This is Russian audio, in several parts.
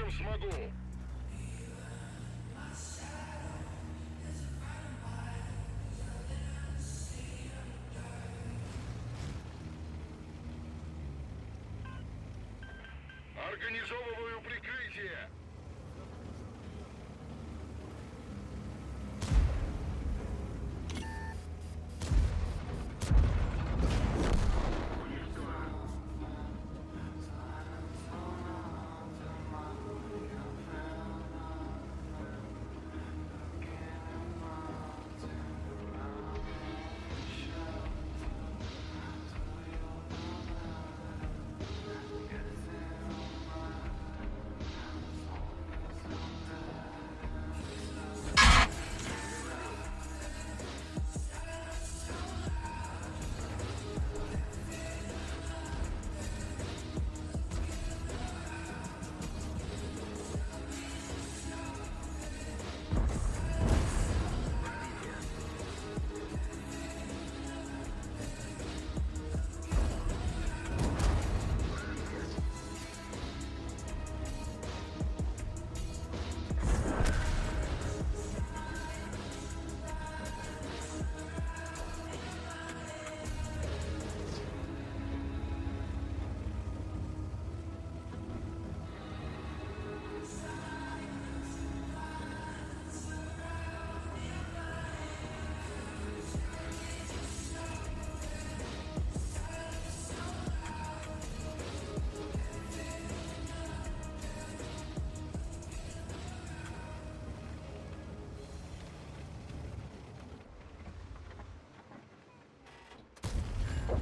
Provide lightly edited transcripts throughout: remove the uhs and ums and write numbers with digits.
чем смогу. Организовываю прикрытие.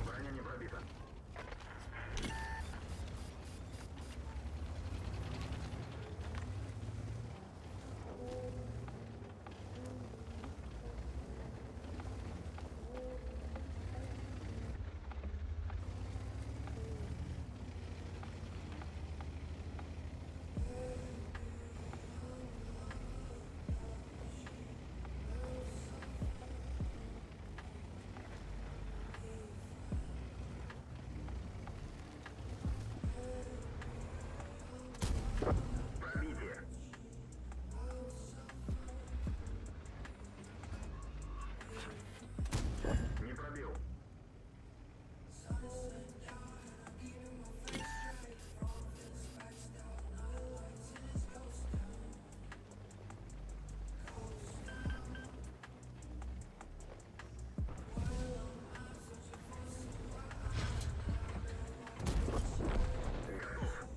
Броня не пробита. Пробитие. Не пробил. Готов.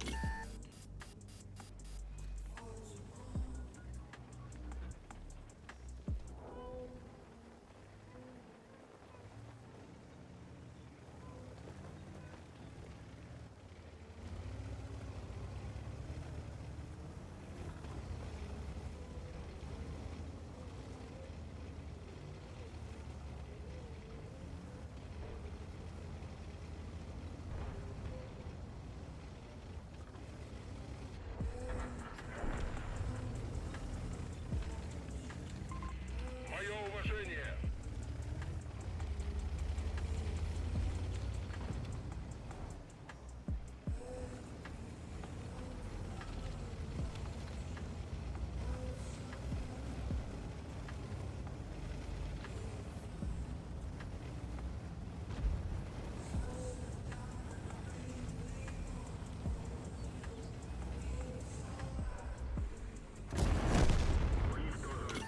Мое уважение. Уничтожен.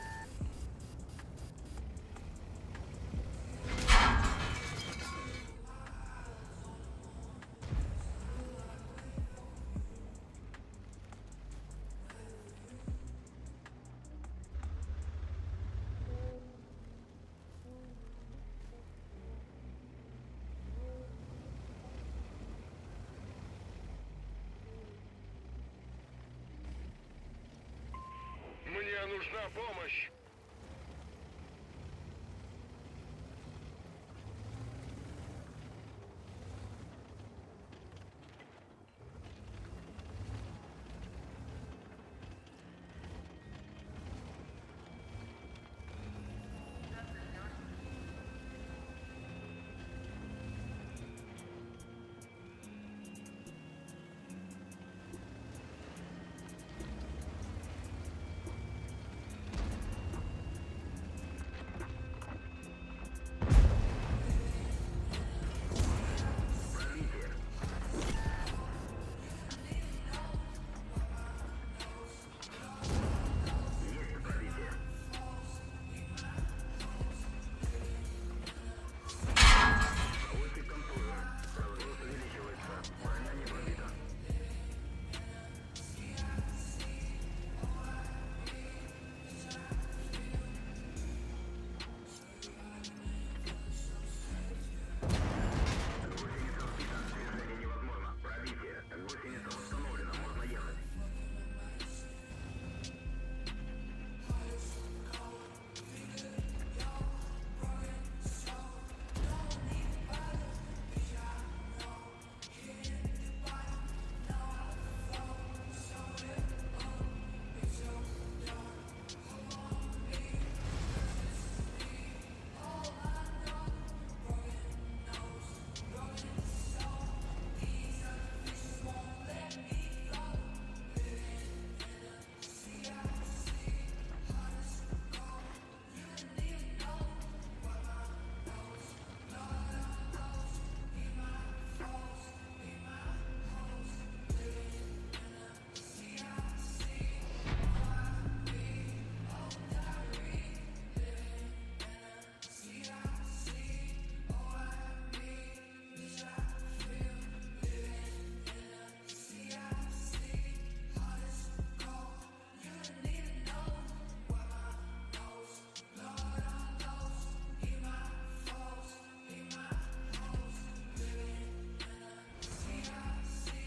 Мне нужна помощь.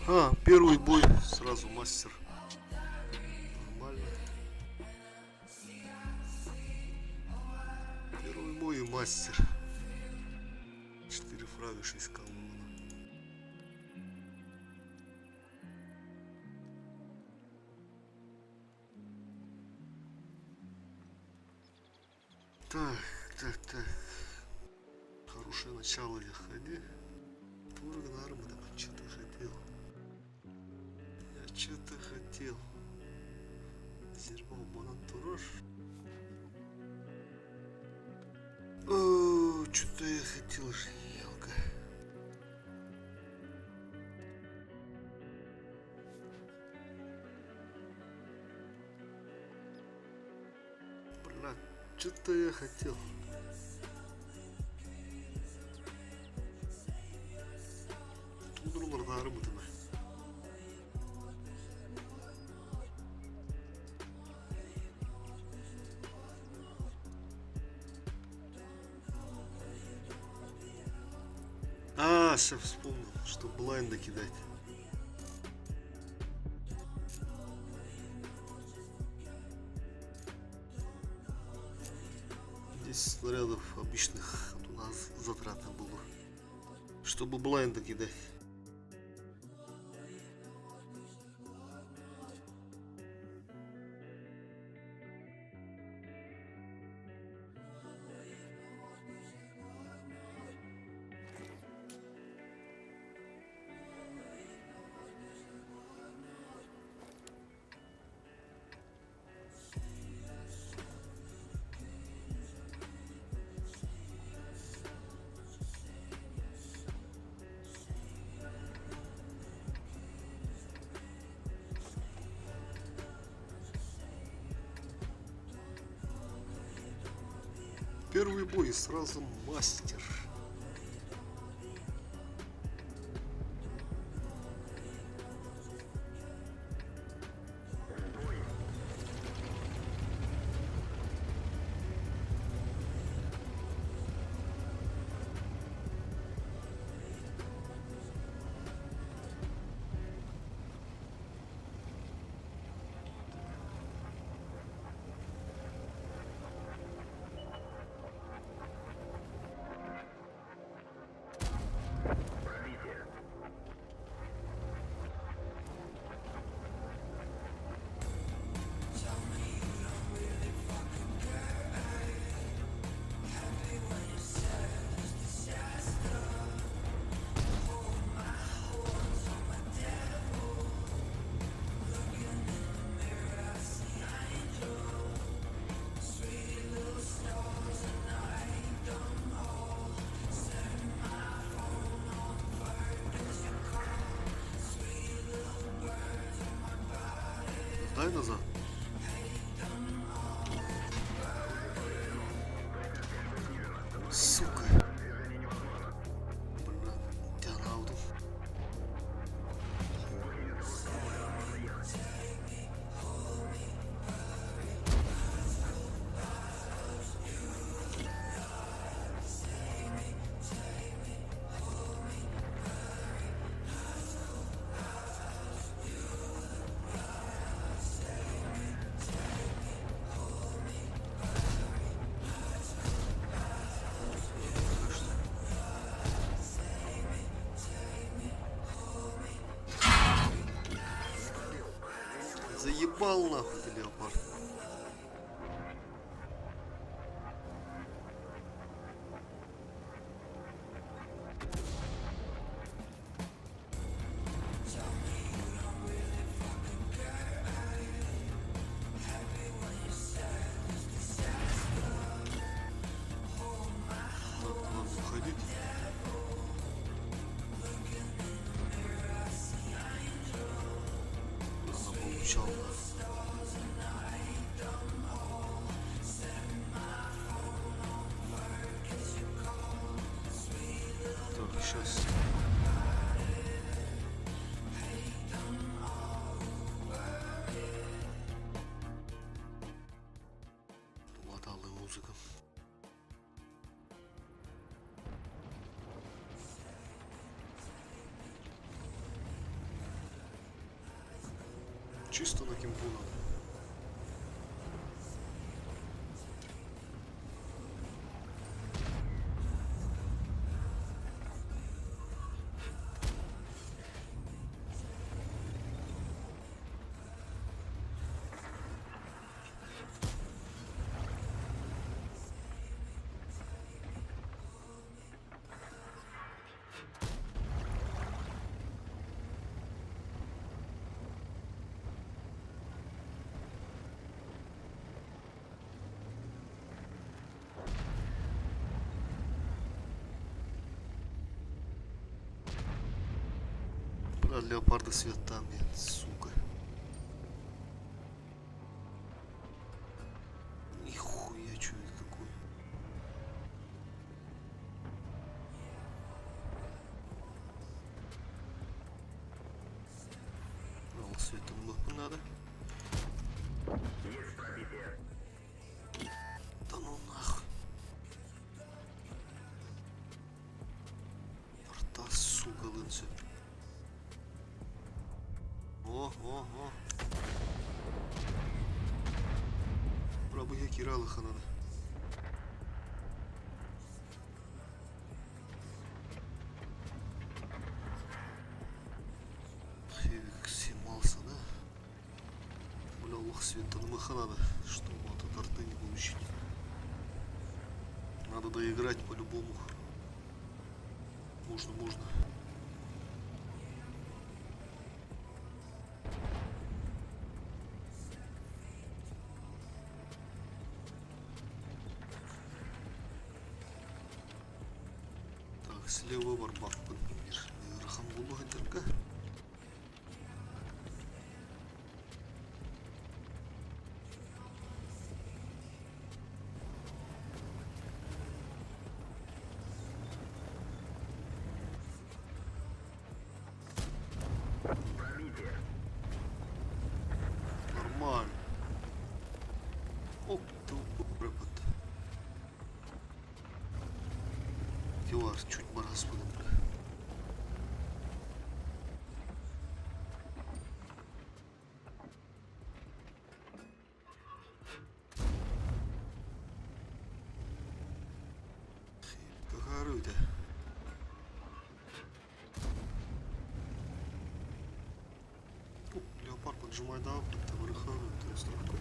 А, первый бой, сразу мастер. Нормально. Первый бой и мастер. 4 фрага, 6 колонн. Так. Хорошее начало я ходи. Турган армы, да, что-то хотел. Я что-то хотел. Зербал Бонантураж. О, что-то я хотел, елка. Бля, что-то я хотел. Тудырларда армы, да. А, сейчас вспомнил, что блайнда кидать. Здесь снарядов обычных у нас затратно было, чтобы блайнда кидать. Первый бой сразу мастер. Пробитие. Дай назад. Сука. Бля, тебя на ауду. Заебал нахуй ты, леопард. Надо уходить. Она получала. Чисто на кемпу надо. Брат, леопарда свет там, нет, сука. Нихуя, что это такое? Мало света много надо. Есть пробитие. Да ну нахуй. Порта, сука, лынцы. О. Пробуя киралыха надо. Хевик снимался, да? Бля, лох света на мыха надо, чтобы вот от арты не получить. Надо доиграть по-любому. Можно. Так, слева барбак, например. Рахамбулу гадерка. Пробитие. Нормально. Оп, ты препод. Килар, чуть барас подобля. Какая рыда? Леопард поджимай да, это вырыхаю, то есть легко.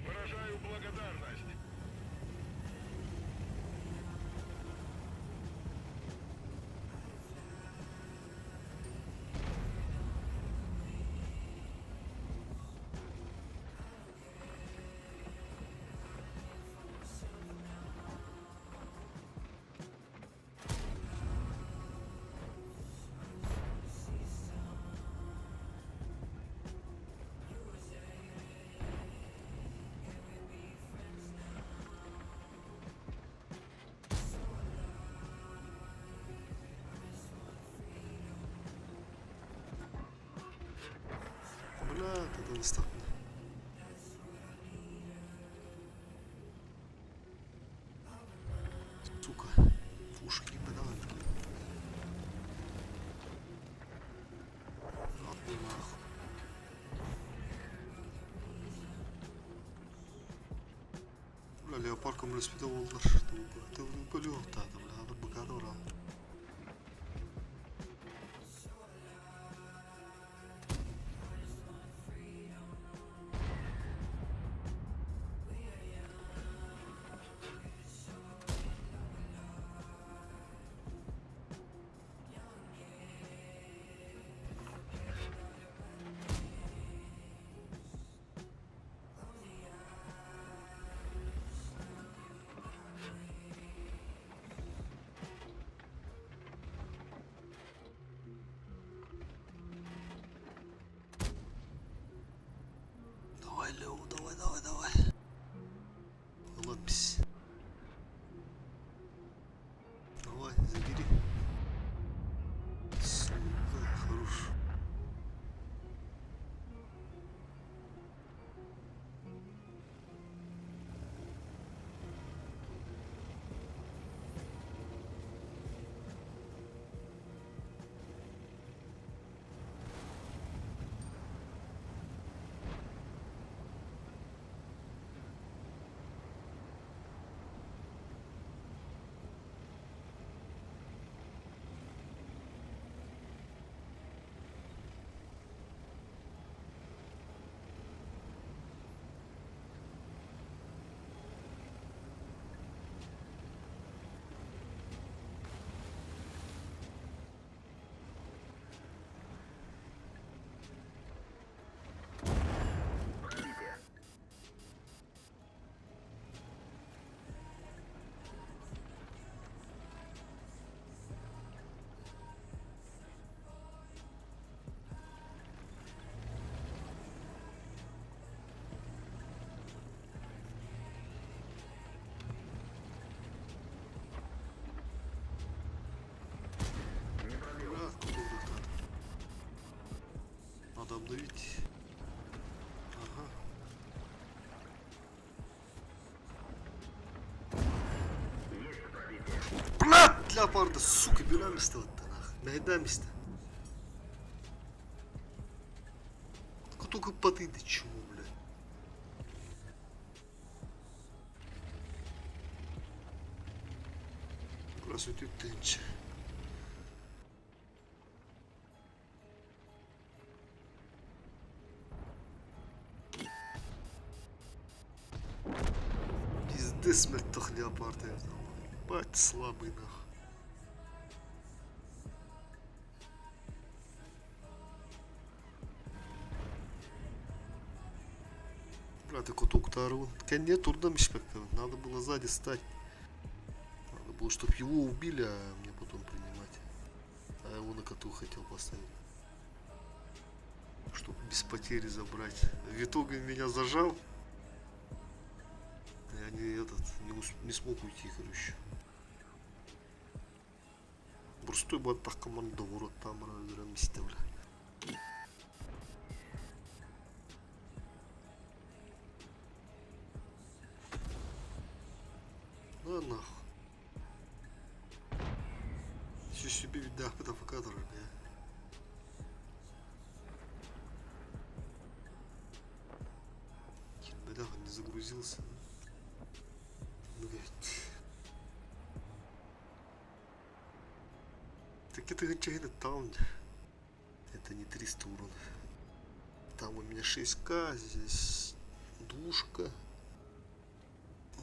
Выражаю благодарность. Бля, это достаточно. Сука, уши не подавай. Нахуй. Бля, леопарком распитывал наш, чтобы это не полет, да, бля, надо быка добрал. Давай, Лёва, давай. Лапись. Давай, забери. Сука, хорош. леопарда, сука, береміз-то вот нах. Найдеміз-то. Только подыды, чего, блядь. Здравствуйте, тынча. Пиздец, смерть тох леопарда. Бать слабый, нахуй. Брат, кот уктару. Конец трудом испектовать. Надо было сзади стать. Надо было, чтобы его убили, а мне потом принимать. А его на коту хотел поставить. Чтобы без потери забрать. В итоге меня зажал. Я не смог уйти, короче. Просто бы так команда ворот там разгромить, бля. На нахуй. Все себе видах фотофокатора, бля. Бля, он не загрузился. Блять. Так это где-то там. Это не 300 урона. Там у меня 6к, здесь душка.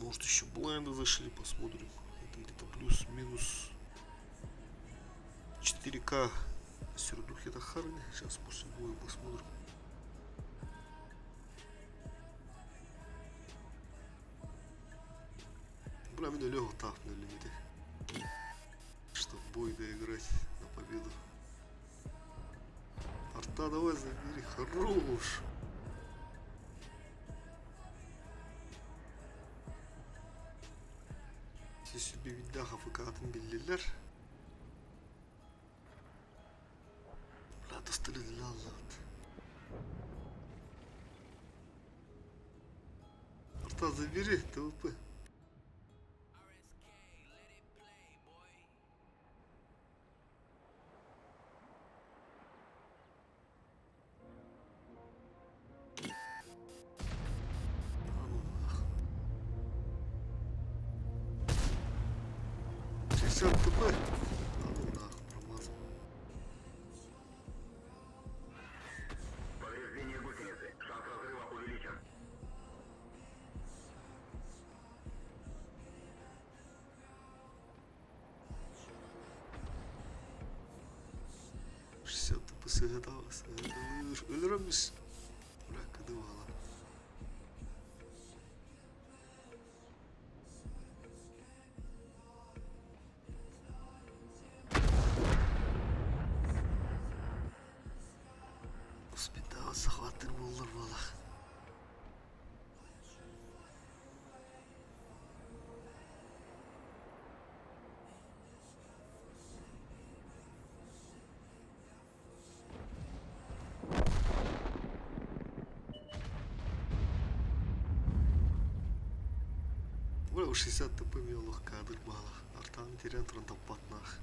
Может еще блайнды зашли, посмотрим. Это где-то плюс-минус 4к. Сердух это Харли. Сейчас после боя посмотрим. Бля, меня легко тафнули, чтобы бой доиграть на победу. Арта, давай забери, хорош. Все себе видахов и катын беллилер. Бля, достали для Аллат. Арта, забери, ТВП. ТП. А ну нахуй, промазал. Повреждение гусеницы. Шанс разрыва увеличен. Все ТП сыгадалось. Ölürmüş. Bırakıdı valla. Hospital захваттыр болдыр вalla. Бля, у 60 ТП мелых кадр бала. Артан терян транда патнах.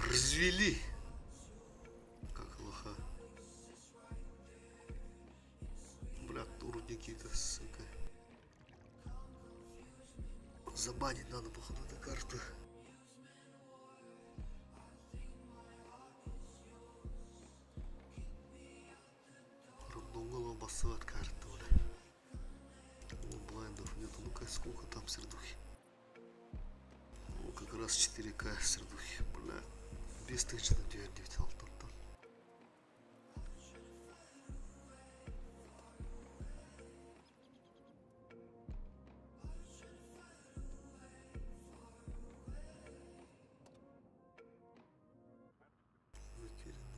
Развели. Как лоха. Бля, турники-то, сука. Забанить надо, походу, эту карту. Рандом голову басывать карту, бля. сколько там сердухи? Ну, как раз 4К сердухи, бля. 299 алтын.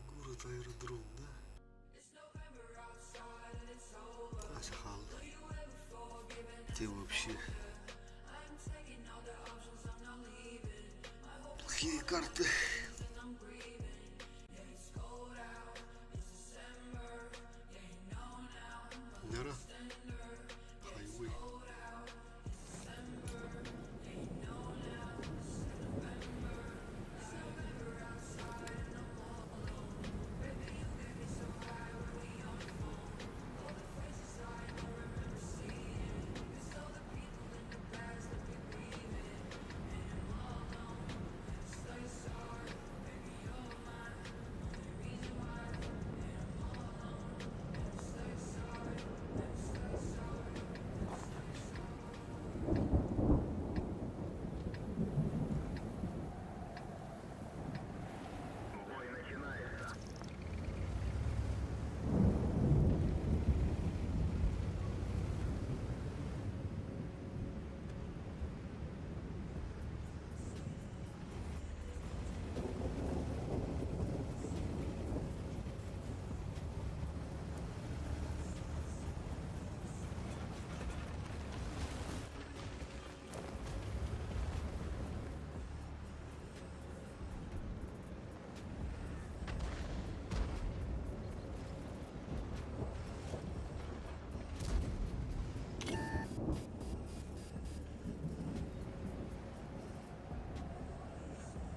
Город аэродром, да? Асхал. Те вообще плохие карты. Нера. Хайвей. Бой начинается.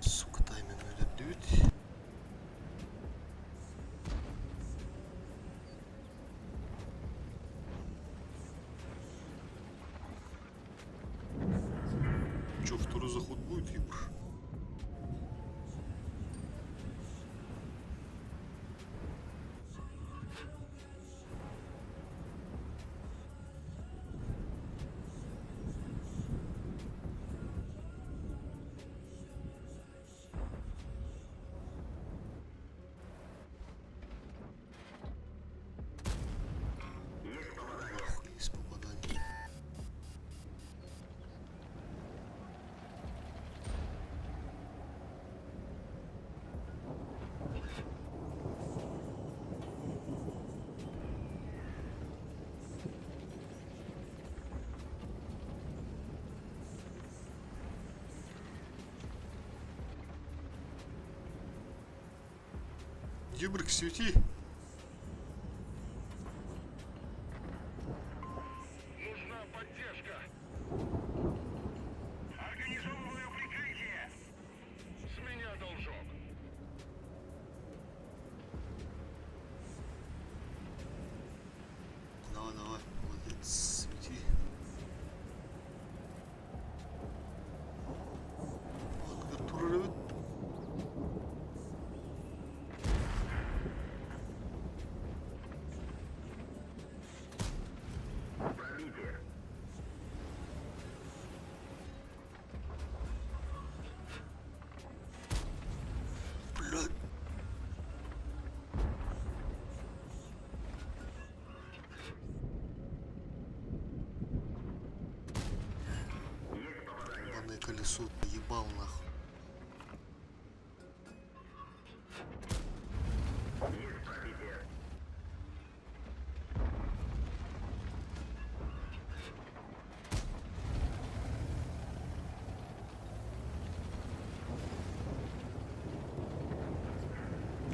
Сука, тайминг öyle. Че, второй заход будет, Егор? Есть попадание. Нахуй есть попадание. Дюбрик, свети. Нужна поддержка. Организовываю прикрытие. С меня должок. Давай, давай, молодец, свети. Артур. Пробитие. Блядь. Есть попадание. Ебаное колесо, ебал нахуй. Есть пробитие.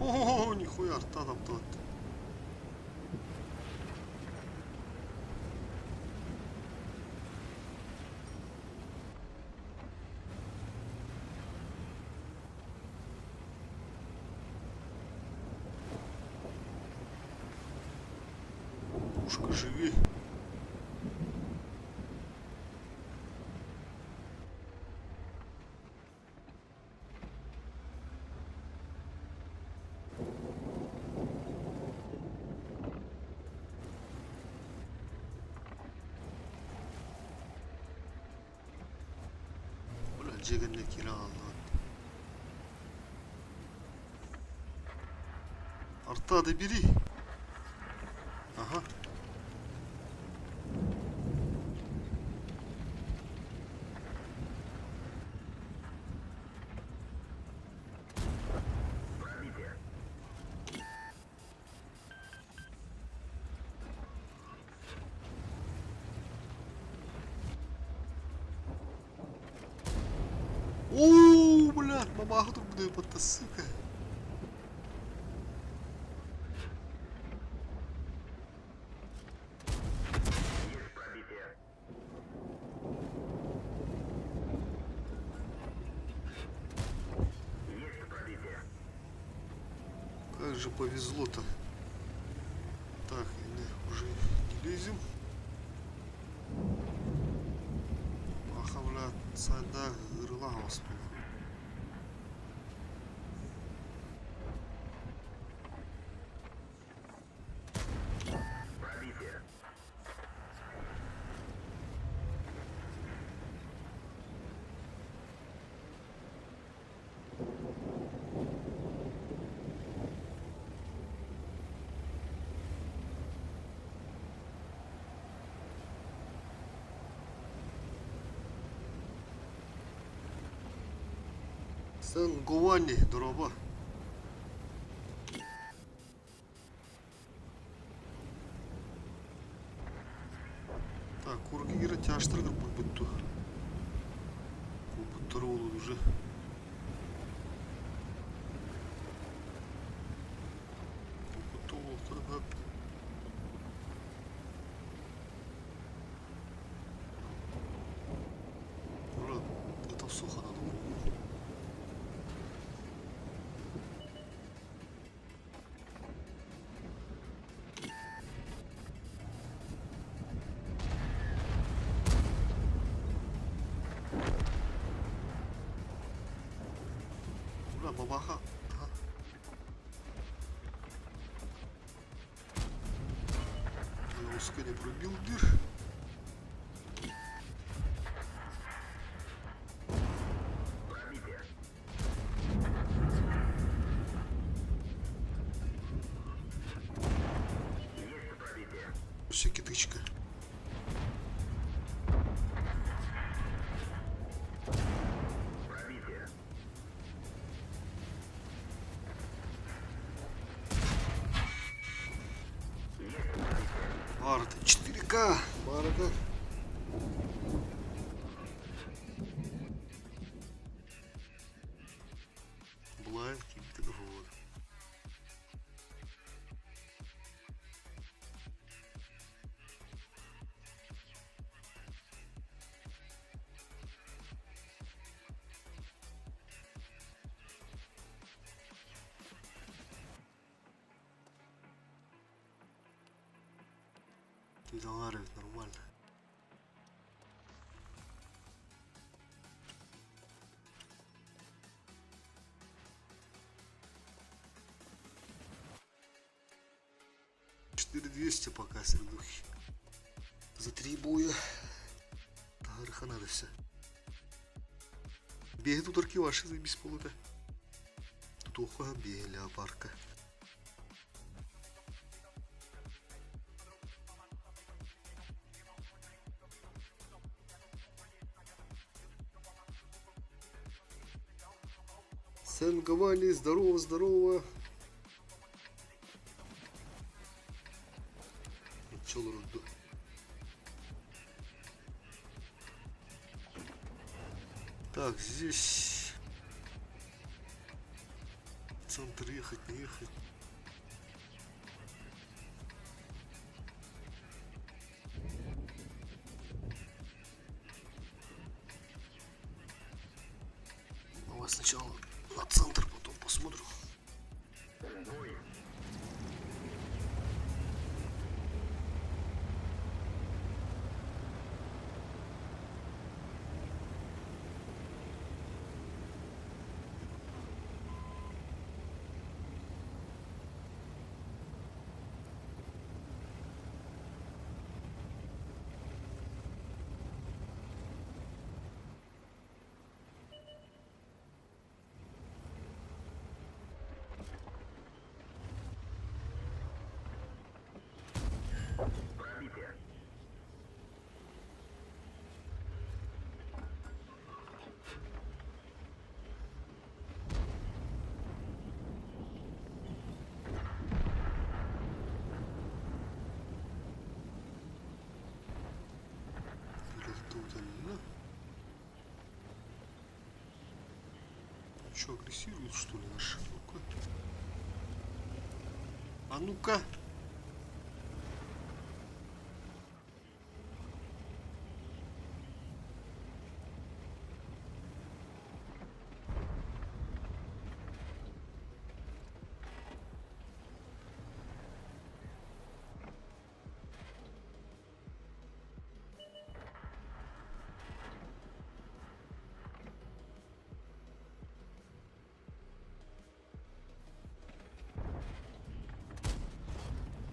О, нихуя, арта там тот. Пушка, живи. Джиганне киралла. Арта добери. Ага. Пробитие. Оу, блядь, бабаха тут буде потасика. Есть пробитие. Есть пробитие. Как же повезло-то. Так, уже не лезем. Аха, блядь, сайда рыла господи. Пробитие. Sen Говани, дроба. Так, Кургира тяжтырдыр бұлбұтты. Бұлбұттары олу уже. Бұлбұтты олуқтырды. Ура, это сухо надо было. Ура, бабаха. Ага. Я ускоря пробил дыр. Пробитие. Есть пробитие. Все китычка. Пробитие. Барда 4К. Барда. Блайнд какие-то вот. Доллары ведь нормально. $4200 пока сердухи. За 3 боя. Тарха надо все. Беги тут арки ваши заебись полута. Тут ухо беги леопарка. Сен-Говани, здорово, здорово. Пчелы рожду. Так, здесь в центр ехать, не ехать. Давай сначала на центр, потом посмотрим. Бой. что, агрессируют, что ли, наши? Ну-ка. А ну-ка.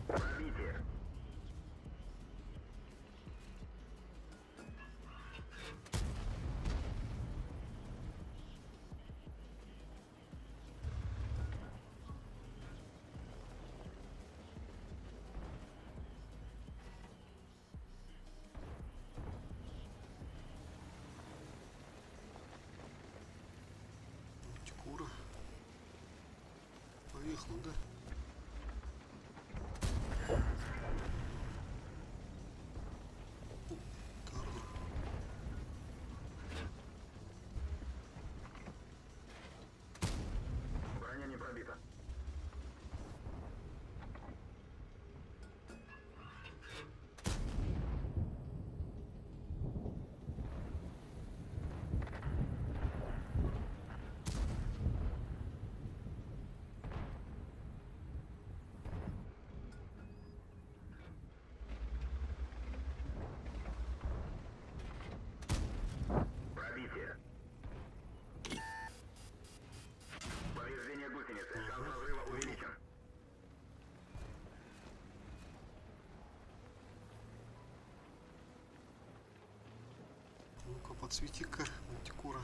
Пробитие. Текура. Поехал, да? Карл. Броня не пробита. Пробитие. Повреждение гусеницы. Шанс разрыва увеличен. Ну-ка, подсвети-ка, Мантикора.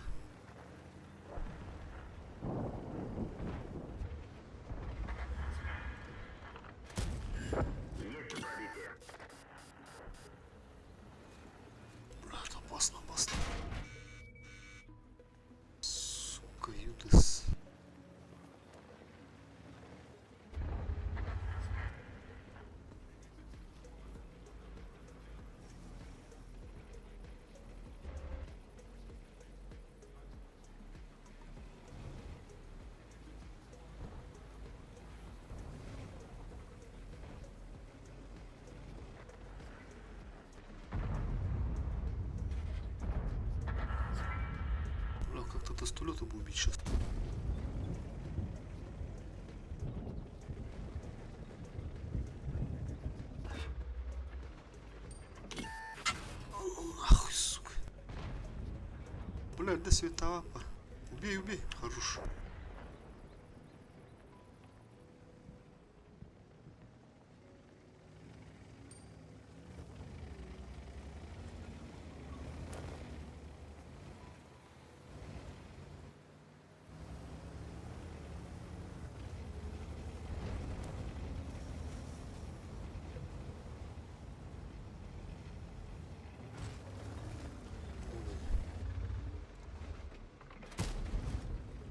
Есть пробитие. Блядь, опасно, опасно. Сука, Юдес. Бля, как-то тостолета бы убить сейчас. Ну нахуй, сука. Блядь, до светоапа. Убей, убей. Хорош.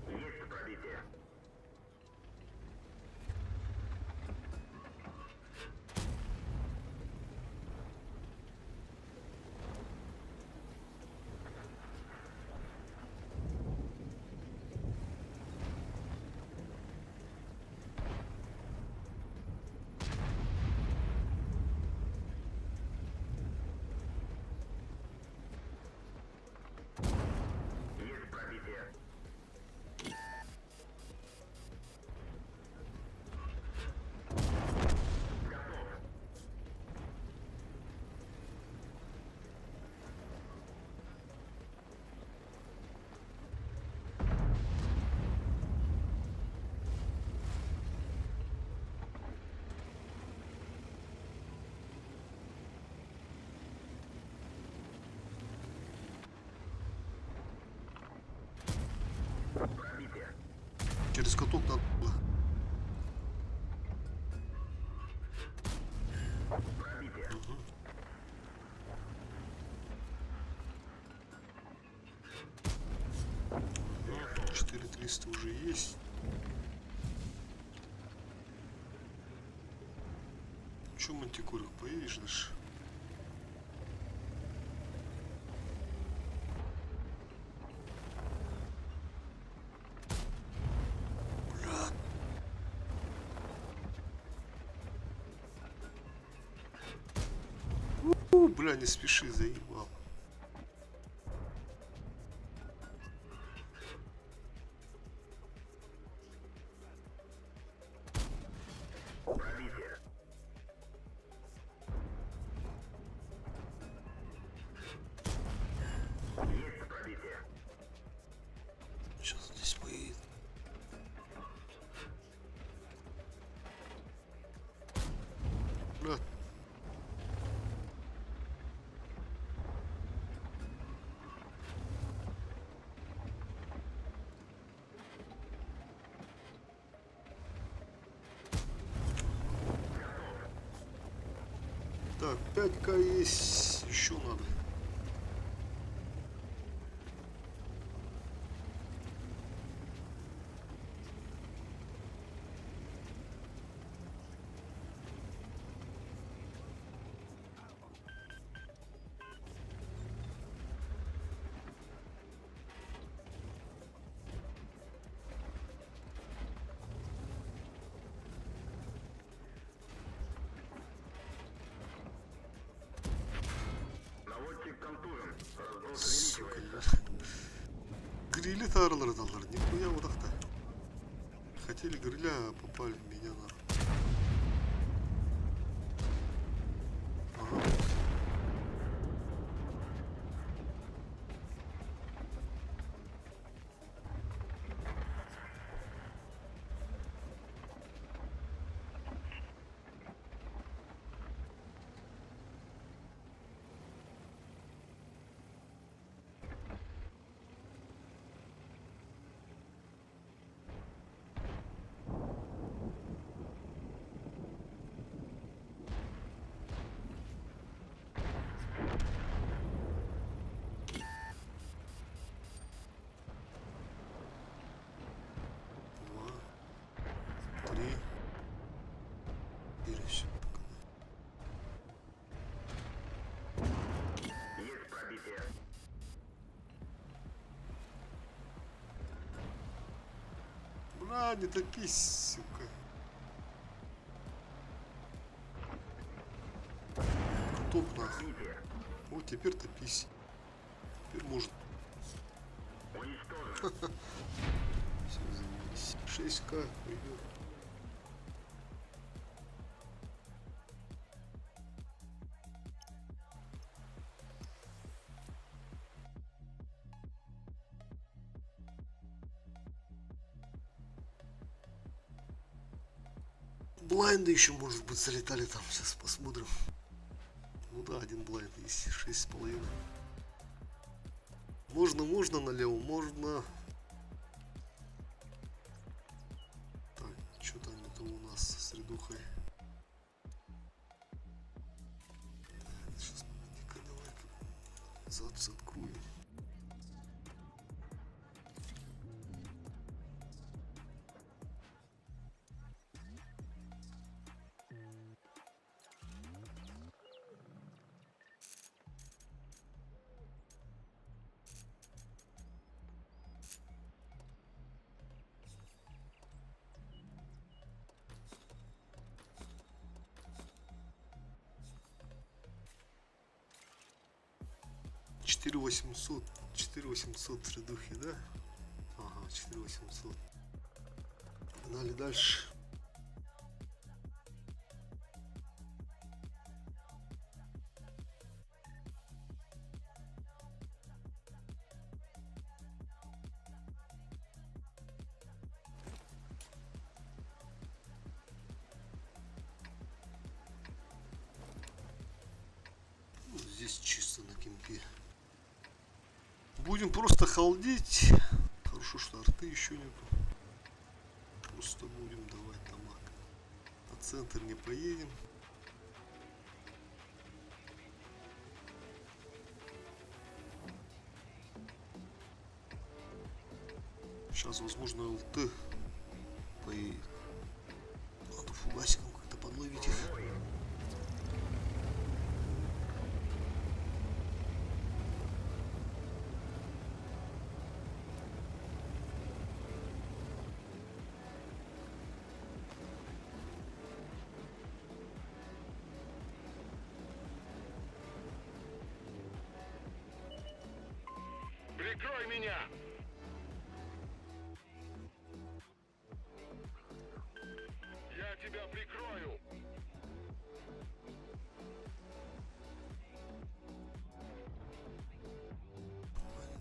Есть пробитие. Есть пробитие. Готов. Пробитие. Через каток надо было. Пробитие. Угу. 4300 уже есть. Че, Мантикорик, поедешь дальше? Бля, не спеши, заебал. Пробитие. Есть пробитие. Сейчас здесь поедет. Бля. Так, 5К есть, еще надо. Наводчик контужен. Разброс Сука, увеличивается. грили тарлар далар, нихуя вот так-то. Хотели гриля, а попали в меня на. Ага. Два, три, четыре, все. Есть пробитие. Бля, не топись, сука. Топ нахуй. Пробитие. Вот теперь топись. Теперь может. Уничтожен. Все, заебись. 6К пойдет. Блайнды еще, может быть, залетали там. Сейчас посмотрим. Ну да, один блайнд есть. 6,5. Можно налево, можно. Так, что там это у нас с редухой? Сейчас, давай-ка запись открою. Четыре 800 в редухе, да? Ага, 4800. Погнали дальше. Ну, здесь чисто на кемпе. Будем просто халдить. Хорошо, что арты еще нету. Просто будем давать дамаг. На центр не поедем. Сейчас, возможно, ЛТ поедет. Надо фугасиком как-то подловить их. Прикрой меня! Я тебя прикрою!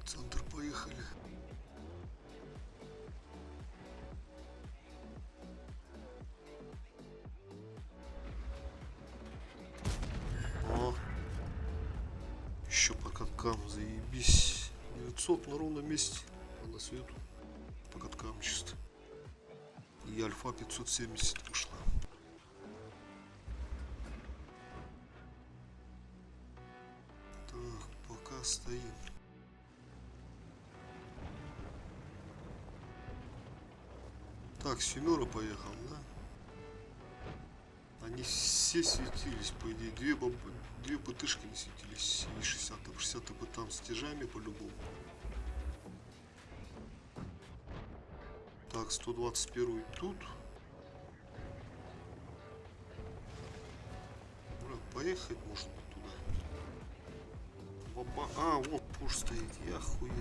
Центр, поехали. О, еще по каткам, заебись. 900 на ровном месте, а на свету по каткам чисто. И альфа 570 вышла. Так, пока стоим. Так, семера поехал, да? Они все светились, по идее. Две ПТшки не светились. И 60 бы там с тяжами по-любому. Так, 121 тут. Бля, поехать можно туда. Баба. А, вот пуш стоит. Я охуел.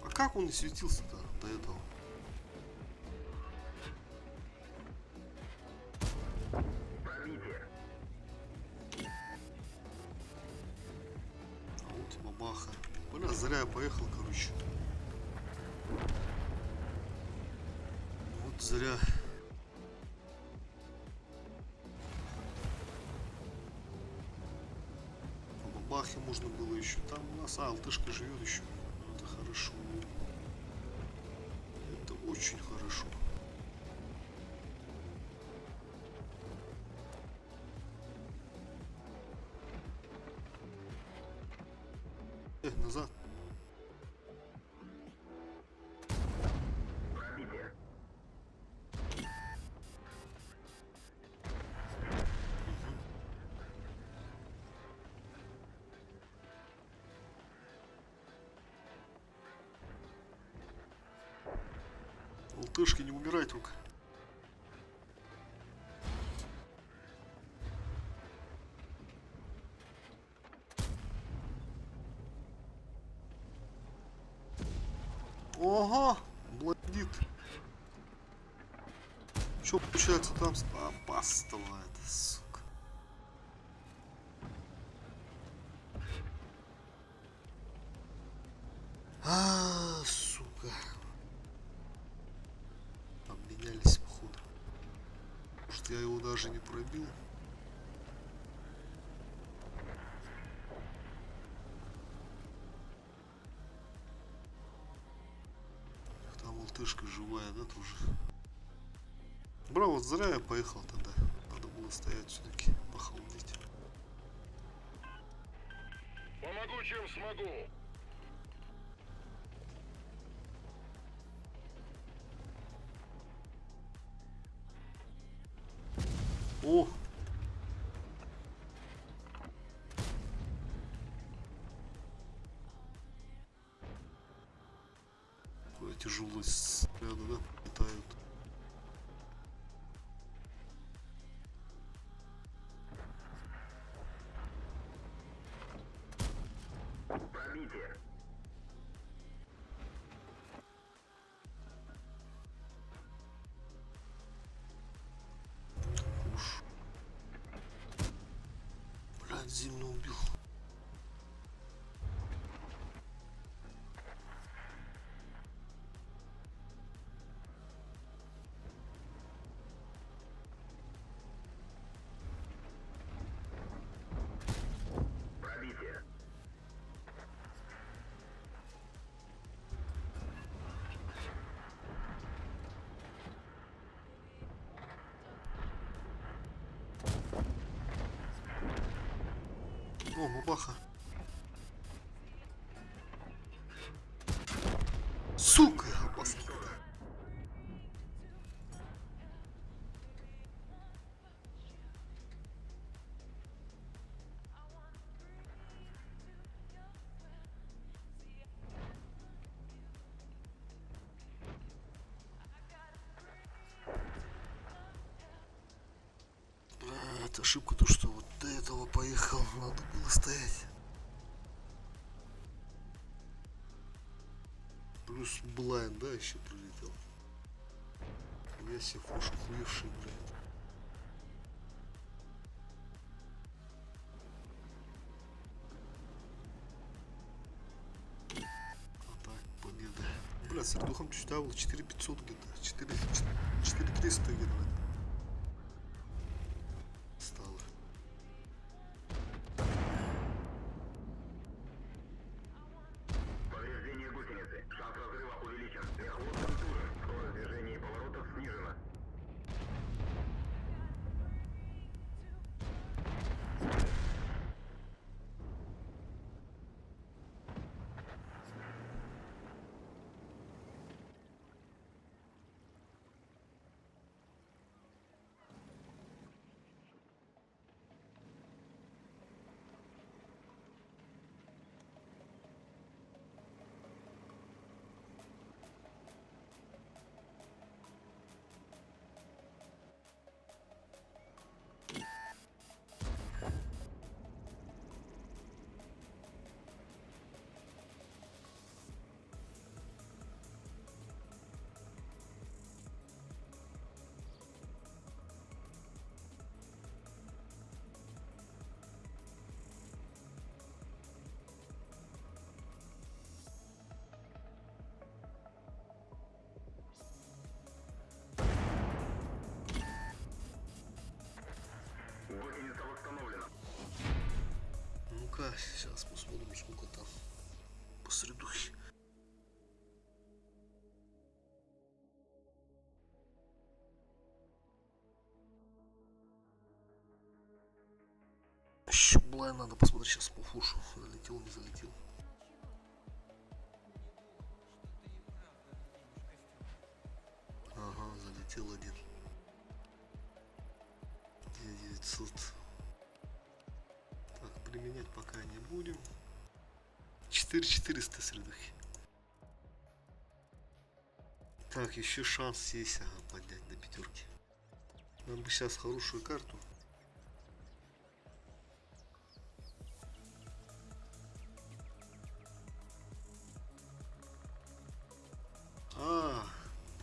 А как он и светился-то до этого? Пробитие. А вот и бабаха. Бля, зря я поехал, короче. Вот зря. По бабахе можно было еще. Там у нас алтышка живет еще. Это хорошо. Это очень хорошо. Назад. Пробитие. Алтышки, не умирай только. Ого, бандит. Что получается там? Бастовая, сука. Сука. Обменялись походу. Может, я его даже не пробил. Там алтышка живая, да, тоже. Бра, вот зря я поехал тогда. Надо было стоять все-таки, похолодить. Помогу, чем смогу! О! Какая тяжелость снаряда, да, летают. Пробитие. Уж. Блядь, зимно убил. Пробитие. О, бабаха. Сука, опасно. сделать ошибку, то что вот до этого поехал, надо было стоять. Плюс блайнд, да, еще прилетел. Я себе фуш хуевший, блядь. А так, победа. Бля, с Эрдухом чуть было 4500 где-то. 4300 где-то. Стало. Повреждение гусеницы. Шанс разрыва увеличен. Мехвод контужен. Скорость движения и поворотов снижена. Гусеница восстановлена. Ну-ка, сейчас посмотрим, сколько там по средухе. Еще блайн надо посмотреть сейчас по фушу. Залетел, не залетел. Ага, залетел один. 900. Так, применять пока не будем. 4400 средухи. Так, еще шанс есть, ага, поднять до пятерки. Нам бы сейчас хорошую карту.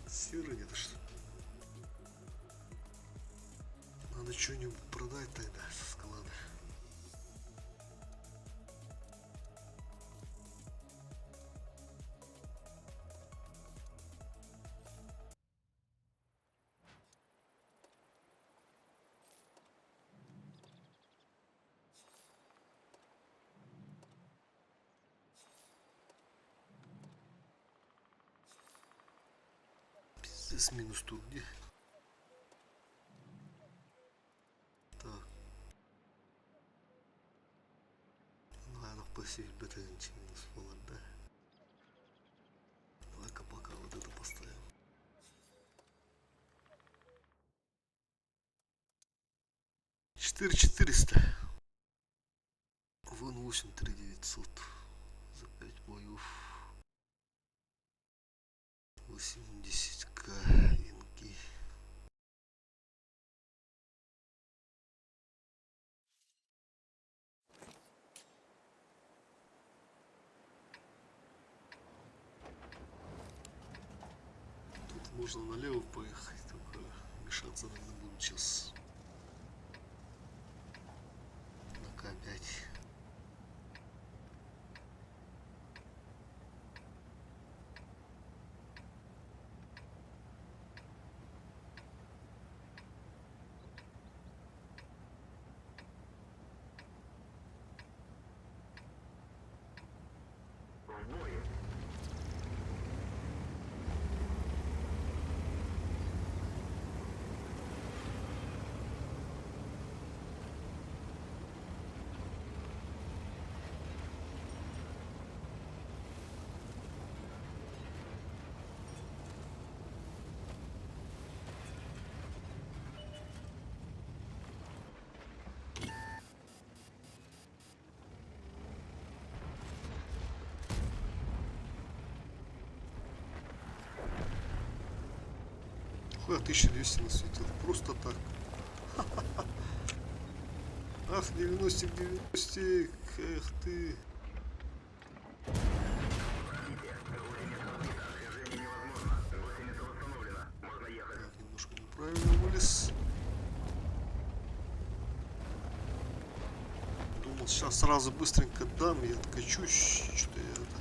Серый где-то что? Надо что-нибудь продать тогда со склада. Пиздец, минус тут где? Так. Ладно, посеять бета минус фоллар, да? Давай-ка пока вот это поставим. Четыре 400. Вон 8 3900 за 5 боев. 80к инки. Тут можно налево поехать, только мешаться нам не будут сейчас. На К5. В бою. Хуя 1200 насветил. Просто так. Ах, 90-ик, 90-ик. Эх ты. Движение невозможно. Гусеница восстановлена. Можно ехать. Так, немножко неправильно вылез. Думал, сейчас сразу быстренько дам и откачусь. Что-то я это...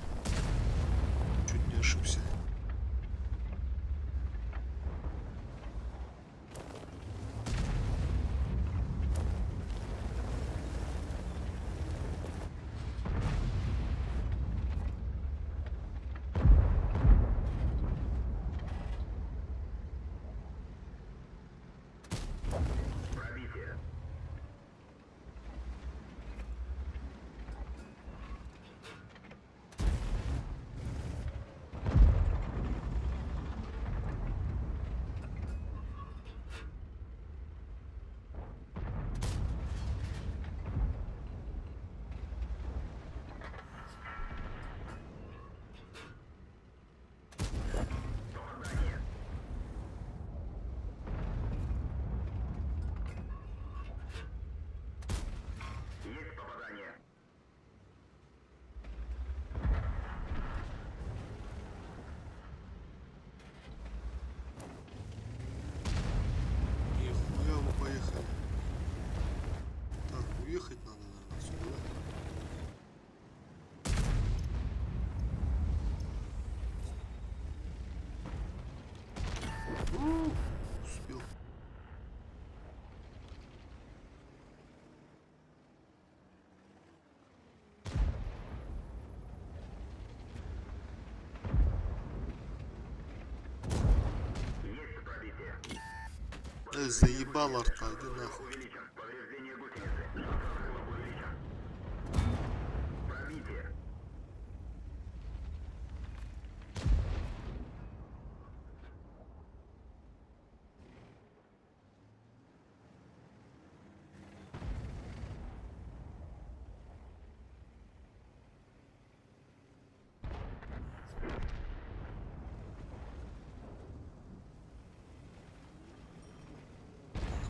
чуть не ошибся. Пробитие. Попадание. Есть попадание. Нихуя мы поехали. Так, уехать надо, наверное, отсюда. Успел. Есть пробитие. Заебал арта, иди нахуй. Увеличен. Повреждение гусеницы. Шанс разрыва увеличен. Пробитие.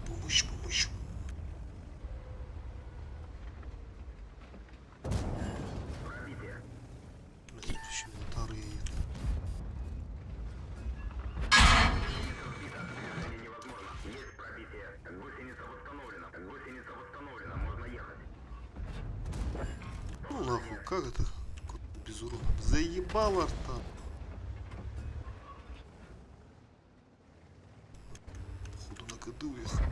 Помощь, помощь. Пробитие. Блядь, почему тары едет? Движение невозможно. Есть пробитие. Гусеница восстановлена. Гусеница восстановлена. Можно ехать. Ну нахуй, как это? Без урона. Заебал арта. Походу на КД уехал.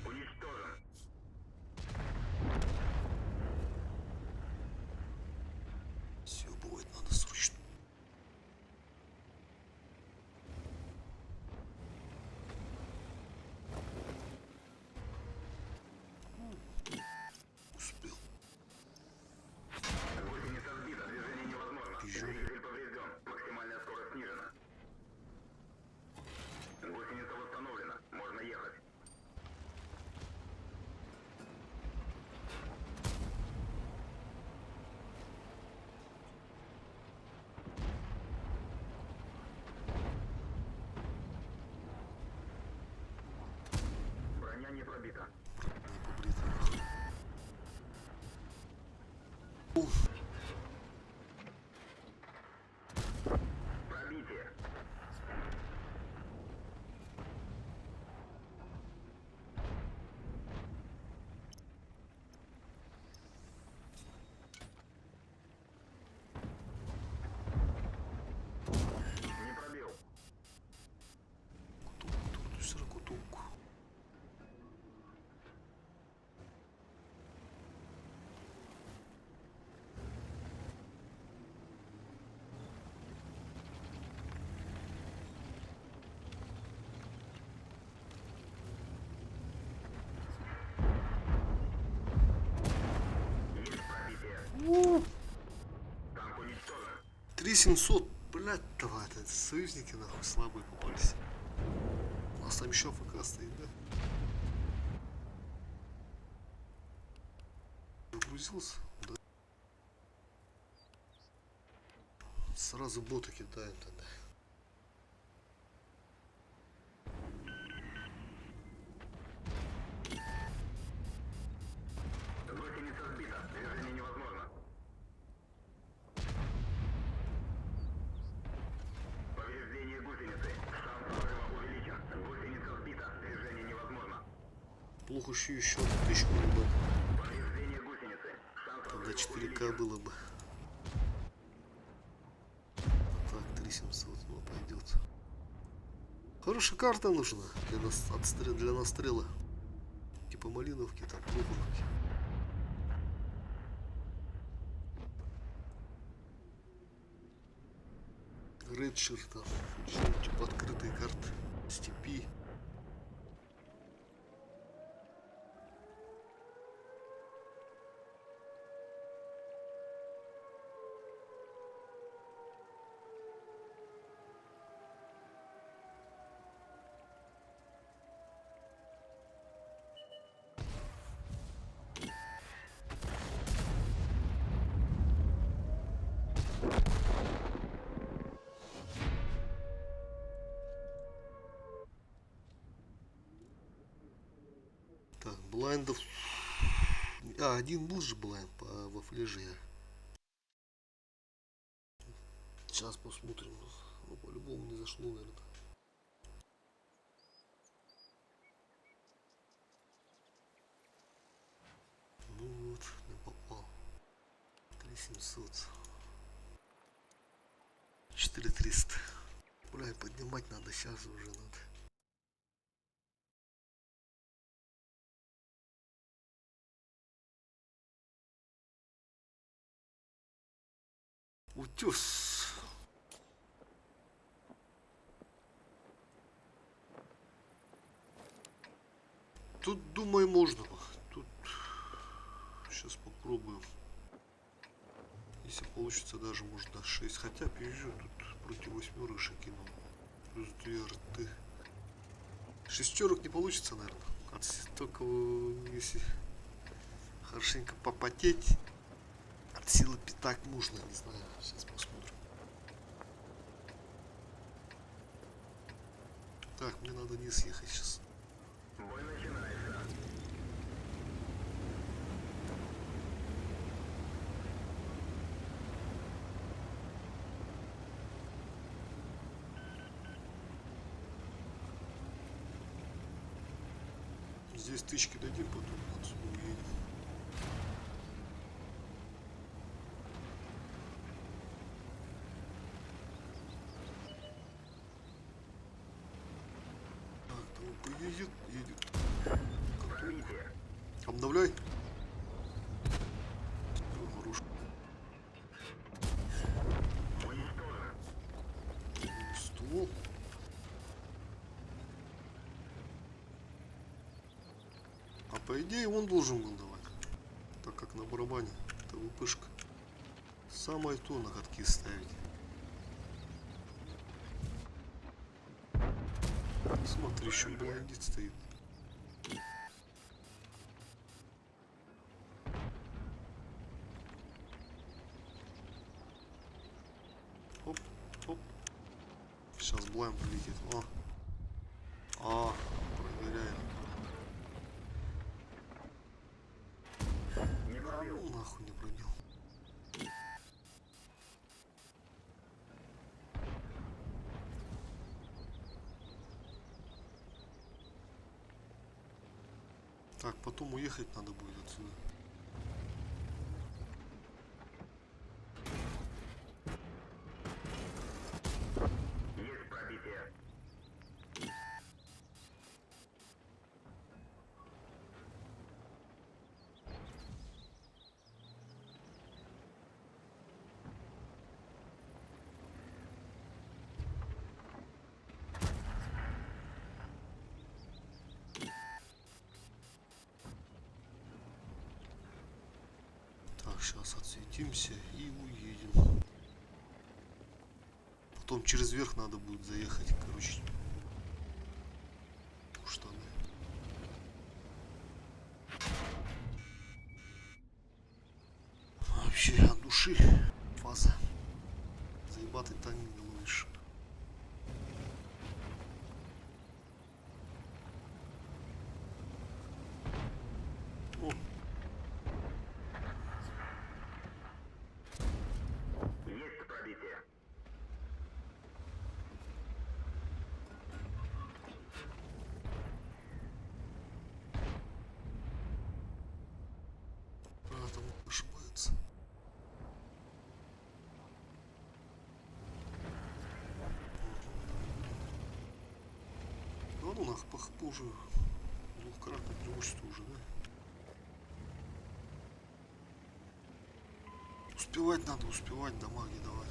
Уничтожен. Съебывать надо срочно. Успел. Гусеница сбита. Движение невозможно. Пизжу. Двигатель поврежден. Максимальная скорость снижена. Гусеница восстановлена. Можно ехать. Броня не пробита. Не побритый нахуй. Пробитие. Не пробил. Кутулку, сырокутулку. Есть пробитие. Танк уничтожен. 3700. Блять, давай, это союзники нахуй слабые попались. У нас там еще ФК стоит, да? Загрузился? Да. Сразу боты кидаем тогда. Гусеница сбита. Движение невозможно. Повреждение гусеницы. Шанс взрыва увеличен. Гусеница сбита. Движение невозможно. Плохо еще одну тычку не было. Повреждение гусеницы. Шанс Тогда взрыва 4К увеличен. было бы. А так 3700, ну пойдет. Хорошая карта нужна для нас для настрела. Типа Малиновки, там Прохоровки. Редшир там. Типа открытые карты. Степи. Так, блайндов. А, один был же блайнд во флеже. Сейчас посмотрим. Ну, по-любому не зашло, наверное. Ну вот, не попал. 3700. 4300. Бля, поднимать надо, сейчас уже надо. Утес. Тут, думаю, можно. Тут сейчас попробуем. Если получится, даже можно 6. Хотя пизжу, тут против 8 кинул. Плюс 2 рты. 6 не получится, наверное. Только если хорошенько попотеть. От силы пятак можно, не знаю. Сейчас посмотрим. Так, мне надо не съехать сейчас. Бой начинается. Здесь тычки дадим, потом отсюда уедем. Так, там поедет, едет. Пробитие. Обновляй. Хорош. Уничтожен. Ствол. А по идее он должен был давать. Так как на барабане. Это ВПшка. Самое то на катки ставить. Смотри, еще блайндит стоит. Оп, оп. Сейчас блайнд прилетит. Проверяем. Не пробил. Ну, нахуй не пробил. Так, потом уехать надо будет отсюда. Есть пробитие. Так, сейчас отсветимся и уедем. Потом через верх надо будет заехать, короче. В штаны. Вообще от души фаза. заїбати таймінг не ловиш. О, Есть пробитие. там ошибается. Да ну нах, по уже двухкратное преимущество уже, да? Успевать надо, успевать, дамаги давать.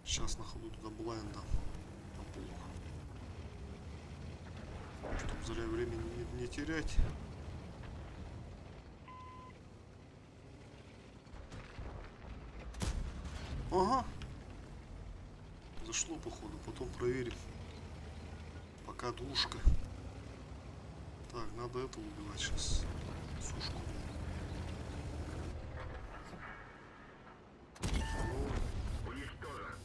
Сейчас на ходу туда блайнда на полку. Чтобы зря времени не терять. Ага. Зашло походу, потом проверим. Пока душка. Так, надо это убивать сейчас. Сушку. Уничтожен.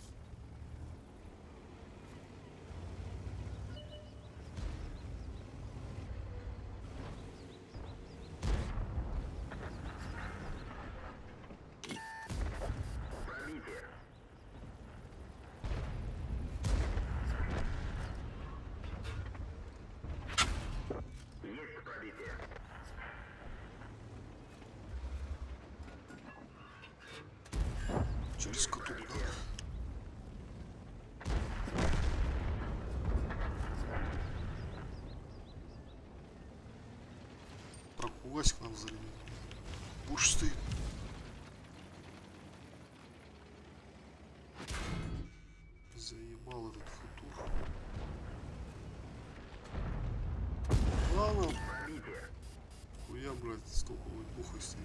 Пробитие. Есть пробитие. Через каток надо. Так, угасик надо зарядить. Бурж стоит. Заебал этот футур. Ладно, Пробитие. хуя, брать, столько бухой стоит.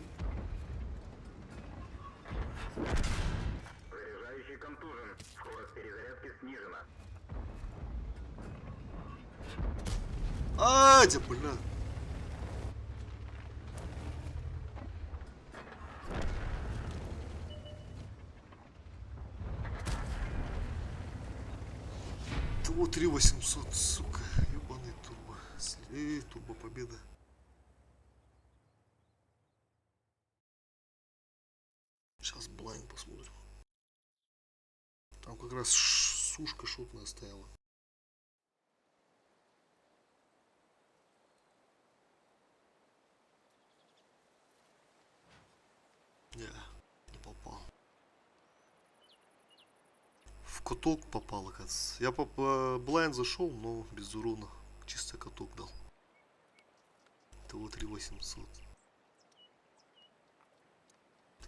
Заряжающий контужен. Скорость перезарядки снижена. Адя, бля. Того 3800, сука, ебаный турбо. Турбо победа. Сейчас блайн посмотрим. Там как раз сушка шотная стояла. Не попал. В каток попал, оказывается. Я по блайн зашел, но без урона. Чисто каток дал. Того 3800.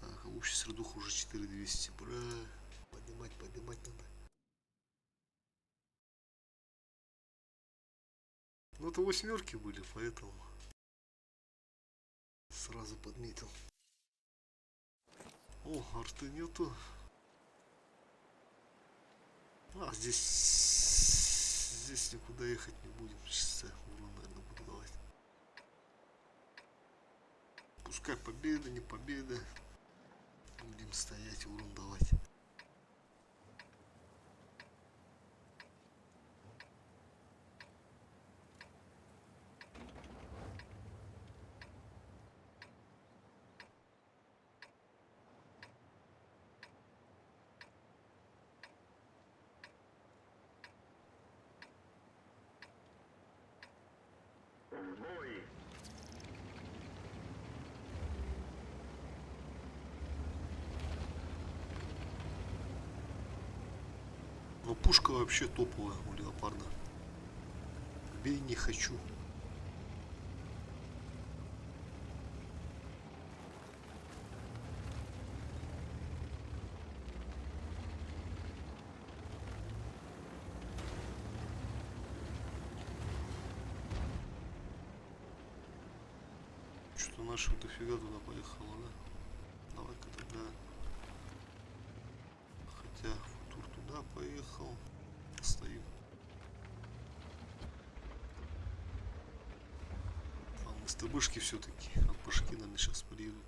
Так, а общий средух уже 4200. Бля, поднимать надо. Ну это восьмерки были, поэтому сразу подметил. О, арты нету. А, здесь никуда ехать не будем. Сейчас урон, наверное, буду давать. Пускай победа, не победа. Будем стоять, урон давать. Бой. Но пушка вообще топовая у леопарда. Бей не хочу. Что-то наших дофига туда поехало, да? Давай-ка тогда. Хотя футур туда поехал. Стоим. А СТБшки все-таки. А пашки, наверное, сейчас приедут.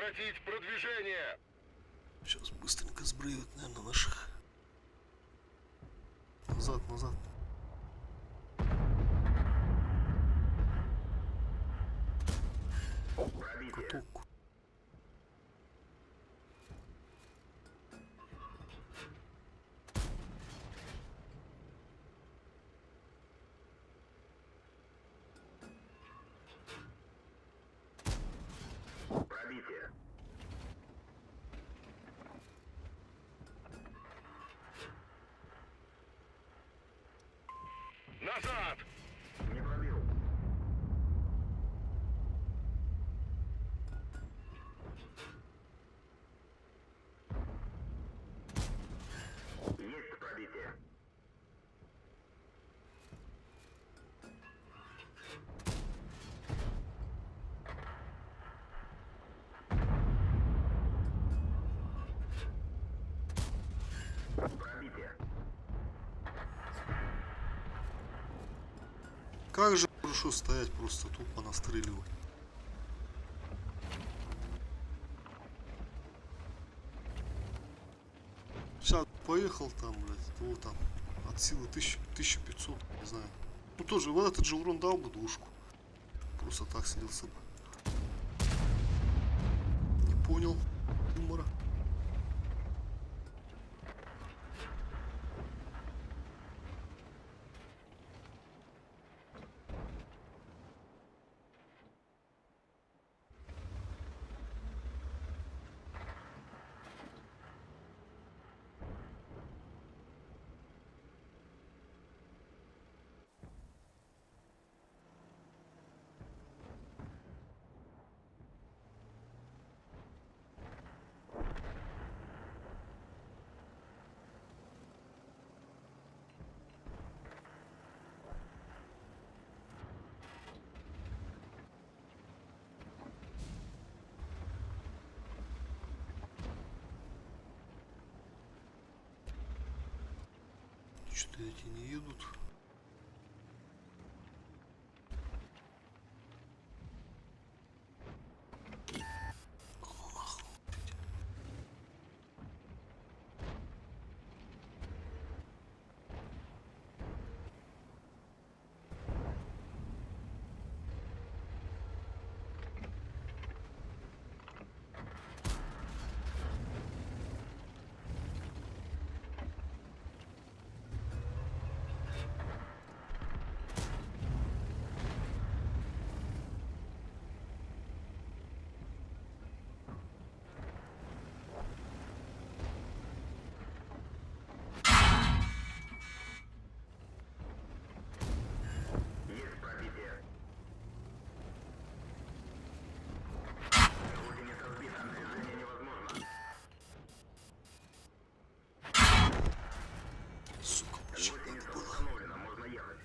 Прекратить продвижение! Сейчас быстренько сбрыют, наверное, наших. Назад, назад. Пробитие. Каток. Пробитие. Назад! Не пробил. Есть пробитие. Пробитие. Как же хорошо стоять, просто тупо настреливать. Сейчас поехал там, блядь, вот там, от силы 1500, не знаю. Ну тоже, вот этот же урон дал бы двушку. Просто так слился бы. Не понял юмора. Что-то эти не едут. Есть пробитие. Гусеница сбита. Движение невозможно. Сука, почему Гусеница надо было? установлена. Можно ехать.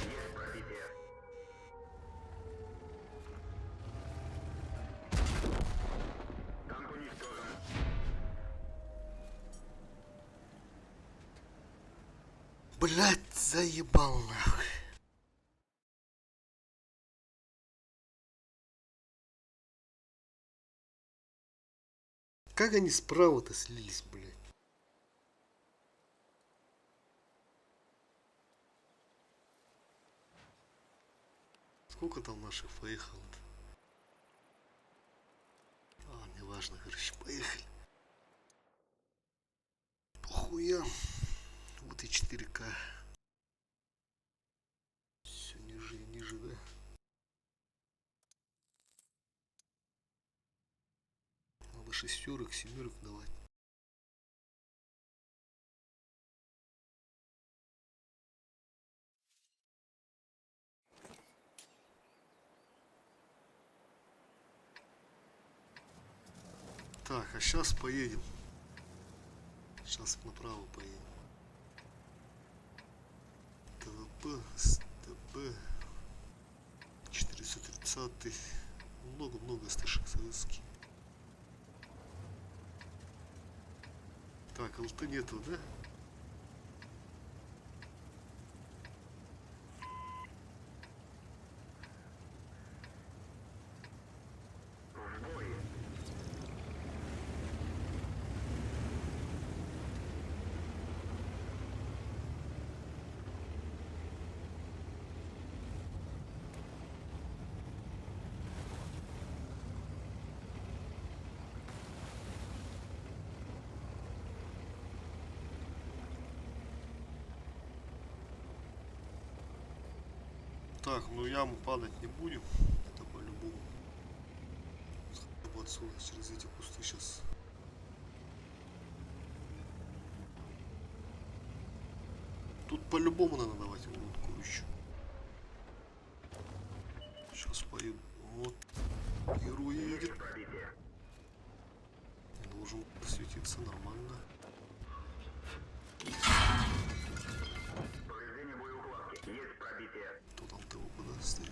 Есть пробитие. Танк уничтожен. Блять, заебал нахуй. Как они справа-то слились, блядь? Сколько там наших поехало-то? А, неважно, короче, поехали. Похуя. Вот и 4К. Все ниже и ниже, да? Надо шестерок, семерок давать. Так, а сейчас поедем. Сейчас направо поедем. ТВП, СТБ, 430. Много-много стышек советских. Так, ЛТ нету, да? Так, ну яму падать не будем. Это по-любому. Вот отсюда, через эти кусты сейчас. Тут по-любому надо давать лодку еще. Сейчас поеду. Вот. Герой едет. Пробитие. Должен светиться нормально. Повреждение боеукладки. Есть пробитие. Кто там того куда стоит?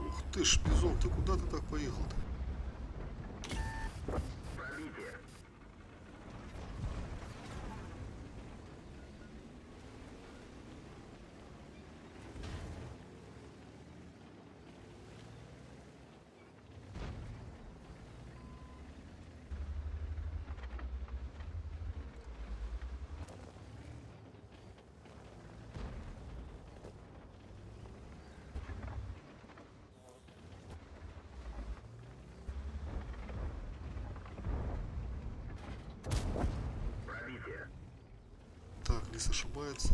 Ух ты ж, Бизон, ты куда ты так поехал-то? Пробитие. Пробитие. Так, Лис ошибается.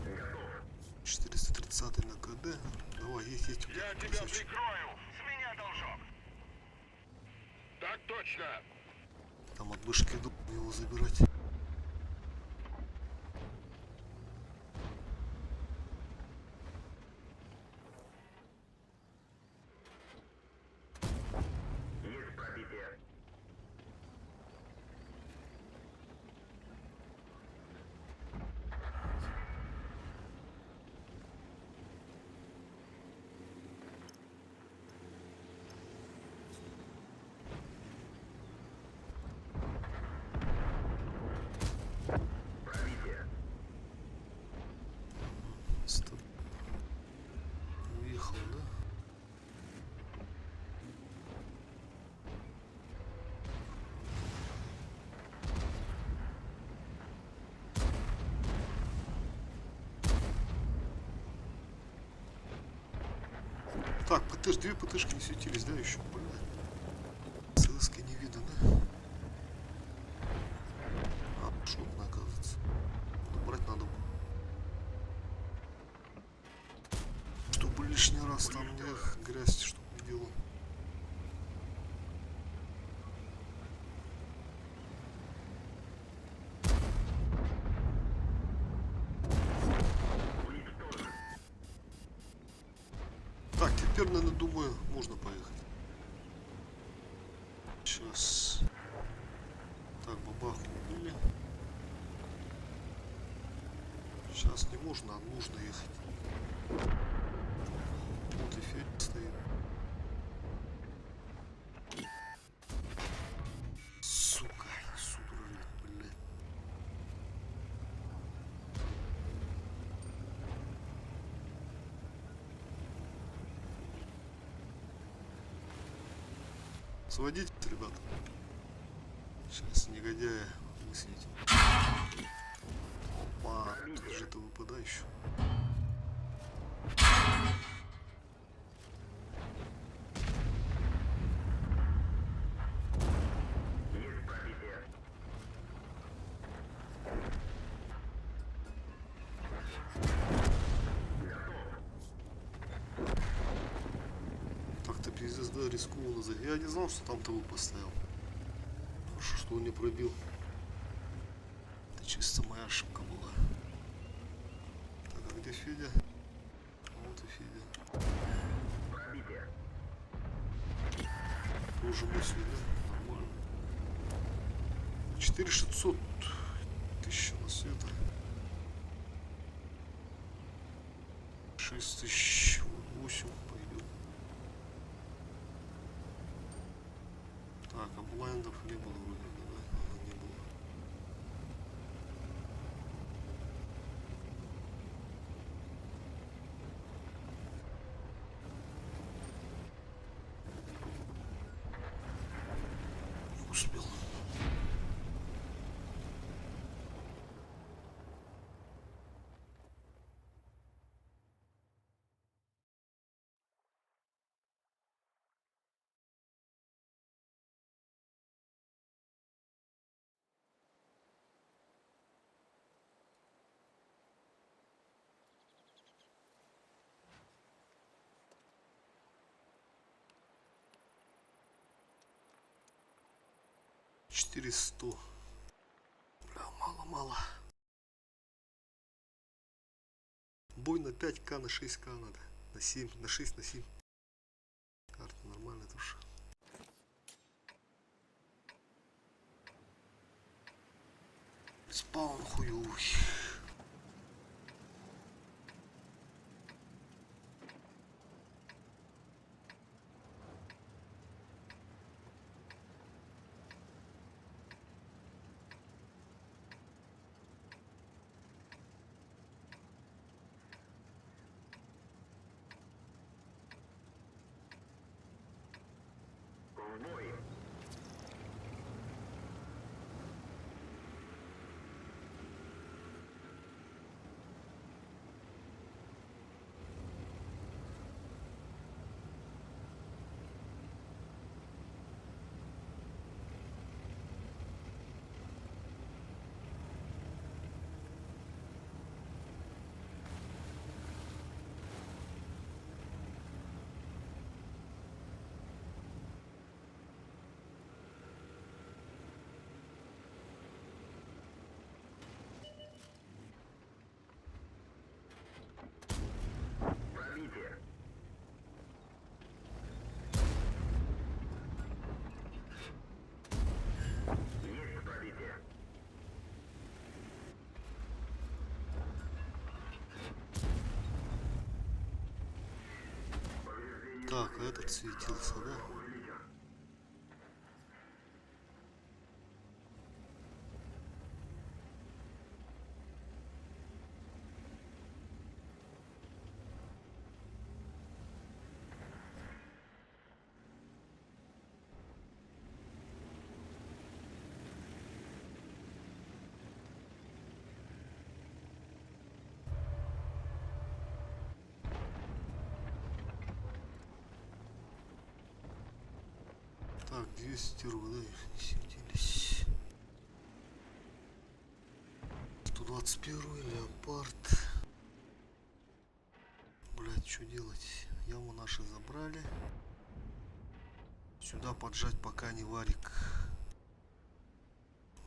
Готов. 430 на КД. Давай, есть. Я тебя прикрою. С меня должок. Так точно. Там от вышки иду его забирать. Есть пробитие. Пробитие. Стоп. Уехал, да? Так, две ПТшки не светились, да, еще, блядь. ССК не видно, да? А, шотно, оказывается. Ну, брать надо было. Чтобы лишний раз там не грязь, чтобы не делал. Уничтожен. Так, теперь, наверное, думаю, можно поехать. Сейчас. Так, бабаху убили. Сейчас не можно, а нужно ехать. Вот и Федя стоит. Сука, судорожно, блядь. Сводите, ребята. Сейчас негодяя высветим. Опа, тут же это выпадающий. Есть пробитие. Готов. Так-то пиздец, да, рискованно. Я не знал, что там того поставил. Хорошо, что он не пробил. Это чисто моя ошибка была. Так, а где Федя? Вот и Федя. Пробитие. Тоже мысли, да? Нормально. 4600. 1000 на света. 6000. 8 пойдет. Так, а блайндов не было вроде, да? Ага, не было. Не успел. 400. Бля, мало. Бой на 5к, на 6к надо. На 7, на 6, на 7. Карта нормальная тоже. Спаун хуёвый. В бой. Пробитие. Есть пробитие. Повреждение Так, а этот светился, да? увеличен. Так, 200 рублей не светились. 121 леопард. Блять, что делать? Яму наши забрали. Сюда поджать пока не варик.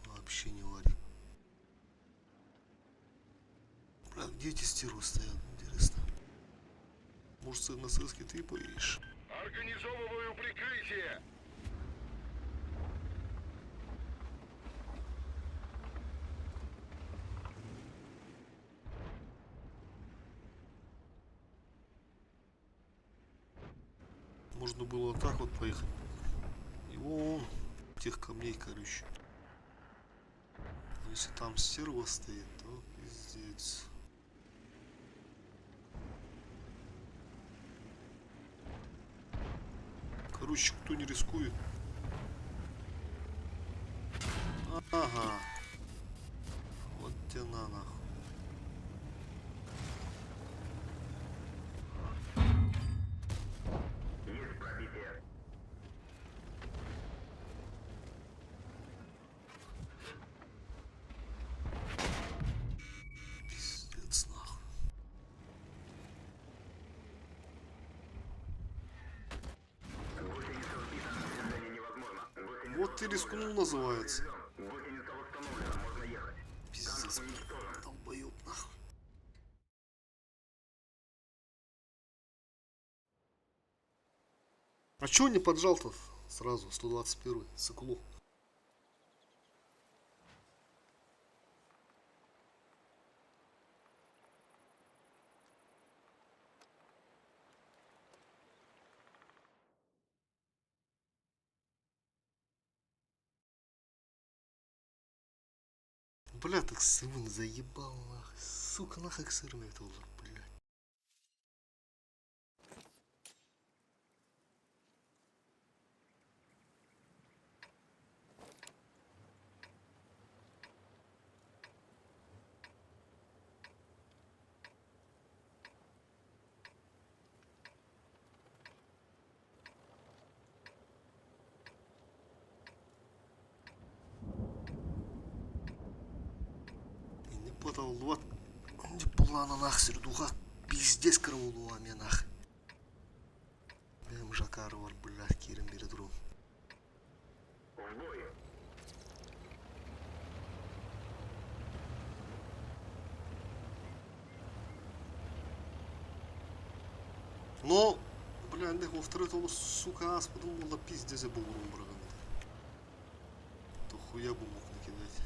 Вообще не варик. Бля, где эти стервы стоят? Интересно. Может, на сыске ты поедешь? Организовываю прикрытие. Можно было вот так вот поехать. И вон тех камней, короче. Но если там стерва стоит, то пиздец. Короче, кто не рискует. Ага. Вот тебе на нахуй. Есть пробитие. Пиздец нахуй. Гусеница сбита. Движение невозможно. Гусеница Вот ты рискнул, называется. поврежден. Гусеница восстановлена. Можно ехать. Пиздец, Танк уничтожен. долбоёб нахуй. А чё не поджал-то сразу, 121 циклу? Бля, так сырым заебал нахуй. Сука, нахуй сырный тоже, блядь. И не подал вот. Не плана нах сердуха. Пиздец кровулуа мне нах. Бем жакар var блядь, Кирим Бередру. В бой. Но, бля, не го втретого, сука, аз подумал, да пиздец я был умраган. То хуя бы мог накидать.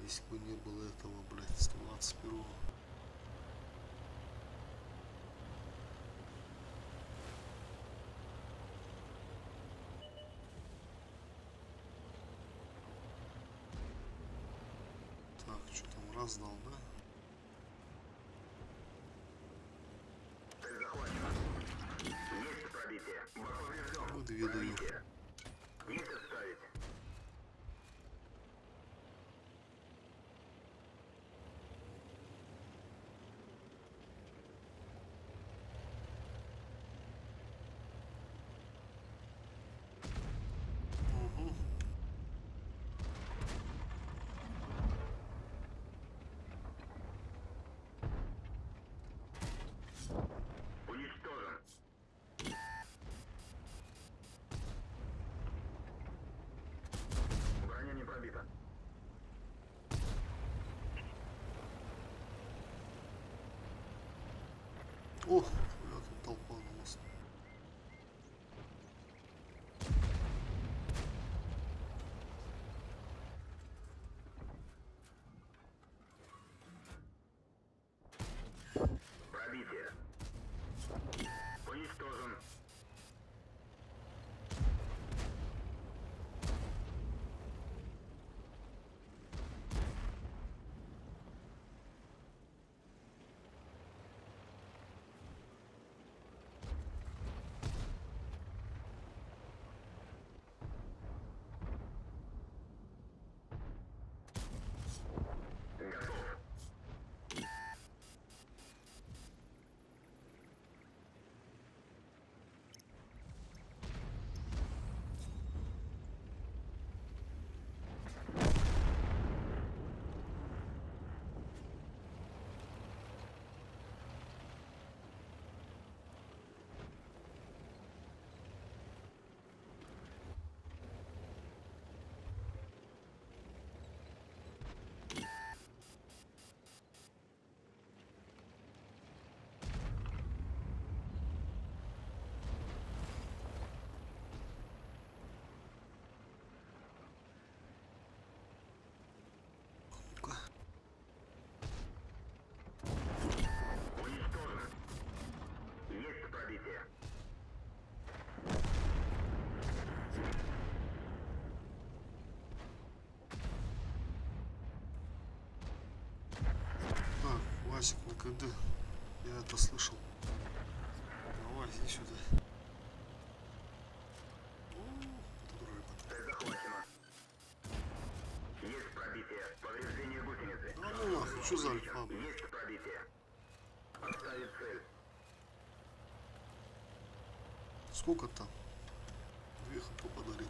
Если бы не было этого, блядь, 121-го. Так, что там раздал, да? Цель захвачена. Есть пробитие. Бак поврежден. Выдвигаю. Пробитие. Есть отставить. Угу. Уничтожен. Броня не пробита. О, бля, тут толпа на мосту. Пробитие. Уничтожен. Готов. Ну-ка. Уничтожен. Есть пробитие. Так, Васик на КД. Я это слышал. Давай, иди сюда. О, тут рыба. Цель захвачена. Есть пробитие. Повреждение гусеницы. Да ну нахуй, что за альфа, блядь? Есть пробитие. Отставить цель. Сколько там? 2 хп подарил.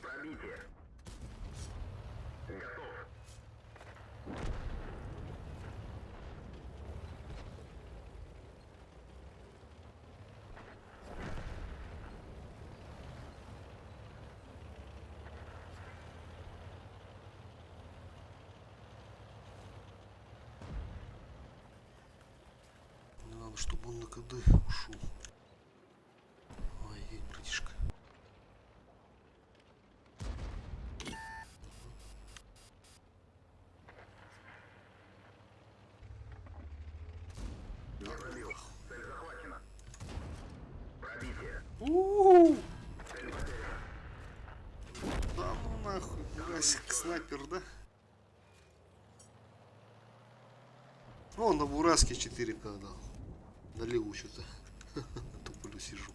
Пробитие. Готов. Мне надо, чтобы он на КД ушел. Ой, ей, братишка. Не пробил. Цель захвачена. Пробитие. У-у-у! Цель потеряна. Да ну нахуй, Бурасик, снайпер, да? О, на Бураске 4К дал. Налегу что-то. Туплю сижу.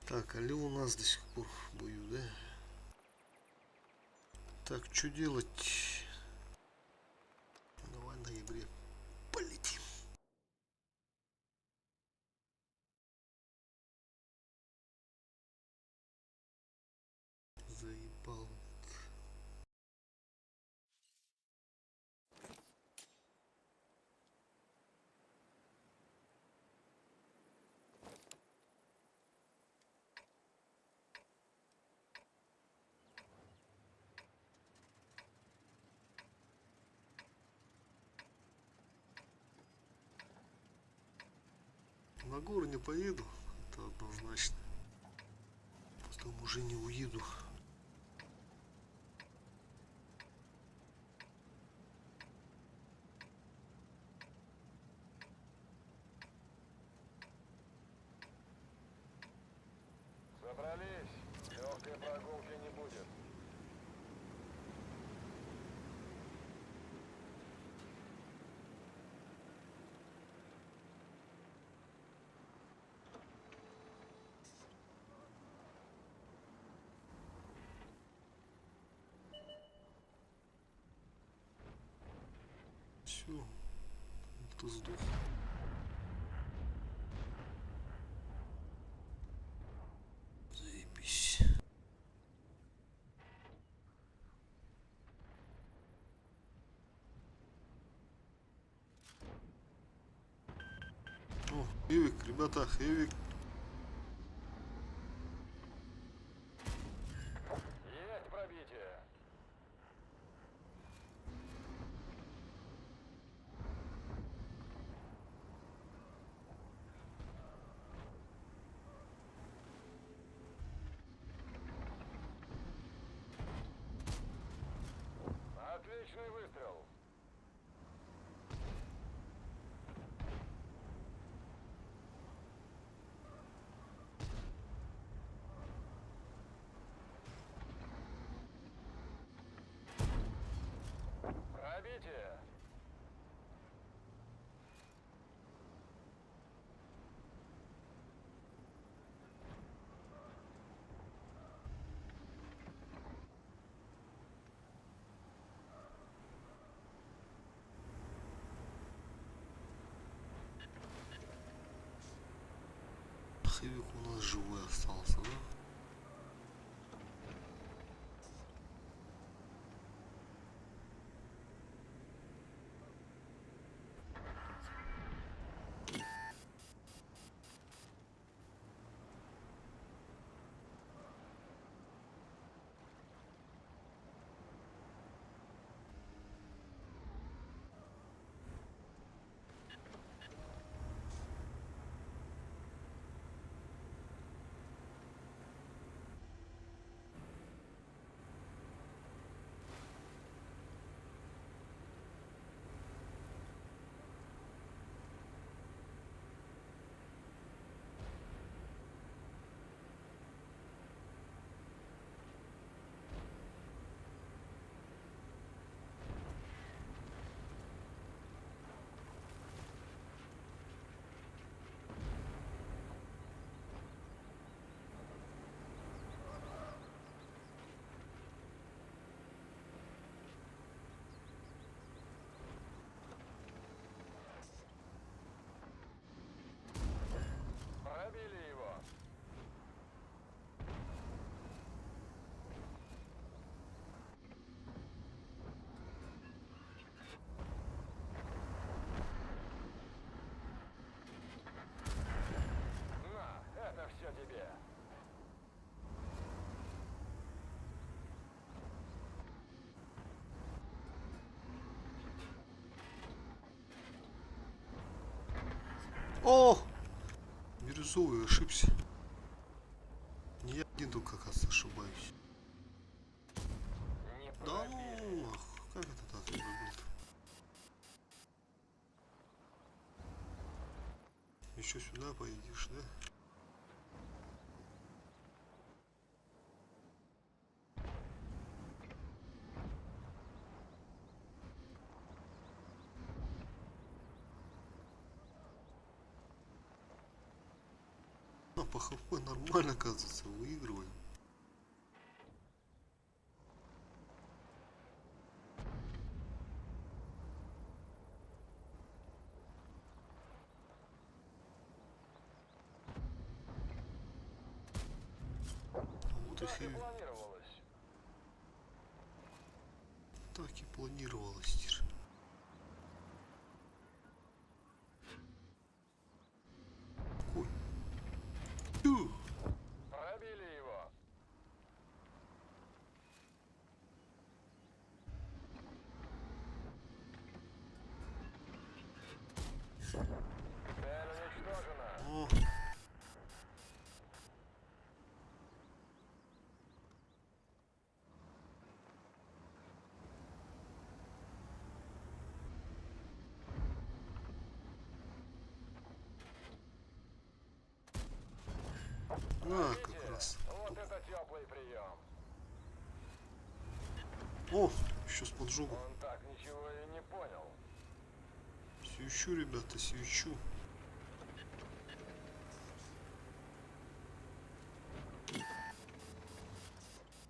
Так, а у нас до сих пор в бою, да? Так, что делать? Давай на ноябре полетим. Заебал. На горы не поеду, это однозначно. Потом уже не уеду. Собрались. Легкой прогулки не будет. Все, кто сдох. Заебись. О, Эвик, ребята, Эвик. Есть пробитие. Отличный выстрел. Пробитие. Эвик у нас живой остался, да? Пробили его. На, это все тебе. О! Бирюзовый ошибся. Не я один только, оказывается, ошибаюсь. Не Да пробили. ну, как это так было-то? Еще сюда поедешь, да? Ну, по хп нормально, оказывается, выигрываем. Вот и Так и фиг. планировалось. Так и планировалось. Тир. Какой? Тю. Пробили его. Цель уничтожена. О, как Видите? раз. Вот это теплый прием. О, еще с поджогом. Он так ничего и не понял. Свечу, ребята, свечу.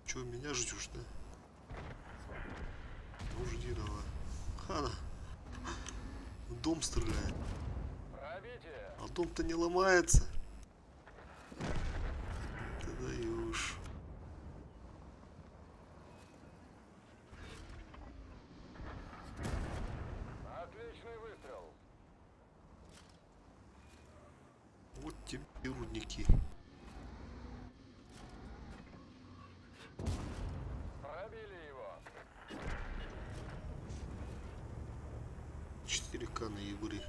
Че, меня ждешь, да? Ну, жди давай. Хана. В дом стреляет. Пробите. А дом-то не ломается. Ты даешь. Отличный выстрел. Вот тебе и рудники. Пробили его. 4К на ебре.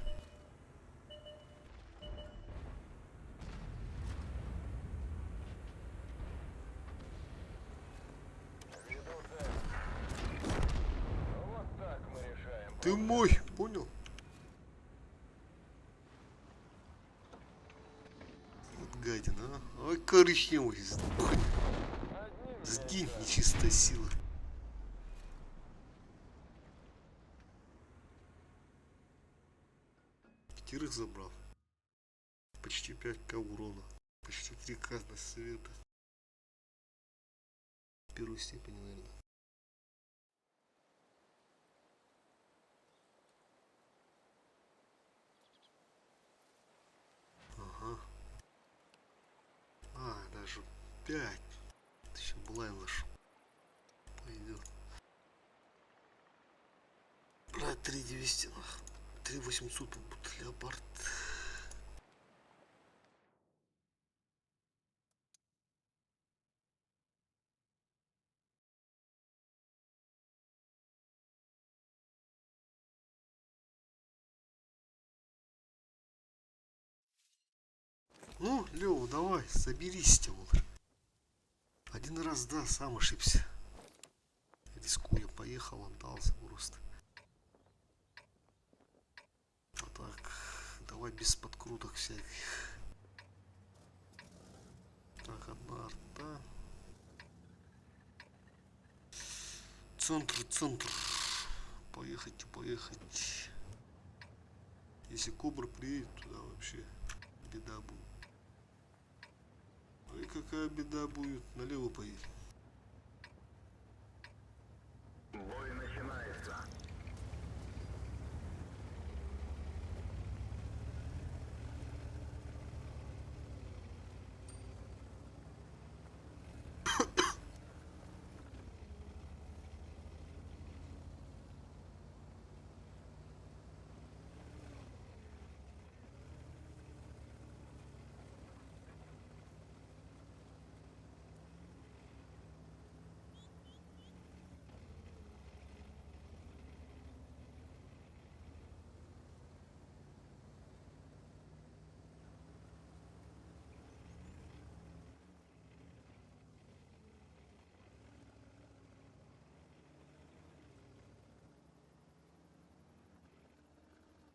Веду цель. Вот так мы решаем. Ты проблемы. мой, понял? Вот гадина, а? Ой, коричневый. Сдохни. Одним Сгинь, меньше. нечистая сила. Пятерых забрал. Почти 5К урона. Почти 3К на света. Первой степени, наверное. Ага. А, даже 5. Еще Блайн наш. Пойдет. Брать 3200. 3800 побудет леопард. Ну, Лёва, давай, соберись, Тимон. Один раз, да, сам ошибся. Рискуя, поехал, отдался просто. А так, давай без подкруток всяких. Так, одна арта. Центр, центр. Поехать, поехать. Если Кобра приедет туда, вообще беда будет. Ой, какая беда будет. Налево поедем. Бой начинается.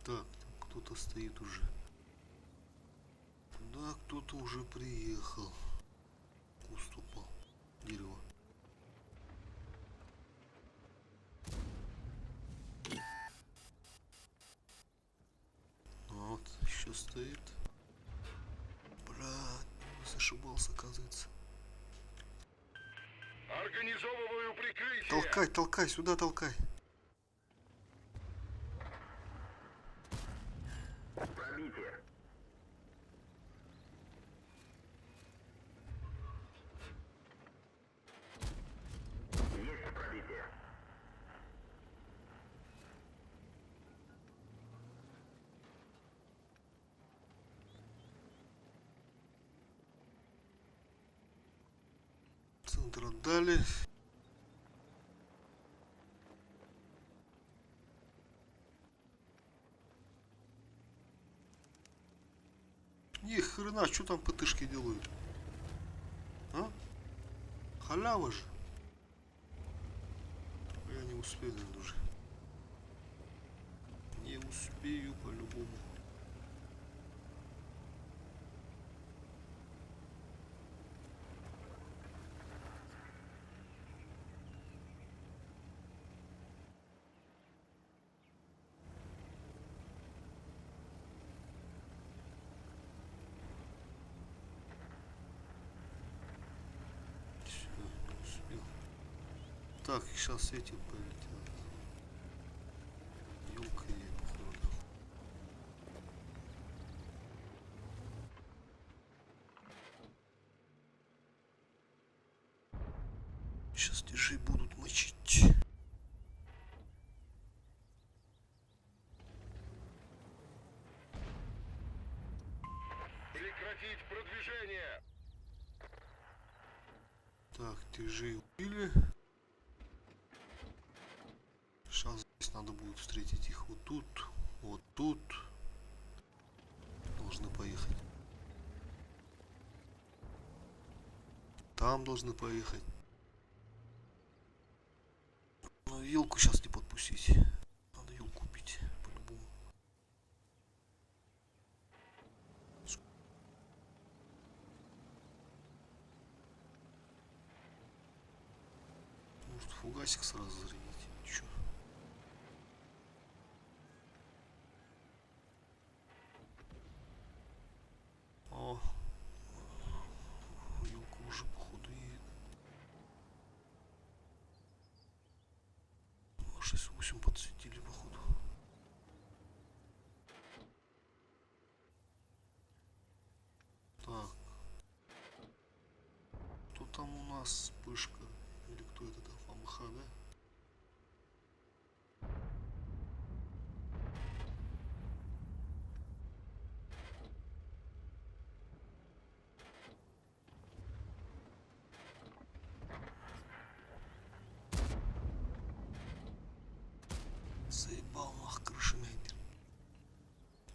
Так, там кто-то стоит уже. Да, кто-то уже приехал. Куст упал. Дерево. Вот, еще стоит. Бля, ошибался, оказывается. Организовываю прикрытие. Толкай, толкай, сюда толкай. Пробитие. Есть пробитие. Центр отдали. Ни хрена, что там ПТшки делают? А? Халява же. Я не успею, наверное, уже. Не успею по-любому. Всё, не успел. Так, сейчас эти полетят. Ёлка ей, походу. Сейчас держи будут мочить. Прекратить продвижение. Так, держи убили. Сейчас здесь надо будет встретить их вот тут, вот тут. Должны поехать. Там должны поехать. Но вилку сейчас не подпустить. Надо вилку купить по-любому. Может фугасик сразу зарядить? Чё? О, вилка уже походу едет. 6-8 подсветили походу. Так. Кто там у нас? Пышка. Или кто это там? ФАМХ, да? Заебал нах крышемейдер.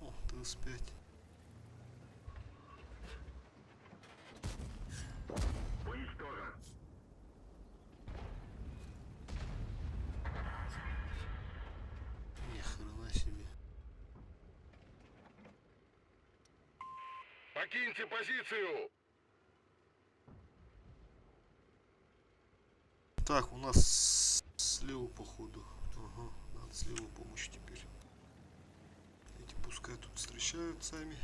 О, ТС-5. Уничтожен. Ни хрена себе. Покиньте позицию. Так, у нас слева походу. Ага, надо слева помощь теперь. Эти пускай тут встречают сами.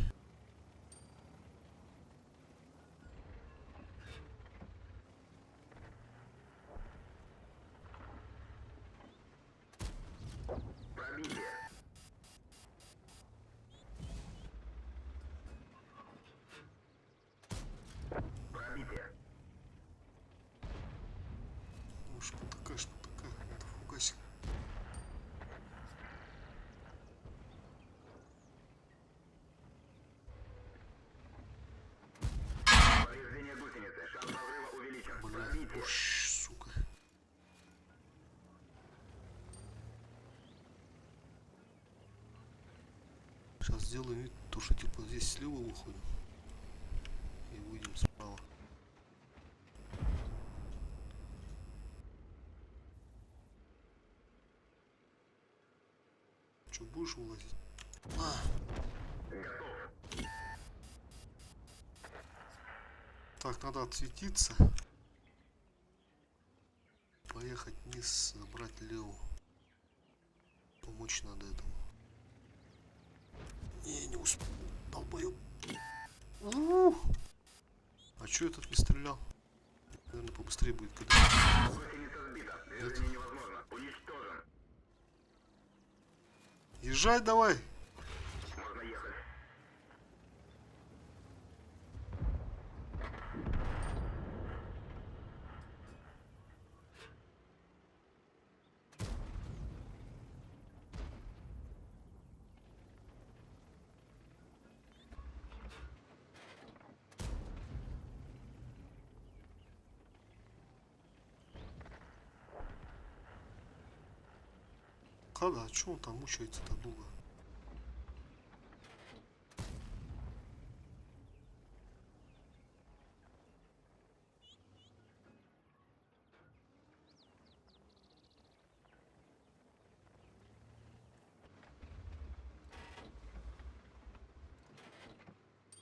Пробитие. Пробитие. Ну, шпатака, шпатака. Это фугасик. Повреждение гусеницы. Шанс разрыва увеличен. Бля, Пробитие. уж, сука. Сейчас сделаем вид, то что типа здесь слева выходим. И выйдем справа. Че, будешь вылазить? На! Готов. Так, надо отсветиться. Поехать вниз, забрать Лео. Помочь надо этому. Не успел. Долбоёб. А чё этот не стрелял? Наверное, побыстрее будет, когда... Гусеница сбита. Движение невозможно. Уничтожен. Езжай давай! Можно ехать. Когда? А чё он там мучается-то долго?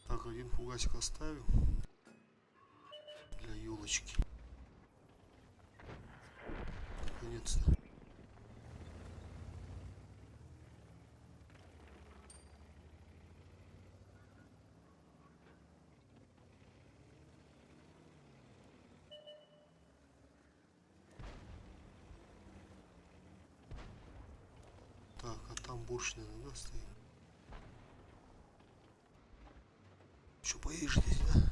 Так, один фугасик оставил. Для елочки. Наконец-то. Так, а там борщ, наверное, да, стоит? Что, поедешь здесь, да?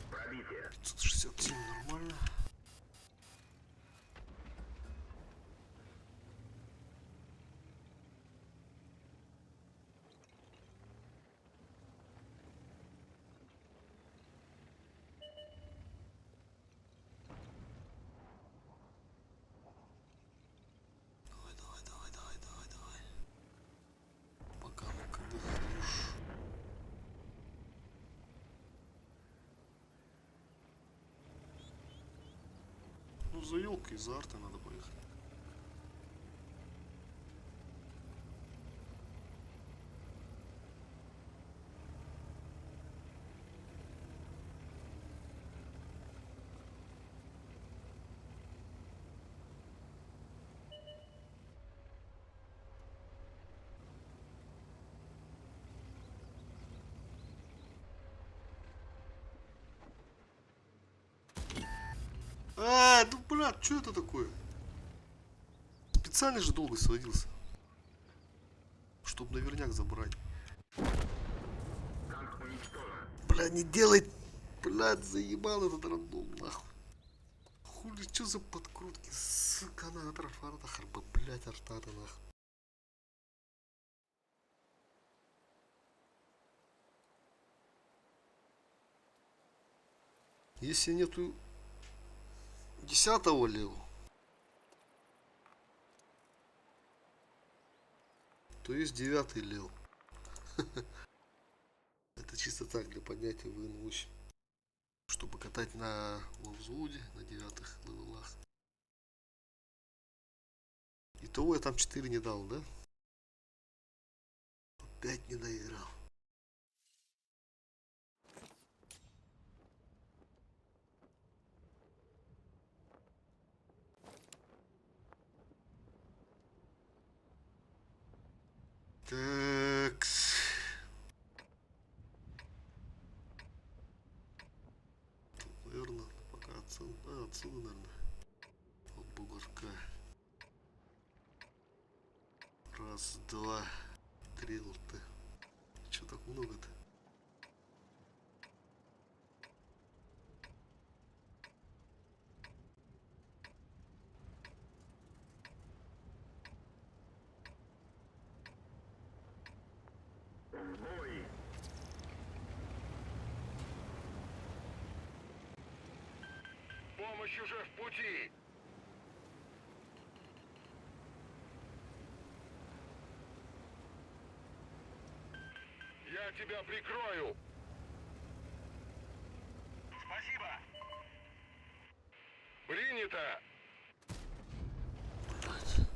Пробитие. 567 нормально. Давай, давай, давай, давай, давай, давай. Пока ну-ка выходишь. Ну, за елкой, за артой надо поехать. Ну, блядь, что это такое? Специально же долго сводился. Чтобы наверняк забрать. Танк уничтожен. Бля, не делай. Блядь, заебал этот рандом, нахуй. Хули, что за подкрутки? Сука, на трафарта харба, блядь, артата, нахуй. Если нету 10-го левого, то есть 9-й лев. Это чисто так, для поднятия в ин-8. Чтобы катать на лавзводе, на 9-х левелах. Итого я там 4 не дал, да? Опять не доиграл. Так. Тут, наверное, пока отсюда, отсюда, наверное. От бугорка. Раз, два, три лты. Че так много-то? Бой. Помощь уже в пути. Я тебя прикрою. Спасибо. Принято. Блядь.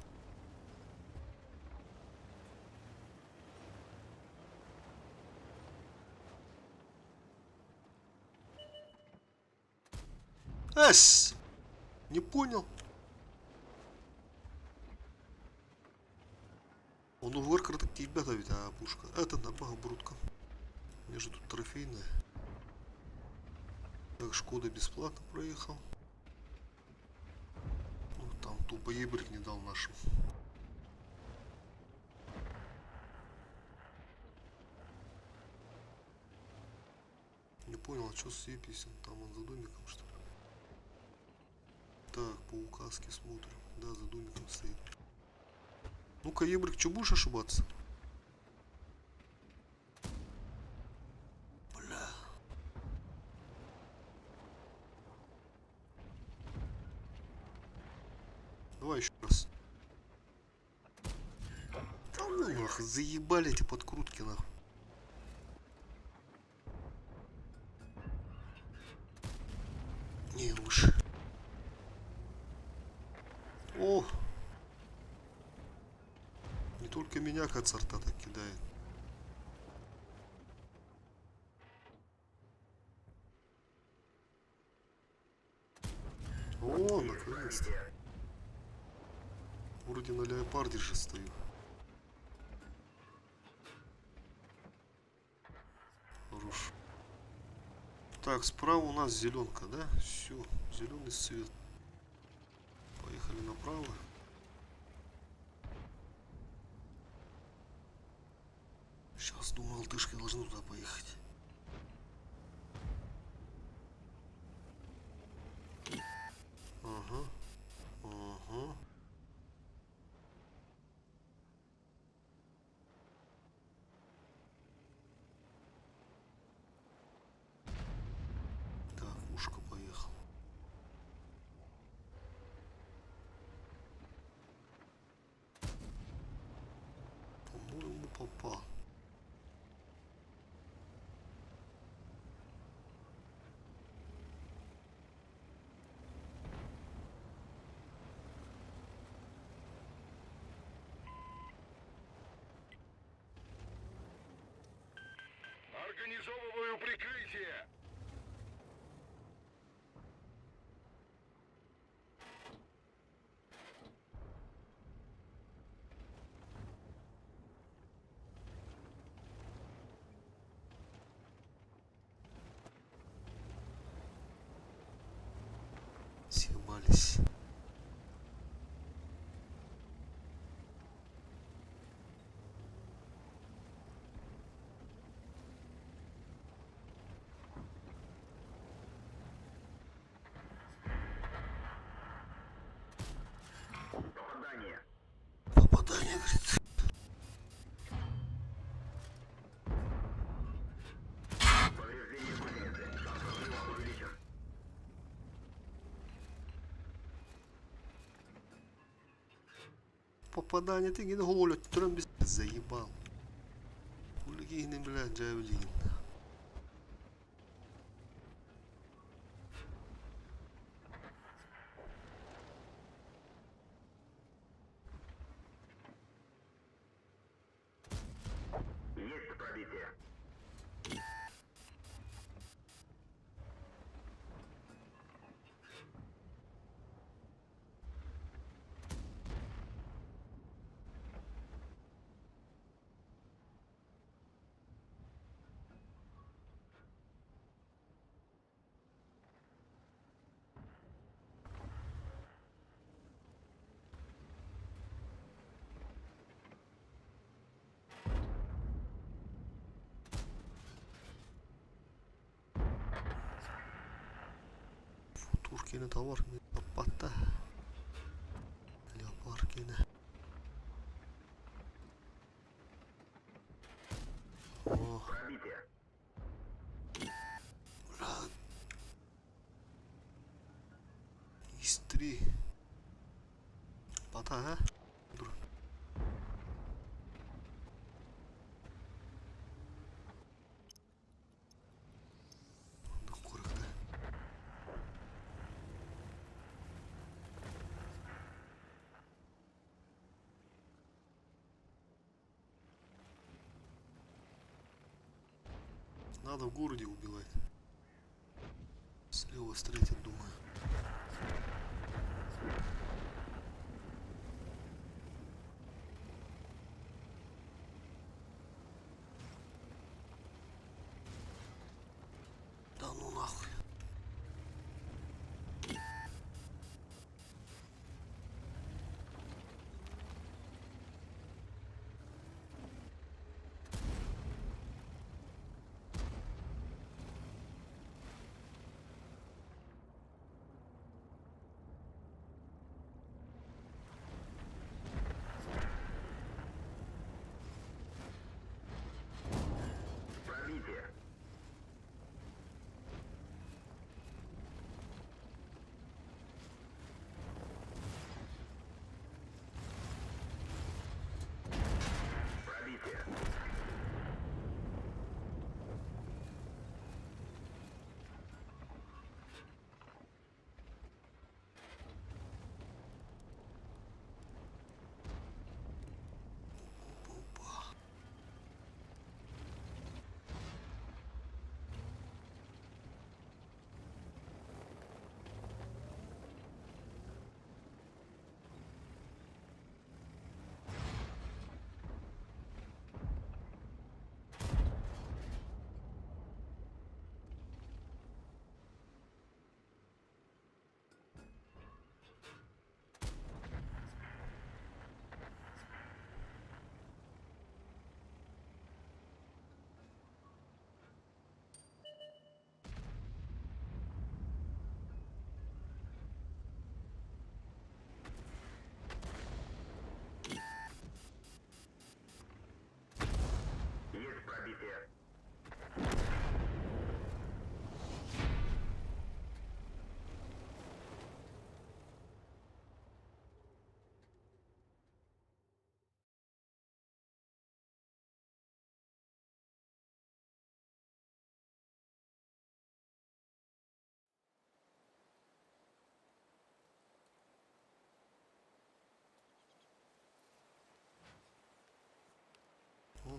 Эс! Не понял. Он у Воркера такие ребята ведь, а пушка. Это набага брутка. У меня же тут трофейная. Так, Шкода бесплатно проехал. Ну, там тупо ебрик не дал нашим. Не понял, а что с Еписем? Там он за домиком, что ли? Так, по указке смотрим. Да, за домиком стоит. Ну-ка, ебрик, что будешь ошибаться? Бля. Давай еще раз. Да ну нахуй, заебали эти подкрутки нахуй. Не, выше. О! Не только меня концерта так кидает. О, наконец-то. Вроде на леопарде же стою. Хорош. Так, справа у нас зеленка, да? Все, зеленый цвет. Поехали направо. Сейчас, думал, алтышки должны туда поехать. Ага. Ага. Так, ушко поехал. По-моему, попал. Организовываю прикрытие. Съебались. Попадание. Попадание, говорит. Повреждение гусеницы. Шанс разрыва увеличен. Попадание, ты не голю, тромбис заебал. Хулигины, блядь, джавелин. Есть пробитие. Туркины товар, лопата. Леопаркины. О, Пробитие. брат. Из 3. Пота, а? Дура. Да коротко. Надо в городе убивать. Слева встретит, думаю. Да ну нахуй.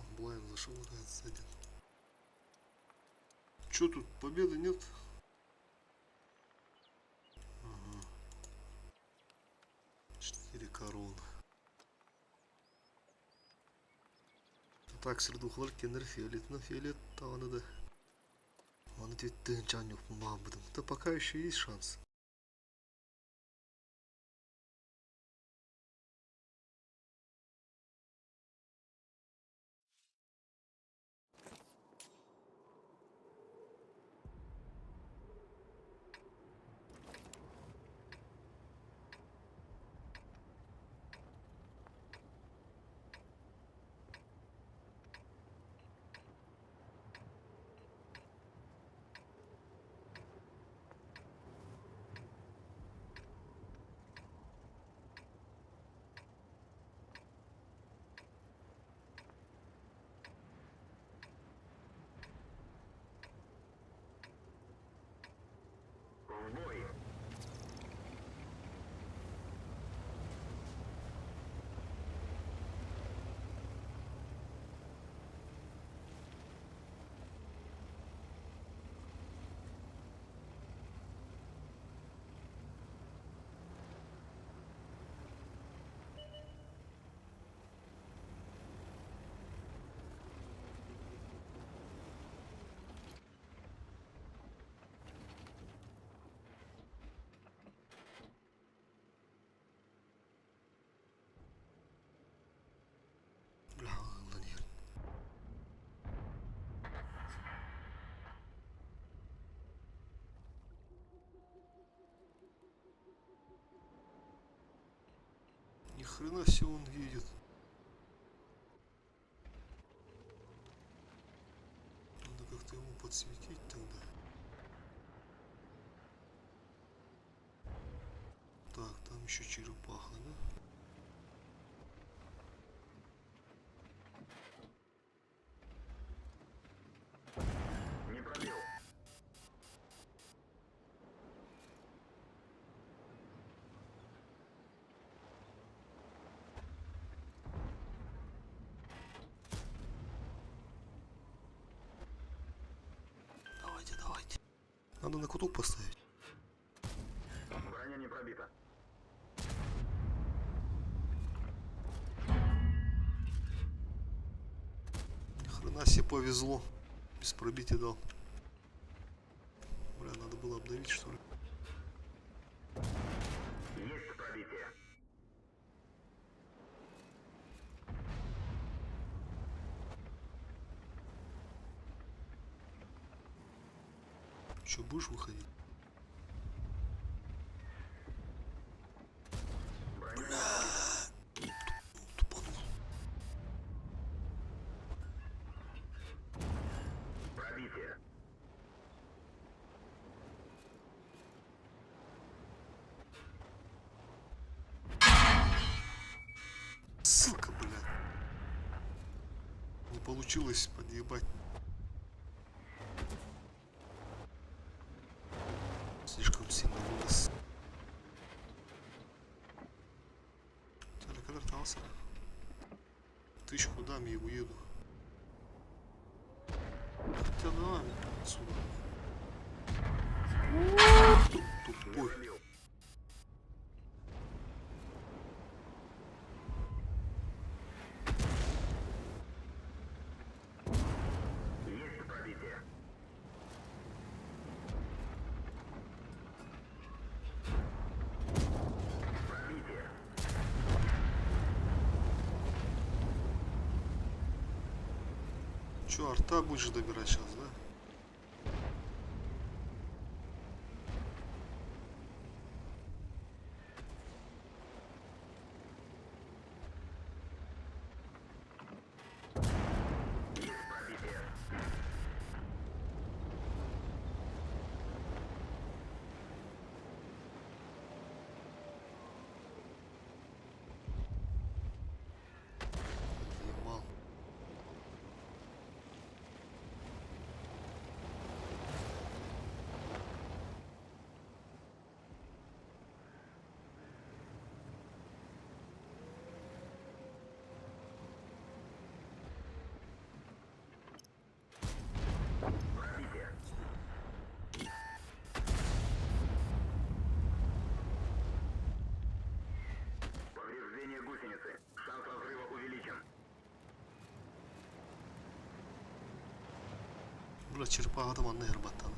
О, Блайн зашел, сзади. Чё тут, победы нет? Ага. 4 короны. Так, среду хвалькенер фиолет на фиолет таваны да. Он ответ тынчанюк мамбдым. Да пока еще есть шанс. В бой! Бля, ладно, нет. Ни хрена себе он видит. Надо как-то ему подсветить тогда. Так, там еще черепаха, да? Не пробил. Давайте, давайте. Надо на куток поставить. Броня не пробита. Ни хрена себе повезло. Без пробития дал. Бля, надо было обновить, что ли. Есть пробитие. Че, будешь выходить? Тупанул. Пробитие. Ссылка, бля. Не получилось подъебать. Слишком сильно вырос. Телеконвертался. Тычку дам и уеду. Хотя да, отсюда. Не Тупой. пробил. Есть пробитие. Пробитие. Че, арта будешь добирать сейчас, да? Есть пробитие. Ебал. Бля, черепаха там не братан.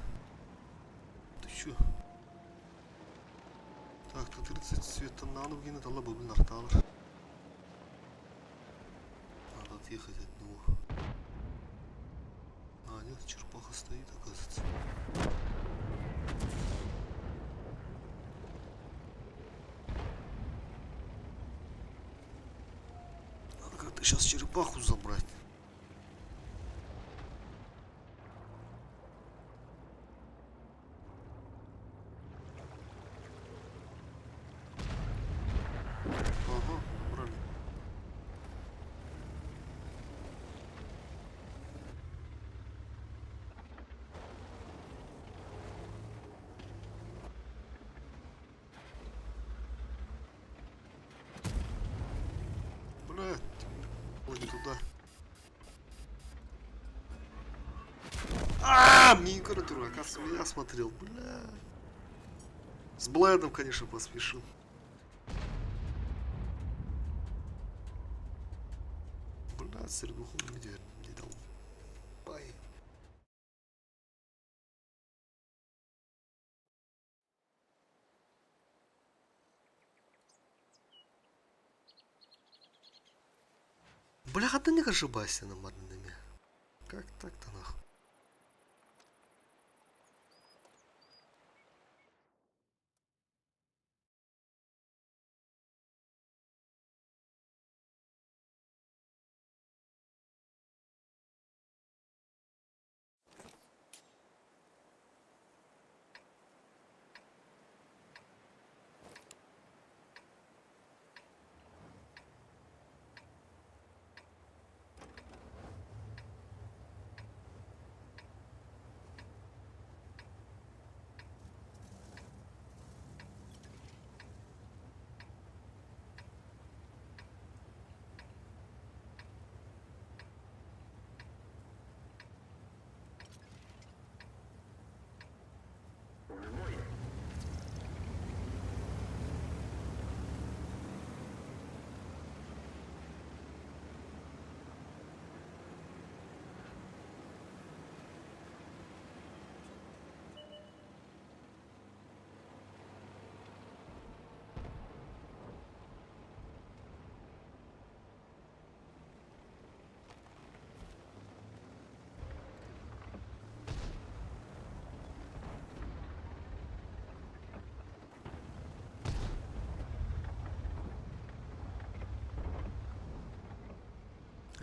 Ты чё? Так, тут 30 цвета надо вгинуть, але бабы нахталар. Надо отъехать от него. А, нет, черепаха стоит, оказывается. Надо как-то сейчас черепаху забрать. Ага, забрали. Блядь, не туда. Мини-каратура, оказывается, меня смотрел, бля. С Блэдом, конечно, поспешил. Бля, сердуху не дал. Бай. Бля, ты не ошибайся на модными. Как так-то нахуй?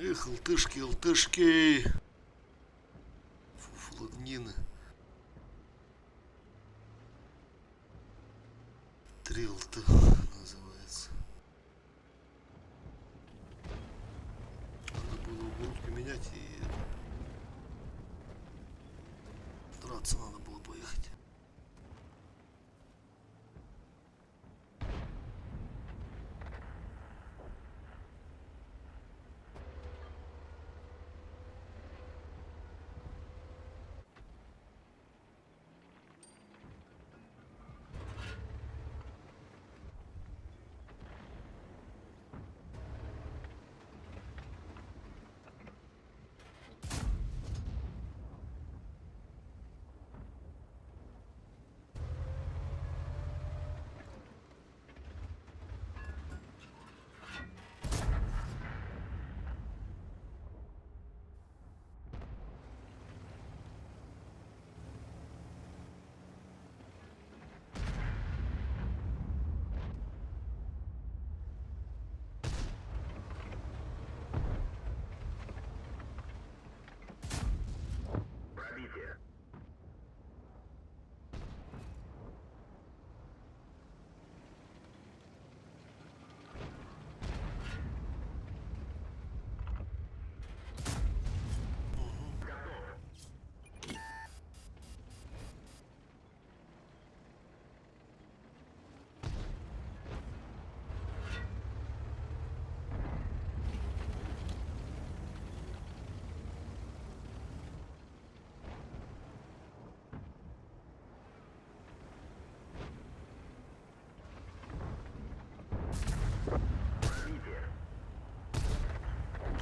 Эх, лтышки, лтышки. Фуфлыгнины. 3 лта называется. Надо было угрузку менять и драться надо было поехать. Пробитие.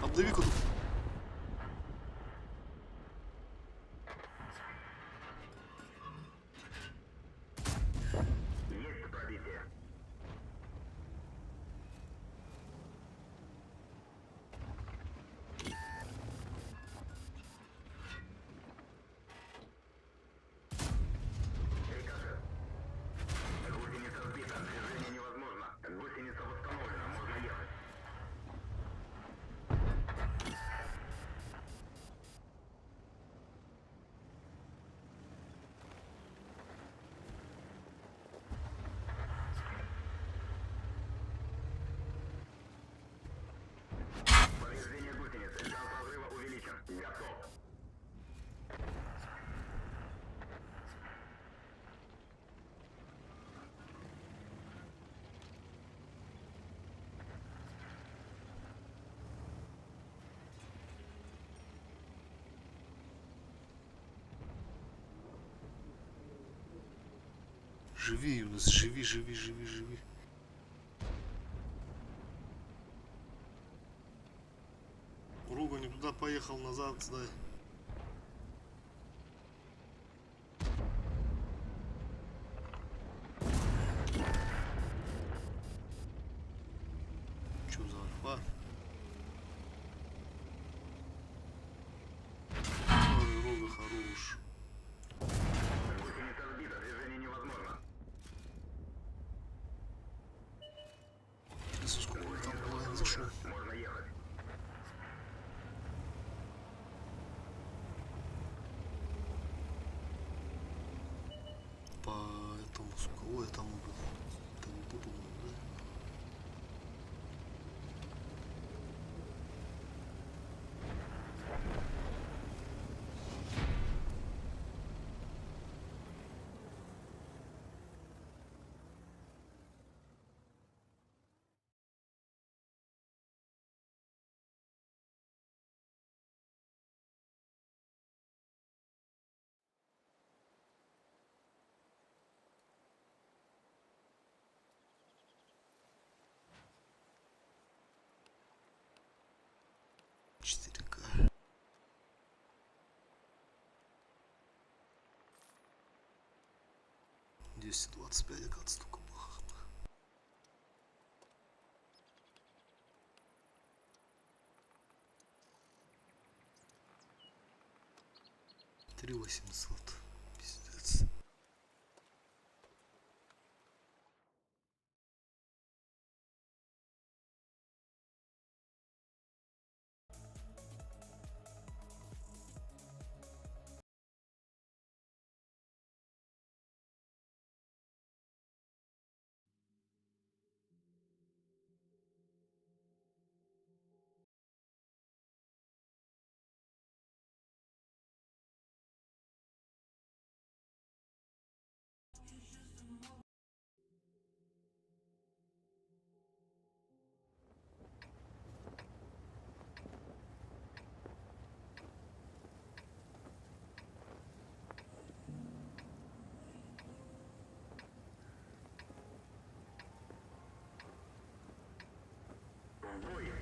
Обдави-ка тут. Живи, Юнос, живи, живи, живи, живи. Руга не туда поехал, назад сдай. Чё за альфа? Ой, Руга хорош. Гусеница сбита, движение невозможно. Если сколько там было, я не зашел. Можно ехать. По этому, с кого я там убил? Это не буду, да? Четыре К. 225, оказывается, столько было. Три 800. Пиздец. В бой.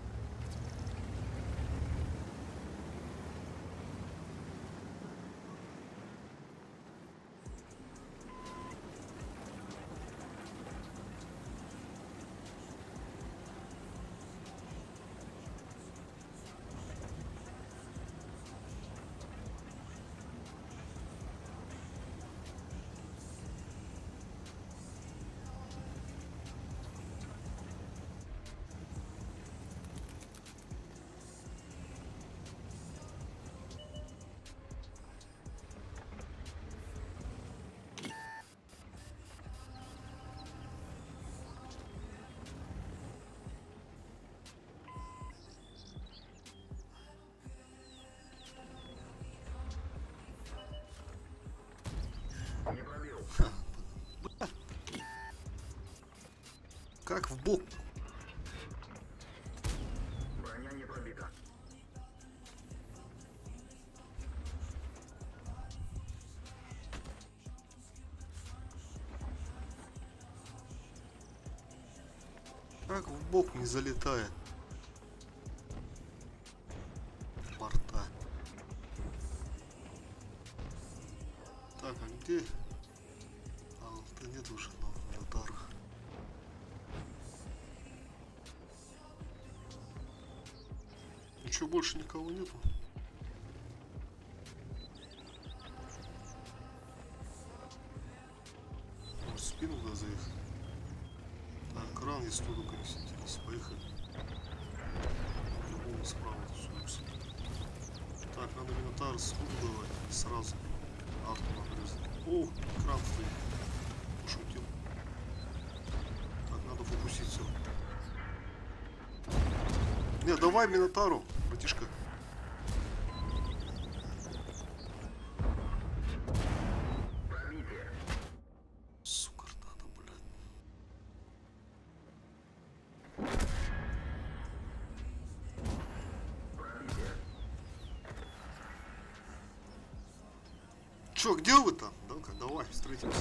Не пробил. Как в бок? Броня не пробита. Как в бок не залетает? Борта. Так, а где? А, да нет уже, но Минотавра. Ничего, больше никого нету. Может, в спину туда заехать? Так, кран, если туда только не сиделись. Поехали. По-любому справа тусуемся. Так, надо Минотавр сходу давать. Сразу. Авту нагрызли. О, кран стоит. Пошутил. Так, надо фокуситься. Не, давай Минотавру, братишка. Пробитие. Сука, надо, блядь. Пробитие. Чё, где вы там? Ну-ка, давай, встретимся.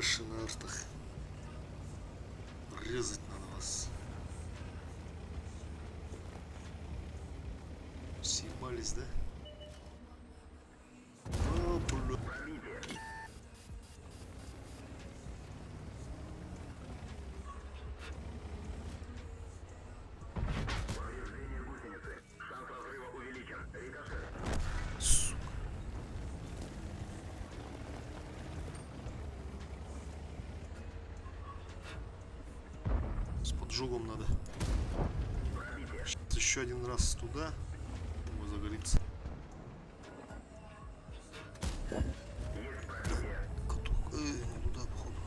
Наши на артах. Резать надо вас. Съебались, да? А, бля. Повреждение гусеницы. Шанс разрыва увеличен. Рикошет. Сука. С поджогом надо. Пробитие. Сейчас еще один раз туда. Думаю, загорится. Есть пробитие. Каток. Не туда, походу.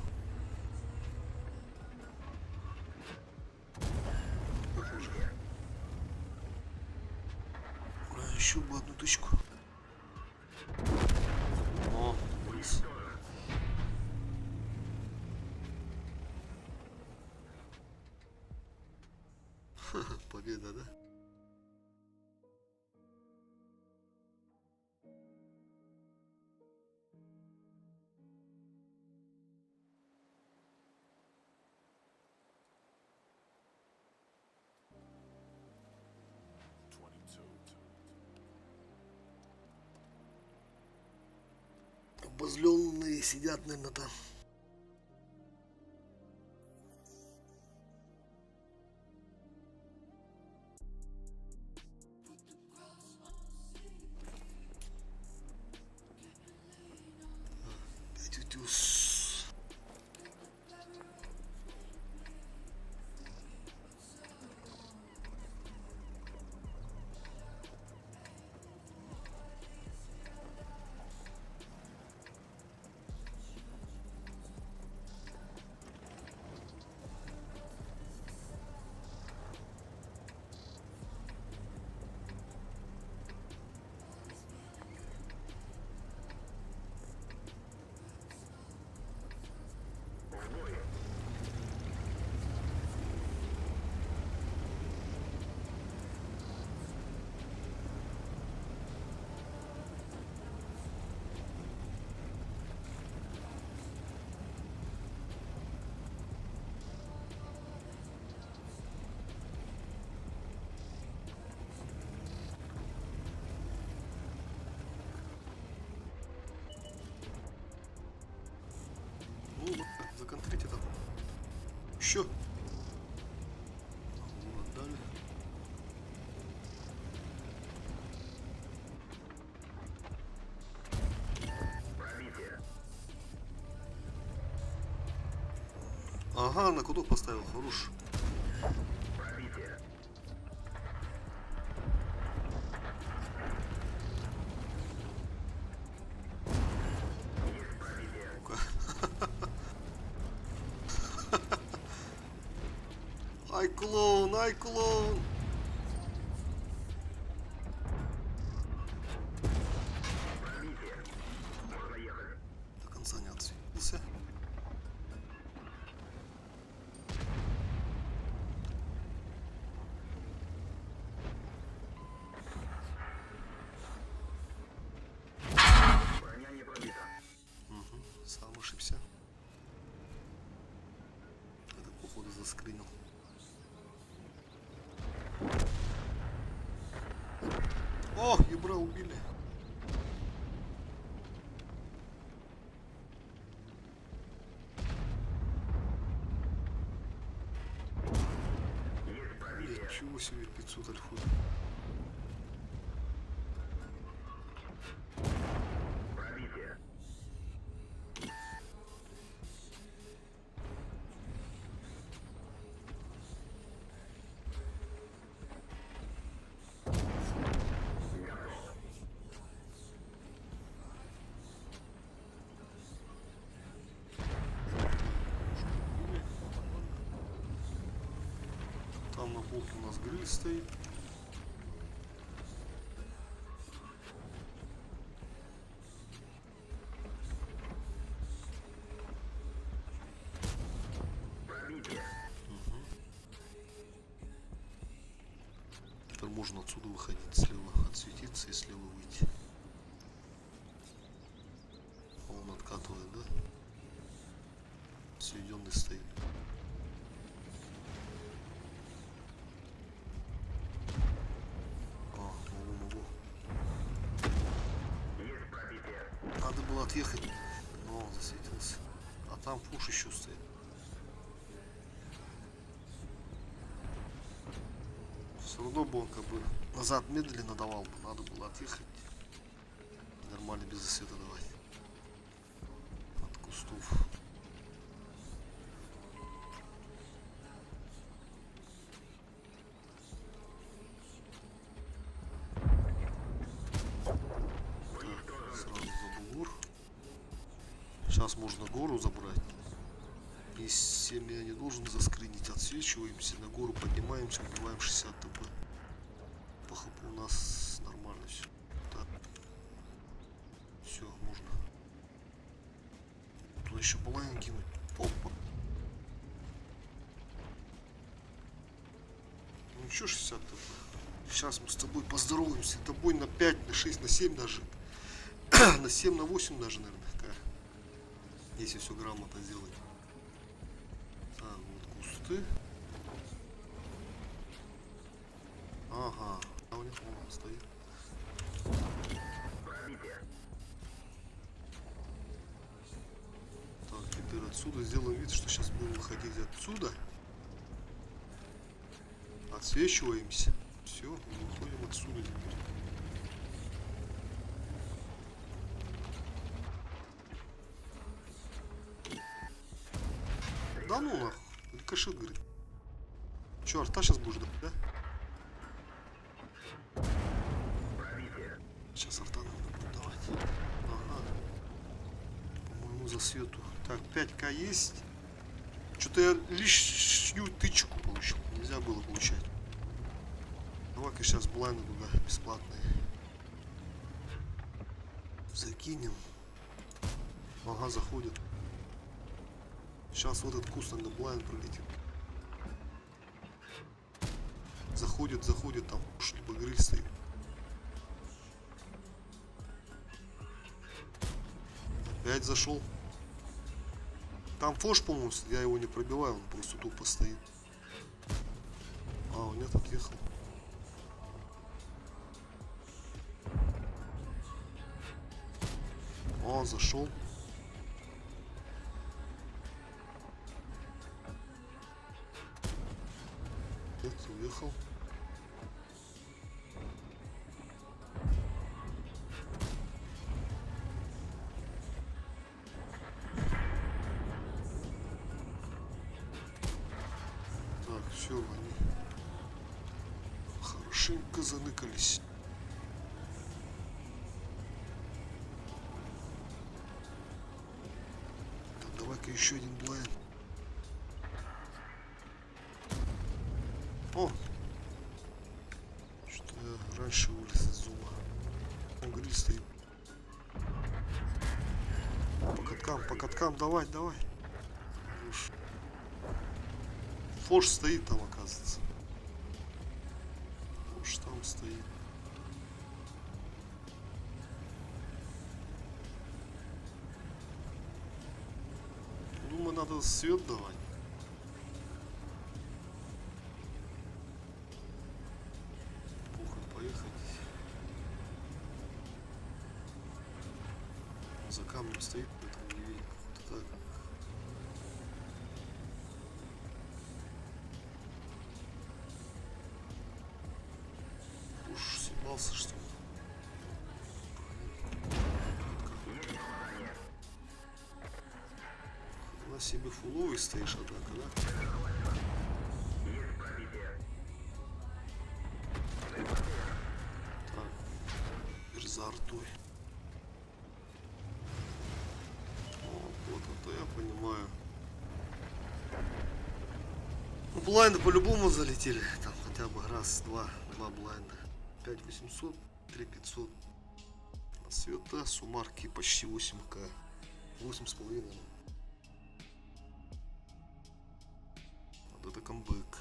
Похоже. А, еще бы одну тычку. О, вниз. Ха-ха, победа, да? Обозленные сидят, наверное, там. Опять утес. В бой. Ну, законтрите там. Еще. Отдали. Пробитие. Ага, на кудок поставил, хорош. Пробитие. Есть пробитие. Ну-ка. Ай, клоун, ай, клоун. Пробитие. Можно ехать. До конца не отсветился. Броня не пробита. Угу, сам ошибся. Это походу заскринил. О, ебра убили. Есть пробитие. Ничего себе, 500 альфа. Пробитие. Готов. Там на полке у нас гриль стоит. Пробитие. Теперь можно отсюда выходить слева, отсветиться и слева выйти. Он откатывает, да? Сведенный стоит. Могу. Есть пробитие. Надо было отъехать, но он засветился. А там пуш еще стоит. Все равно бы он как бы назад медленно давал бы. Надо было отъехать. Нормально без засвета давать. От кустов. Сразу за бугор. Сейчас можно гору забрать. Если я не должен заскринить, отсвечиваемся, на гору поднимаемся, убиваем 60 ТП. По хпу у нас нормально все. Так. Все, можно. Тут еще блайн кинуть. Опа. Ну что 60 ТП. Сейчас мы с тобой поздороваемся. Тобой на 5, на 6, на 7 даже. На 7, на 8 даже, наверное. Если все грамотно сделать. Так, вот кусты. Ага. А у них он стоит. Пробитие. Так, теперь отсюда сделаем вид, что сейчас будем выходить отсюда. Отсвечиваемся. Все, выходим отсюда теперь. Да ну нахуй. Кашит, говорит. Че, арта сейчас будешь давать, да? Пробитие. Сейчас арта надо будет давать. Ага. По-моему, за свету. Так, 5К есть. Что-то я лишнюю тычку получил. Нельзя было получать. Давай-ка сейчас блайны туда бесплатные. Закинем. Ага, заходит. Сейчас вот этот куст на блайн пролетит. Заходит, там либо гриль стоит. Опять зашел. Там фош, по-моему, я его не пробиваю, он просто тупо стоит. А, он нет, отъехал. О, зашел. Нет, уехал. Так, все, они хорошенько заныкались. Так, давай-ка еще один блайн. О! Что я раньше вылез из зума. Он гриль стоит. По каткам, давай. Хорош. Форш стоит там, оказывается. Форш там стоит. Думаю, надо свет давать. Поехать. Он за камнем стоит, поэтому не видно. Так. Уж съебался, что ли? На себе фуловый стоишь, однако, да? Есть пробитие. Так. Теперь за артой. Вот это я понимаю. Ну, блайнды по-любому залетели. Там хотя бы раз, два блайнда. 5800, 3500. А света суммарки почти 8К. 8,5. Вот это камбэк.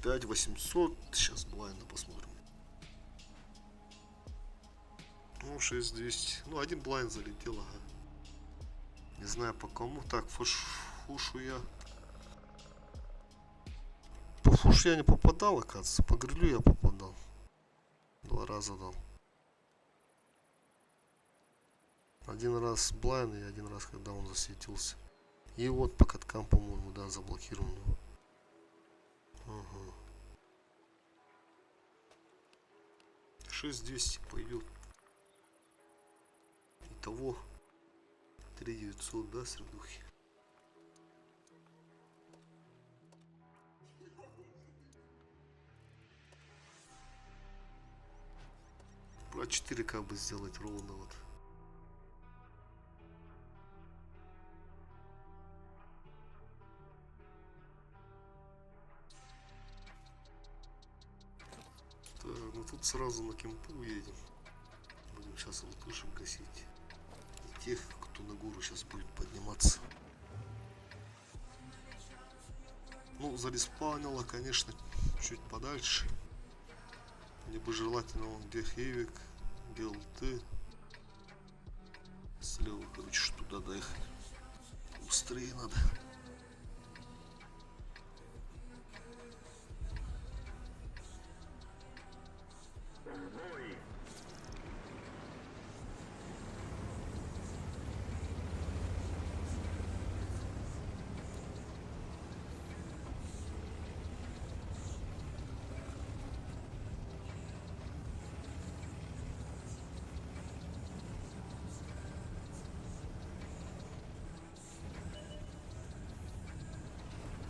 5800. Сейчас блайнда посмотрим. Ну, 6200. Ну, один блайнд залетел, ага. Не знаю по кому. Так, фушу я. По фушу я не попадал, оказывается. По грилю я попадал. 2 раза дал. Один раз блайн и один раз, когда он засветился. И вот по каткам, по-моему, да, заблокирован. Ага. 6200 пойдет. Итого 3900, да, средухи. Про 4К бы сделать ровно вот. Так, ну тут сразу на кемпу едем. Будем сейчас лутышем косить. И тех, кто на гору сейчас будет подниматься. Ну, зареспаунило, конечно, чуть подальше. Мне бы желательно он где Хейвик, где ЛТ. Слева, короче, что туда доехать. Быстрее надо. Бой!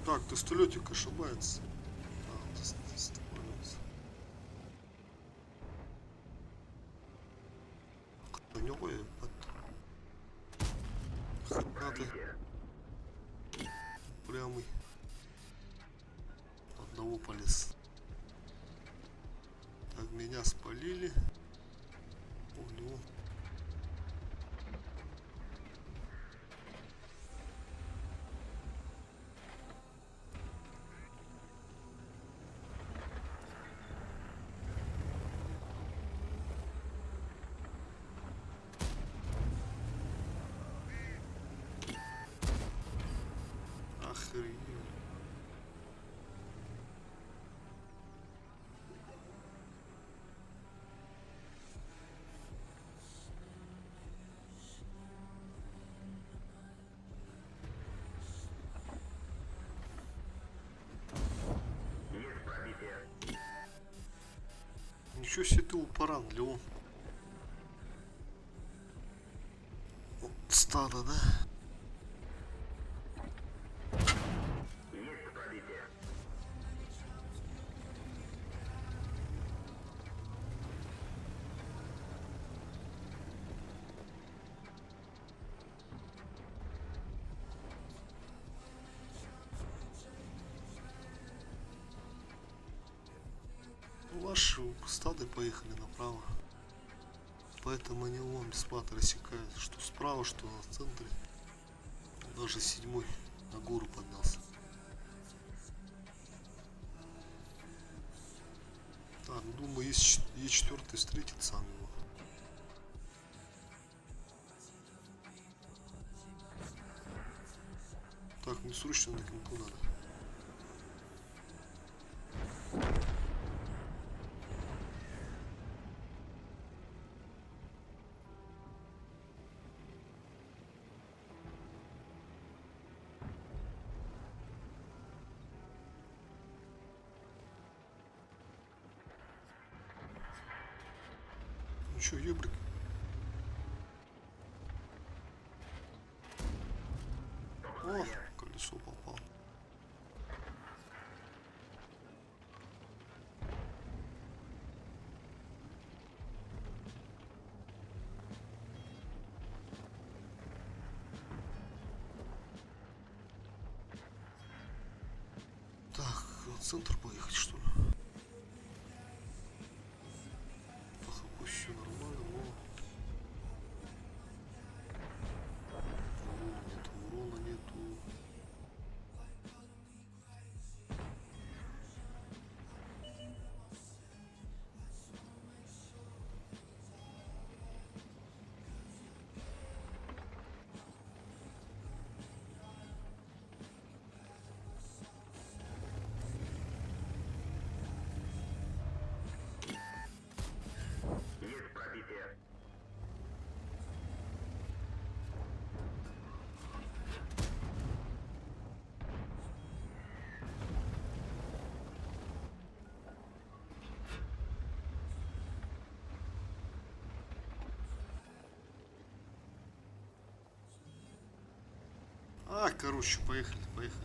Так, тестолетик ошибается. А, остановился. У него я хренатый. Прямый. Одного полез. Так, меня спалили. У него. Охренеть. Есть пробитие. Ничего себе ты упоран, Леон. Стадо, да? Есть пробитие. Ваши стады поехали направо. Поэтому они вон бесплатно рассекают. Что справа, что в центре. Даже 7-й на гору поднялся. Так, думаю, Е4 встретит сам его. Так, мне срочно на кемпу надо. Ну чё, ебрик? О, колесо попало. Так, в центр поехать, что ли? По хп все нормально, но... Урона нету. Так, короче, поехали, поехали.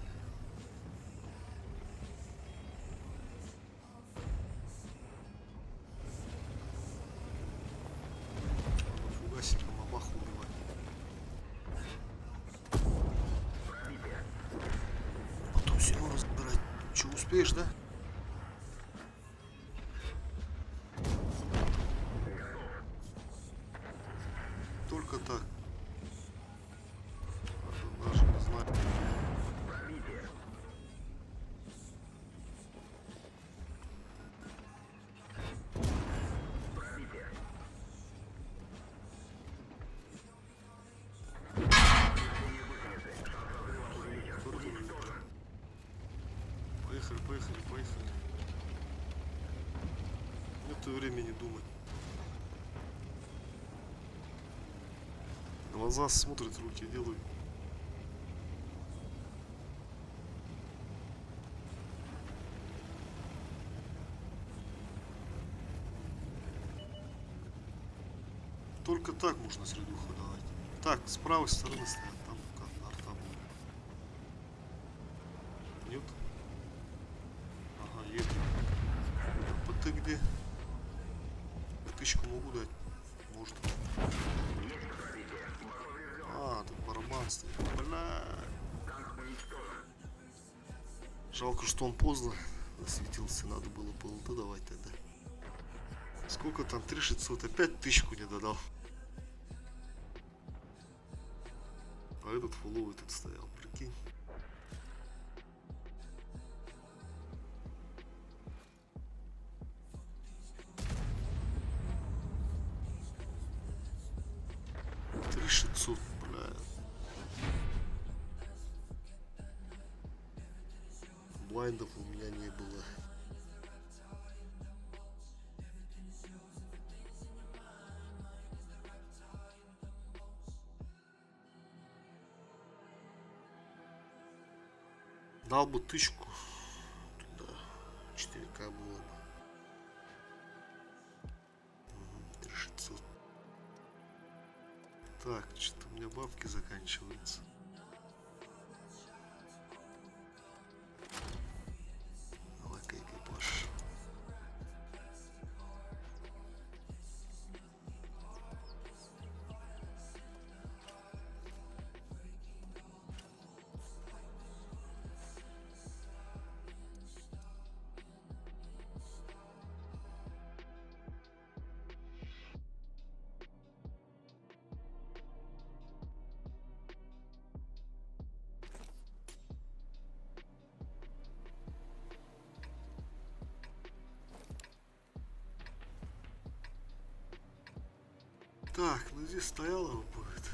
Надо фугасиком мамаху убивать. Потом все равно разбирать. Че, успеешь, да? Только так. Даже не знаю. Поехали, поехали, поехали. Нет времени думать. Глаза смотрят, руки делают. Только так можно средуху давать. Так, с правой стороны стоят, там как арта будет. Нет? Ага, едет. А ты где? Тычку могу дать? Может. А, тут барабан стоит. Бля. Жалко, что он поздно засветился. Надо было ПЛТ давать тогда. Сколько там? 3600. Опять тычку не додал. А этот фуловый тут стоял, прикинь. Бля. Блайндов у меня не было. Дал бы тычку. Да, 4К было бы. 3600. Так, что-то у меня бабки заканчиваются. Давай-ка экипаж. Так, ну здесь стояло будет.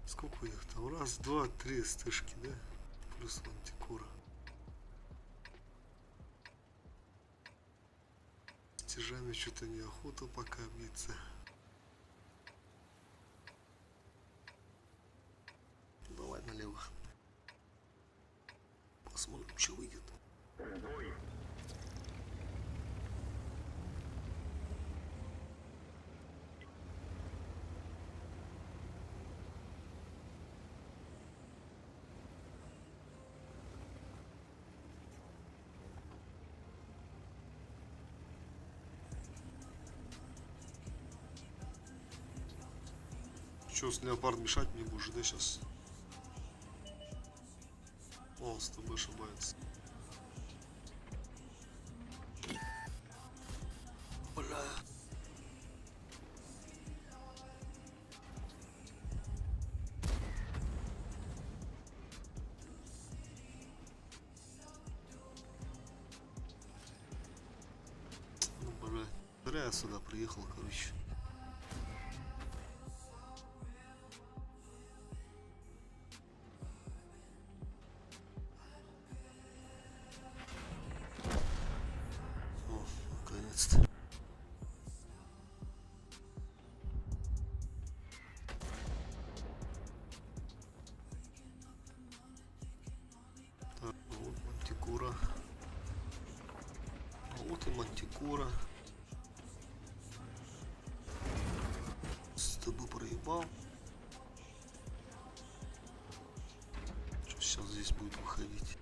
Сколько их там? Раз, два, три стышки, да? Плюс мантикора. Стяжами что-то неохота пока биться. Давай налево. Посмотрим, что выйдет. Че, с леопард мешать не будешь, да, сейчас? О, он с тобой ошибается. Бля. Ну, бля. Зря я сюда приехал, короче. Наконец-то. Так, вот мантикора. Вот и мантикора. С тобой проебал. Сейчас здесь будет выходить.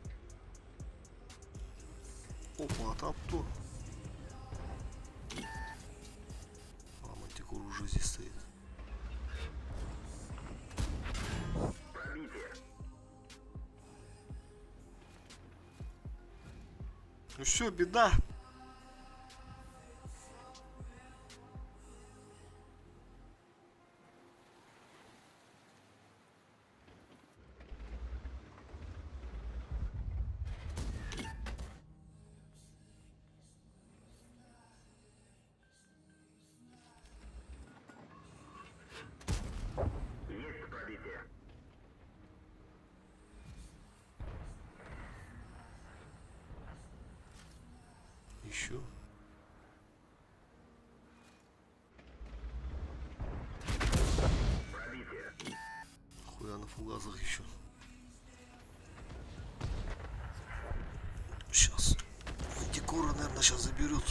Опа, а там кто? А, Мантикор уже здесь стоит. Пробитие. Ну все, беда. Есть пробитие. Еще. Пробитие. Хуя на фугасах еще. Сейчас. Антикора, наверное, сейчас заберет.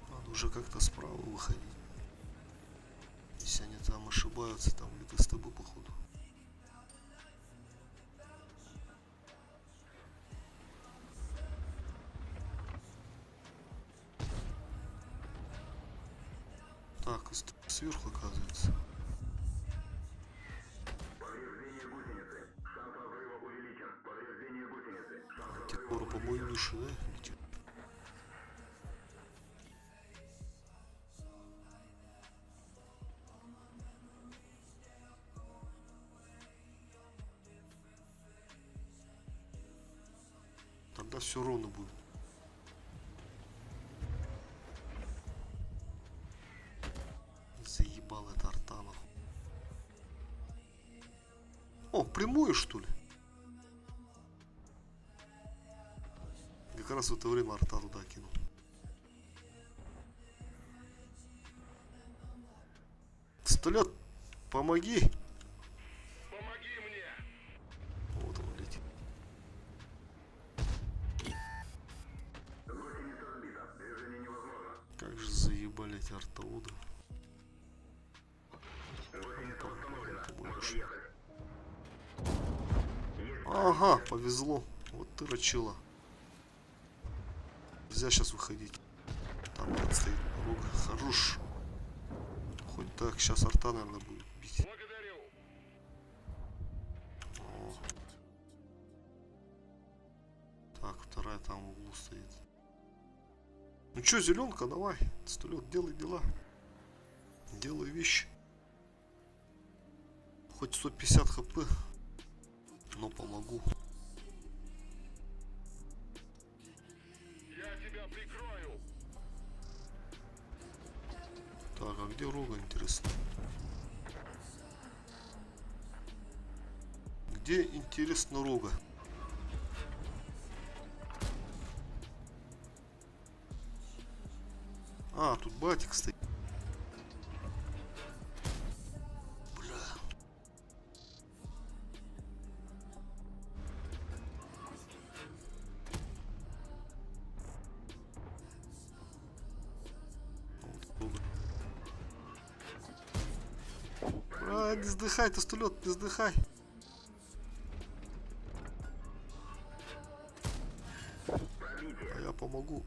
Надо уже как-то справа выходить. Если они там ошибаются, там где-то с тобой, походу. Так, сверху оказывается. Повреждение гусеницы. Шанс разрыва увеличен. Повреждение гусеницы. Шанс разрыва Антикора по моей душе, да? Летит. Тогда все ровно будет. Заебал это Артанов. О, прямую что ли? Как раз в это время Арта туда кинул. Столет, помоги! Помоги мне! Вот он летит. гусеница сбита. Движение невозможно. Как же заебали эти артауда. Гусеница восстановлена. Можно ехать. Есть Ага, повезло. Вот ты рачила. Нельзя сейчас выходить. Там вот стоит рога. Хорош. Хоть так, сейчас арта, наверное, будет бить. Благодарю! О. Так, вторая там в углу стоит. Ну чё, зеленка, давай. Столет, делай дела. Делай вещи. Хоть 150 хп, но помогу. Я тебя прикрою! Так, а где рога, интересно? Где, интересно, рога? А, тут батик стоит. Бля. Вот рога. Бля, не сдыхай, ты стулет, не сдыхай. пробитие. А я помогу.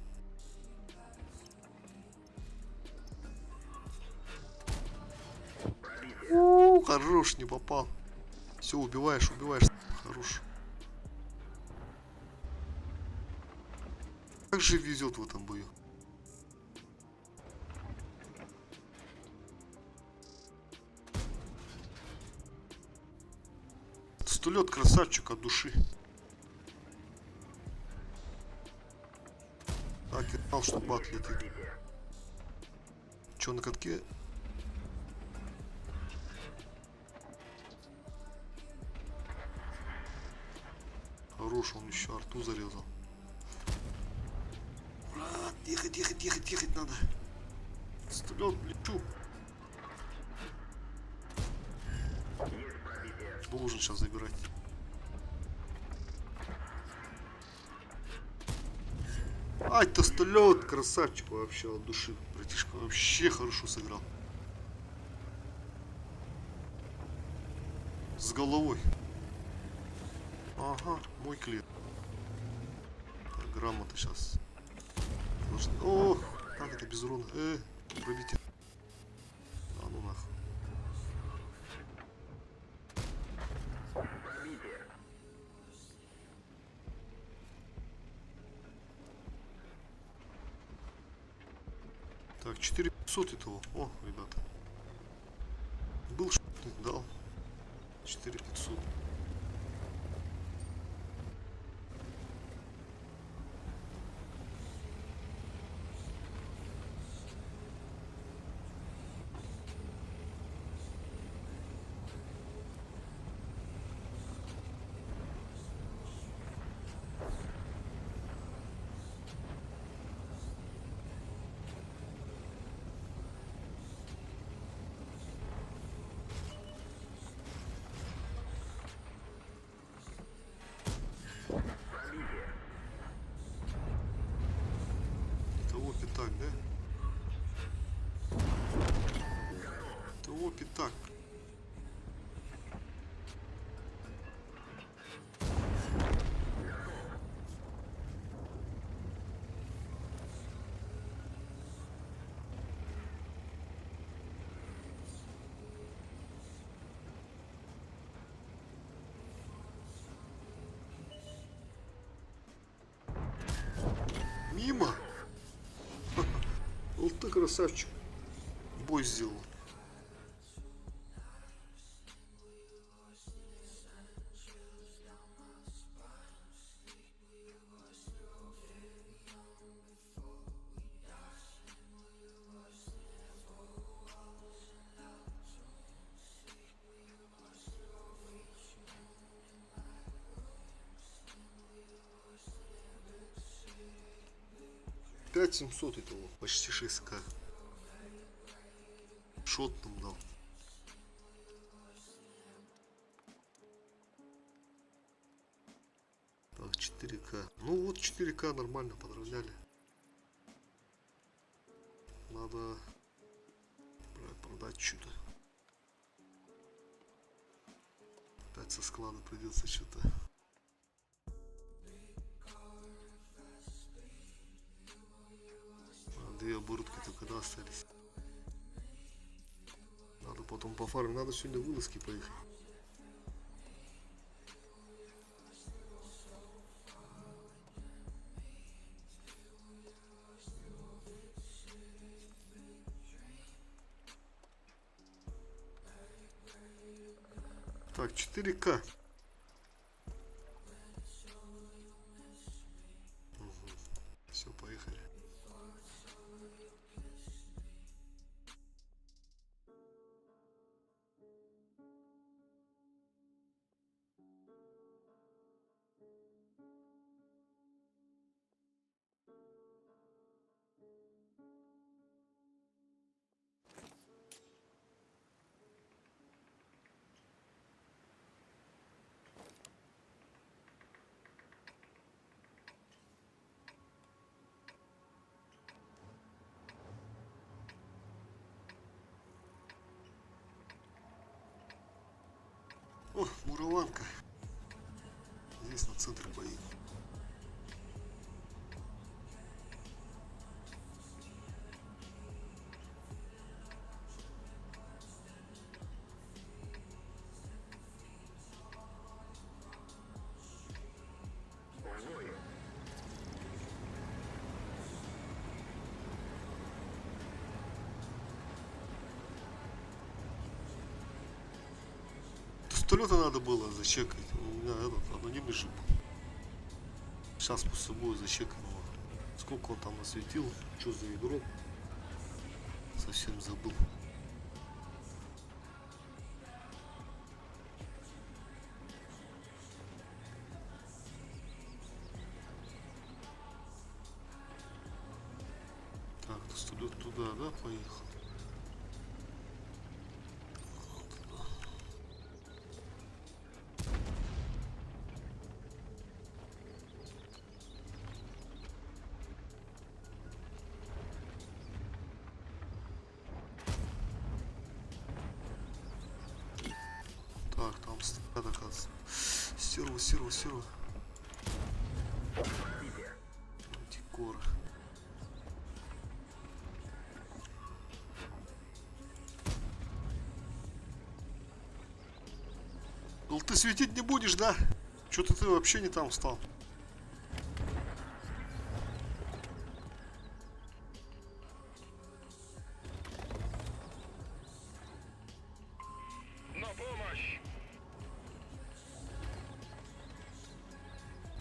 Пробитие. Хорош, не попал. Все, убиваешь, убиваешь. Хорош. Как же везет в этом бою. Стулет красавчик от души. Так, я знал, что бат летит. Пробитие. Че, на катке? Хорош, он еще арту зарезал. Брат, ехать, ехать, ехать, ехать надо. Стулет, лечу. Есть пробитие. Должен сейчас забирать. Ай, ты стулет, красавчик вообще от души. Братишка вообще хорошо сыграл. С головой. Ага, мой клиент. Так, грамота сейчас. О, как это без урона? Пробите. А ну нахуй. Пробитие. Так, 4500 этого. О, ребята. Был шутник, дал. 4500. Пробитие. Того пятак, да? Того пятак. Мимо. Вот ты красавчик. Бой сделал. Пять 700 этого, почти 6к. Шот нам дал. Так, 4к. Ну вот 4к нормально подровняли. Надо продать что-то. Опять со склада придется что-то. Две оборудки только да остались. Надо потом по фарме. Надо сегодня вылазки поехать. Так, 4к. Все, поехали. О, мураванка. Здесь на центре бои. В бой. Пистолета надо было зачекать. У меня этот анонимный жип. Сейчас после боя зачекаем его. Сколько он там насветил? Что за ядро? Совсем забыл. Так, пистолет туда, да, поехал? Так, там Там стоят, оказывается. Стерва, стерва, стерва. Декора. Ну ты светить не будешь, да? Что-то ты вообще не там встал. На помощь!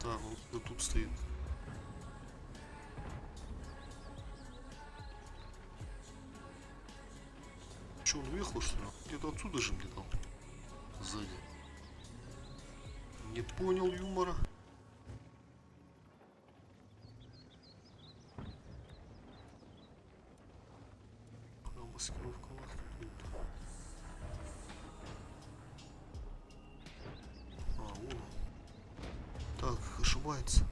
Так, он вот тут стоит. Че, он уехал, что ли? Где-то отсюда же мне там. Сзади. Не понял юмора. А маскировка у вас тут. А, вон он. Так, ошибается.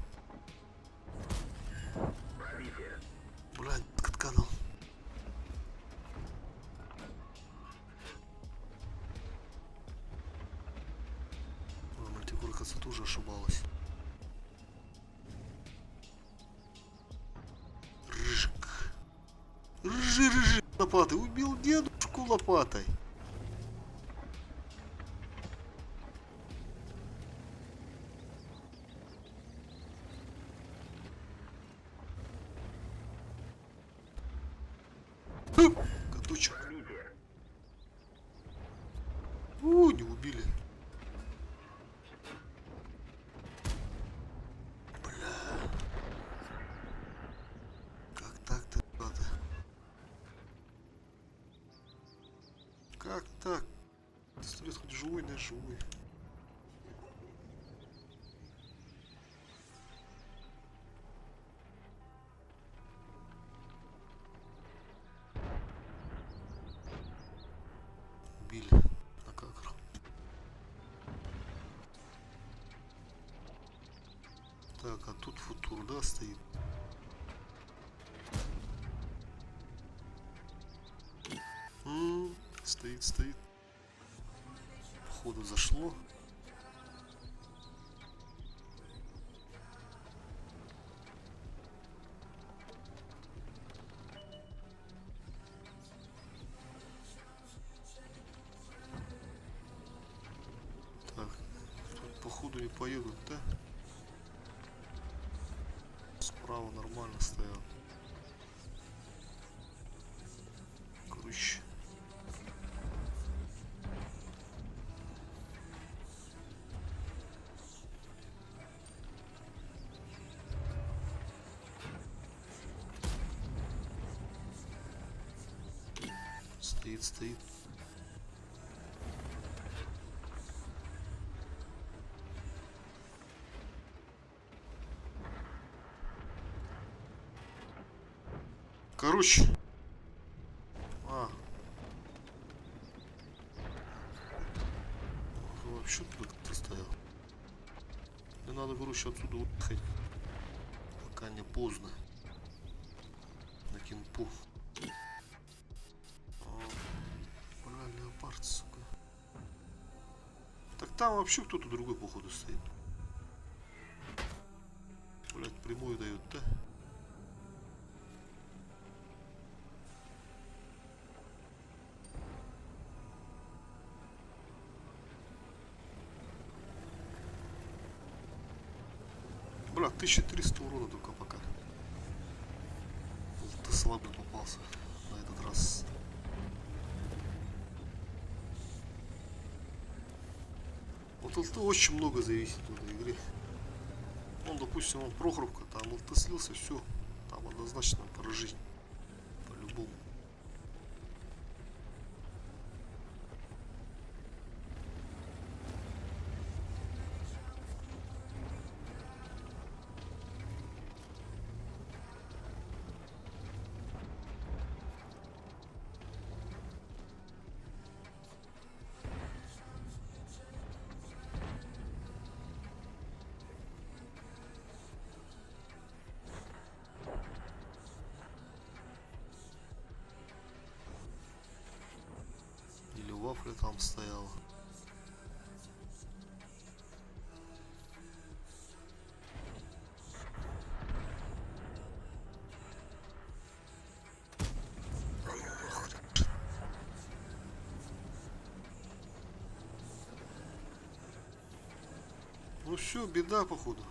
Пробитие. Блядь, канал. А, мультикура, кажется, тоже ошибалась. Рыжик. Рыжик лопатой. Убил дедушку лопатой. Каточек. Пробитие. Не убили. Бля. Как так-то, ребята? Как так? Пистолет хоть живой, да живой. Убили. На какр. Так, а тут футур, да, стоит? Стоит, стоит. Походу зашло. Так, тут походу не поедут, да? Справа нормально стоят. Короче. Стоит, стоит. Короче. Вообще тут кто стоял. Мне надо, короче, отсюда уехать. Пока не поздно. На кемпу. Бля, леопард, сука. Так там вообще кто-то другой, походу, стоит. Блять, прямую дают, да? Бля, 1300 урона только пока. Вот ты слабый попался на этот раз. Вот ЛТ очень много зависит от этой игры. Он, допустим, он Прохоровка, там ЛТ слился, все. Там однозначно поражение. По-любому. Вафля там стояла. все, беда, походу.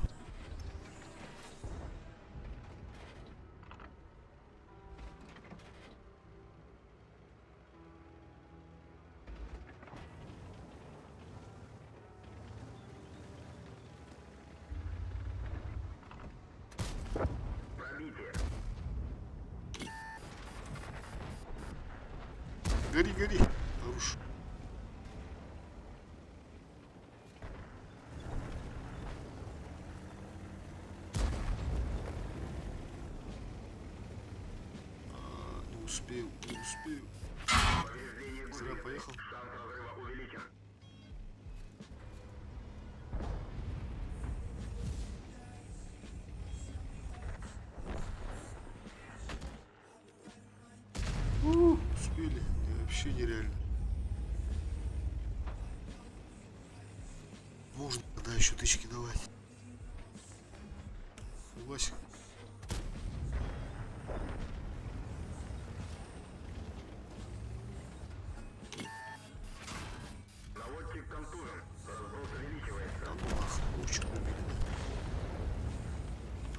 Пробитие. Гори, гори. Хорош. Не успел, не успел. Повреждение Зря гусеницы. поехал. Шанс разрыва увеличен. Успели. Да, вообще нереально. Можно тогда еще тычки давать. Согласен. Наводчик контужен. Разброс увеличивается. Да ну нахуй, лучше убили.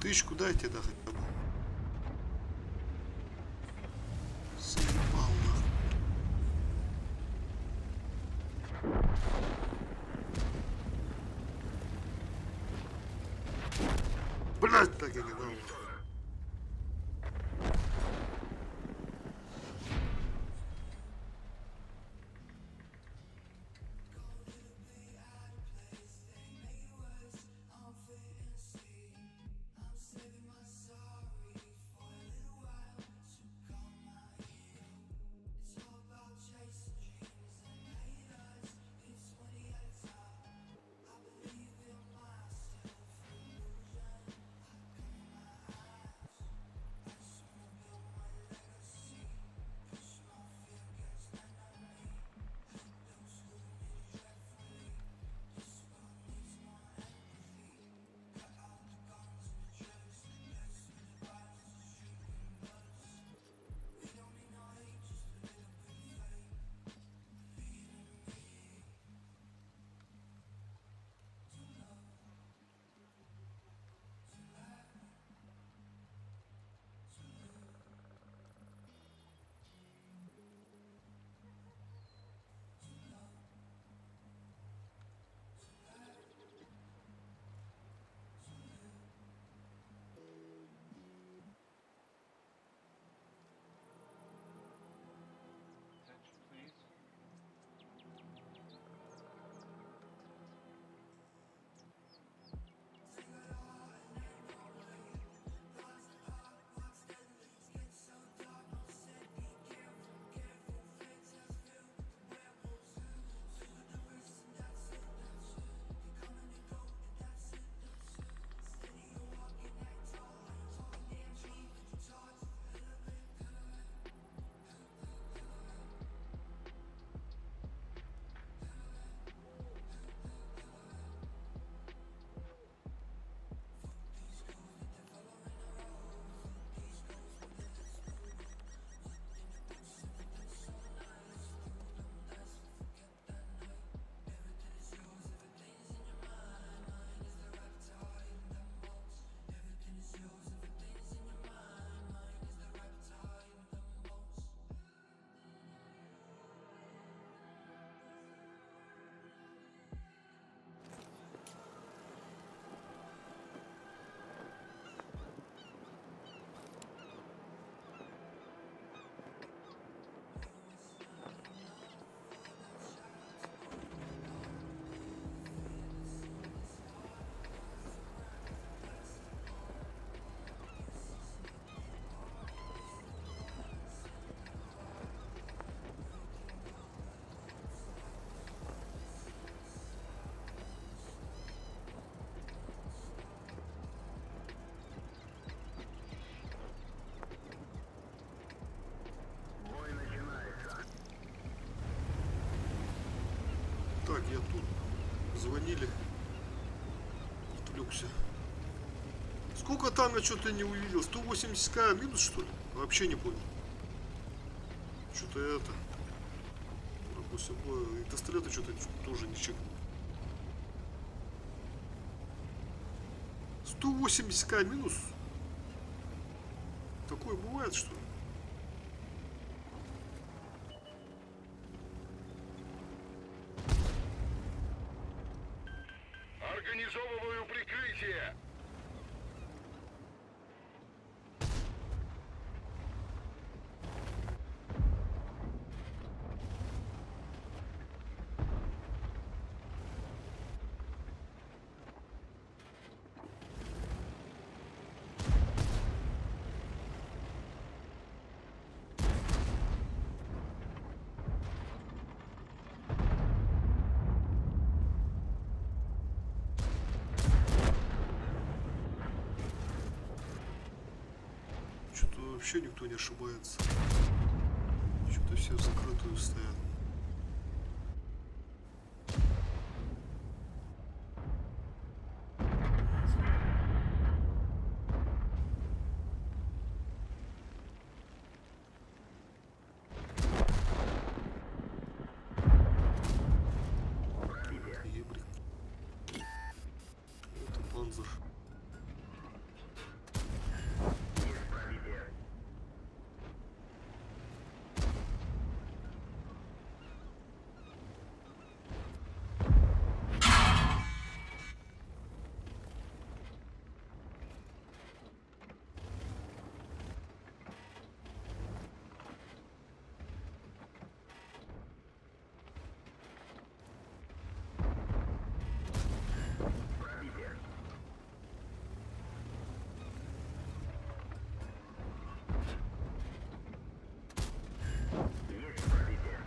Тычку дайте, да, хотя бы. Заебал нахуй. Блять, так и не дал. Так, я тут. Звонили. Отвлекся. Сколько там я что-то не увидел? 180к минус, что ли? Вообще не понял. Что-то это. После боя. И пистолеты что-то тоже не чекнул. 180к минус. Такое бывает, что ли? Организовываю прикрытие. Что-то вообще никто не ошибается. Что-то все в закрытую стоят. Ебрик. Это панзер. Есть пробитие. Пробитие. Есть пробитие.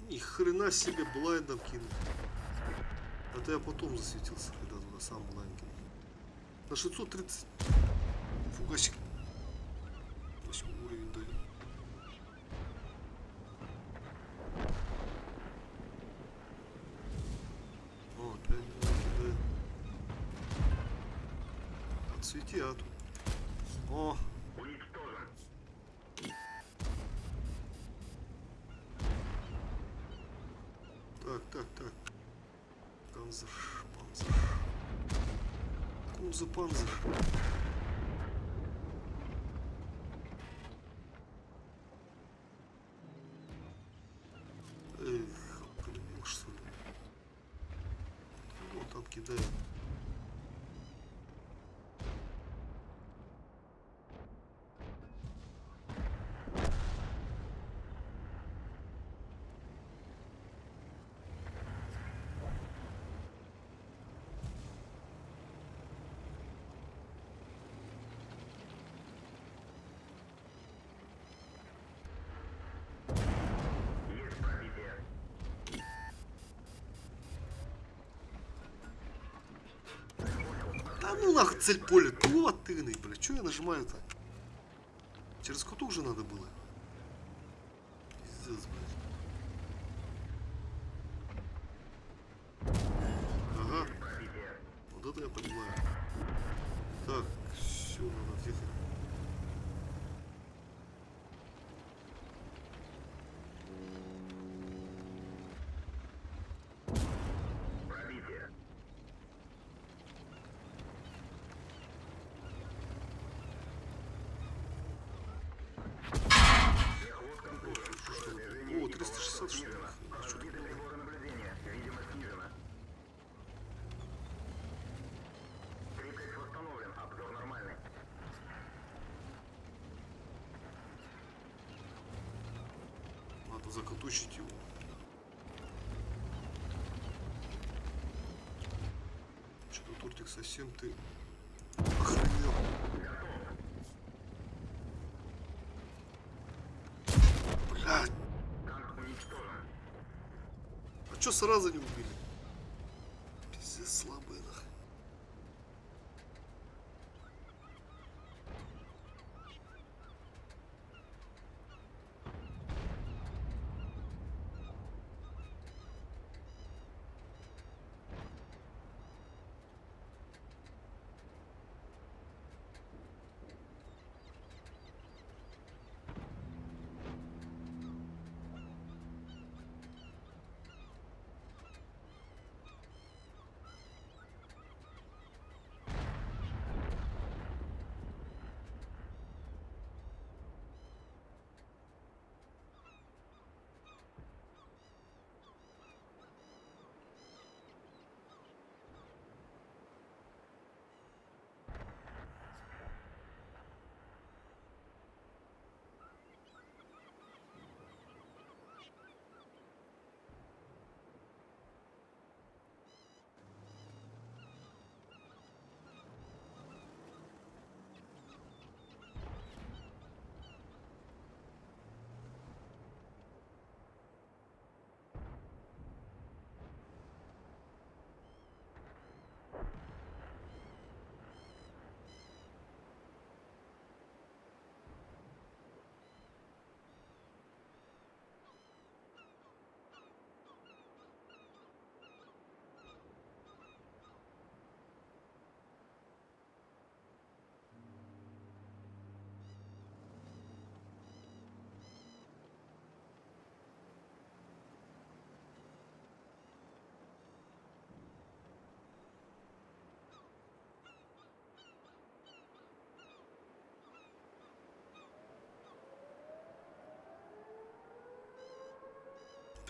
Ни хрена себе блайндом кинул. Это я потом засветился, когда туда сам блайнд кинул. На 630. Фугасик. 8 уровень дает. О, опять кидает. Отсвети, а тут. О, Уничтожен. так. Панзер. Панзер. Эх, полюбил, что ли. Вот там кидает. Есть пробитие. Да ну нахуй цель поля. Ну отыгный, бля. Че я нажимаю-то? Через куток же надо было. Пиздец, блядь. Ага. Пробитие. Вот это я понимаю. Так, все, надо отъехать. Пробитие. Мехвод контужен. Скорость движения О, и 360 поворотов что ли? снижена. Орбита прибора наблюдения. Видимость снижена. Триплекс восстановлен. Обзор нормальный. Надо закатучить его. Что-то тортик совсем ты охренел. Блядь, Танк уничтожен. а чё сразу не убили? Пиздец слабые нахуй.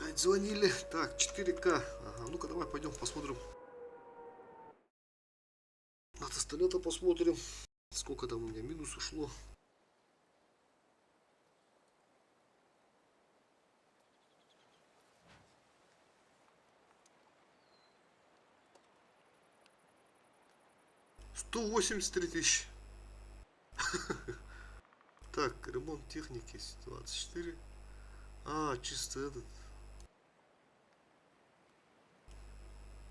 Опять звонили. Так, 4К. Ага, ну-ка давай пойдем посмотрим. От остального посмотрим. Сколько там у меня минус ушло. $183 000. Так, ремонт техники 24. А, чисто этот.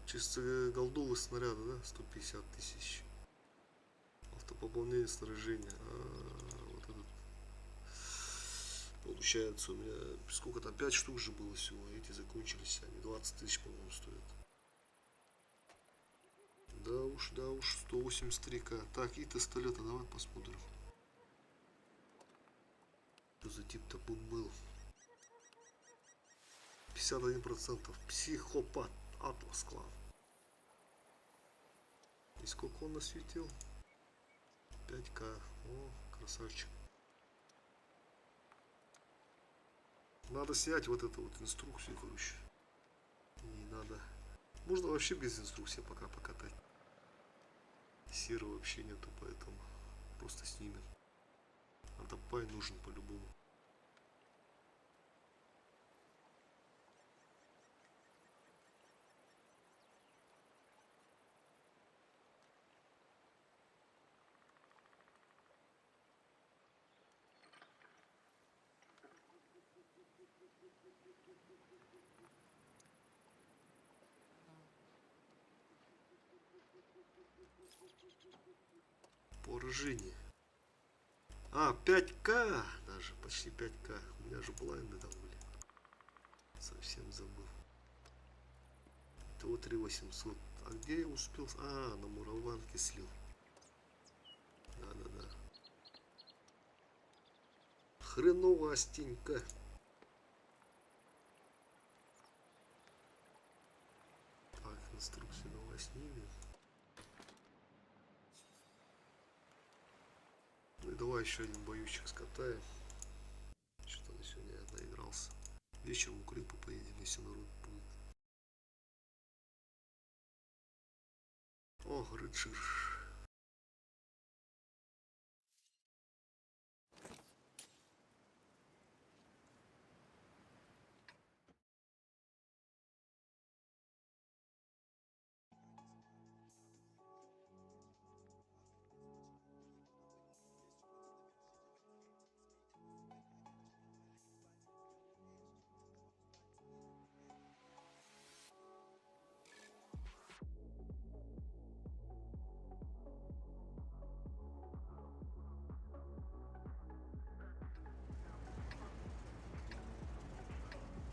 Чисто голдовые снаряды, да? 150 000. Автопополнение снаряжения. Вот этот. Получается у меня сколько там, 5 штук же было всего. Эти закончились, они 20 000, по-моему, стоят. Да уж, 183К. Так, и тестолета, давай посмотрим. Что за тип-то был? 51%. Психопат. Атлас клан. И сколько он насветил? 5К. О, красавчик. Надо снять вот эту вот инструкцию, короче. Не надо. Можно вообще без инструкции пока покатать. Серы вообще нету, поэтому просто снимем. А топай нужен по-любому. Поражение. А, 5К! Даже почти 5К. У меня же блайнды там были. Совсем забыл. ТО 3800. А где я успел? А, на мураванке слил. Да. Хреновастенько. Так, инструкцию давай снимем. Ну и давай еще один боючек скатаем. Что-то на сегодня я наигрался. Вечером к Крипу поедем, если народ будет. О, рыцарь.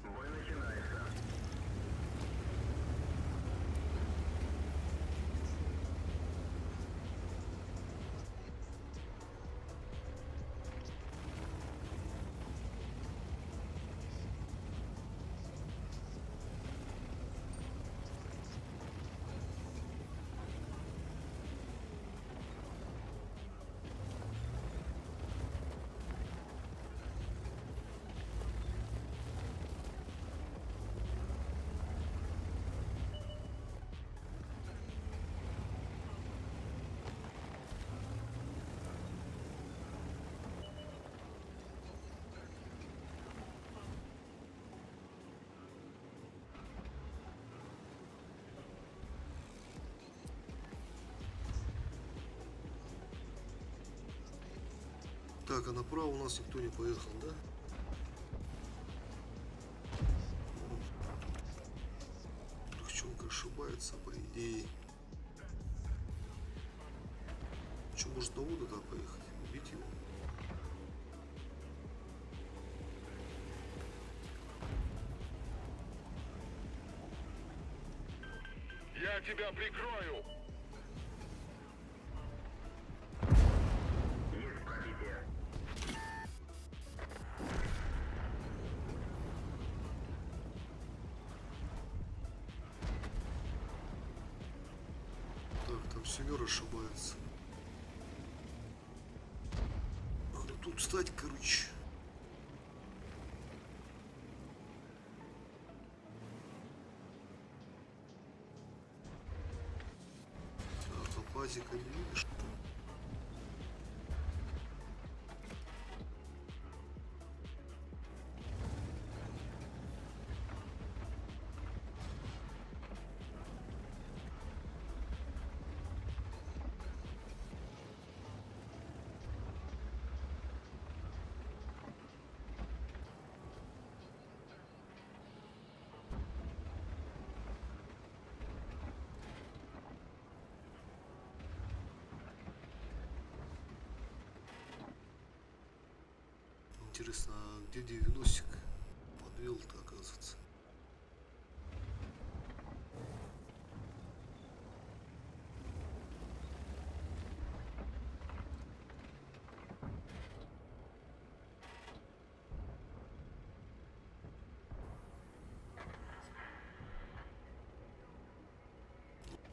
Бой начинается. Так, а направо у нас никто не поехал, да? Трехчонка ошибается, по идее. Че, может на воду туда поехать? Убить его? Я тебя прикрою! Есть пробитие. Так, там семёр ошибается. Надо тут встать, короче. УАЗика не видишь? Интересно, а где 90-ик? Подвел-то, оказывается.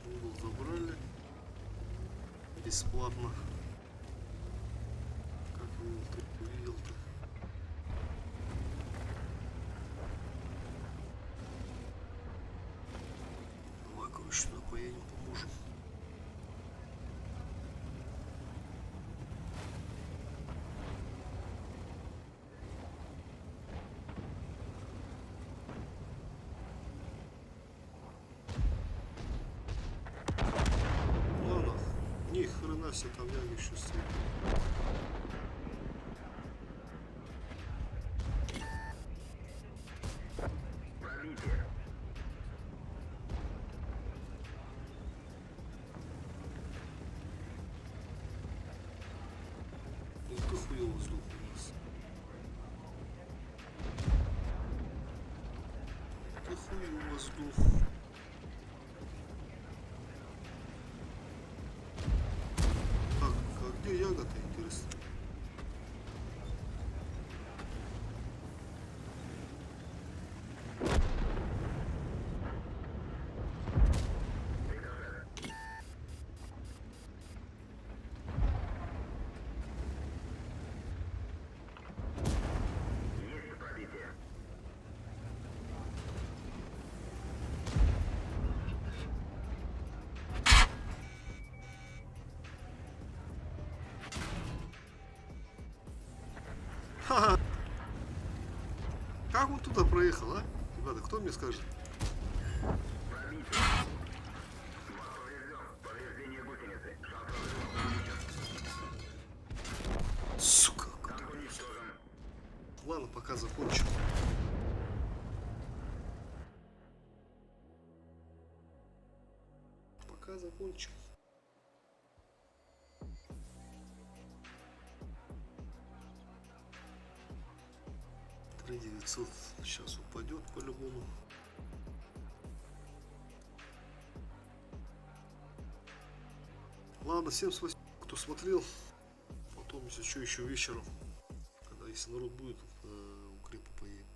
Угол забрали. Бесплатно. Как его ты увидел-то? Давай, короче, туда поедем, поможем. Ладно, ни хрена себе там я еще стоит. Пробитие. Ну ты хуёво сдох у нас. Ты хуёво сдох. Так, а где ягода, интересно? Есть пробитие. Ха-ха. Как он туда проехал, а? Ребята, кто мне скажет? Пробитие. Вас поврежден. Повреждение гусеницы. Шанс разрыва увеличен. Сука. Танк уничтожен. Ладно, пока закончу. Пока закончу. Три 900 сейчас упадет по-любому. Ладно, всем спасибо, кто смотрел. Потом, если что, еще вечером, когда если народ будет, укрепу поедем.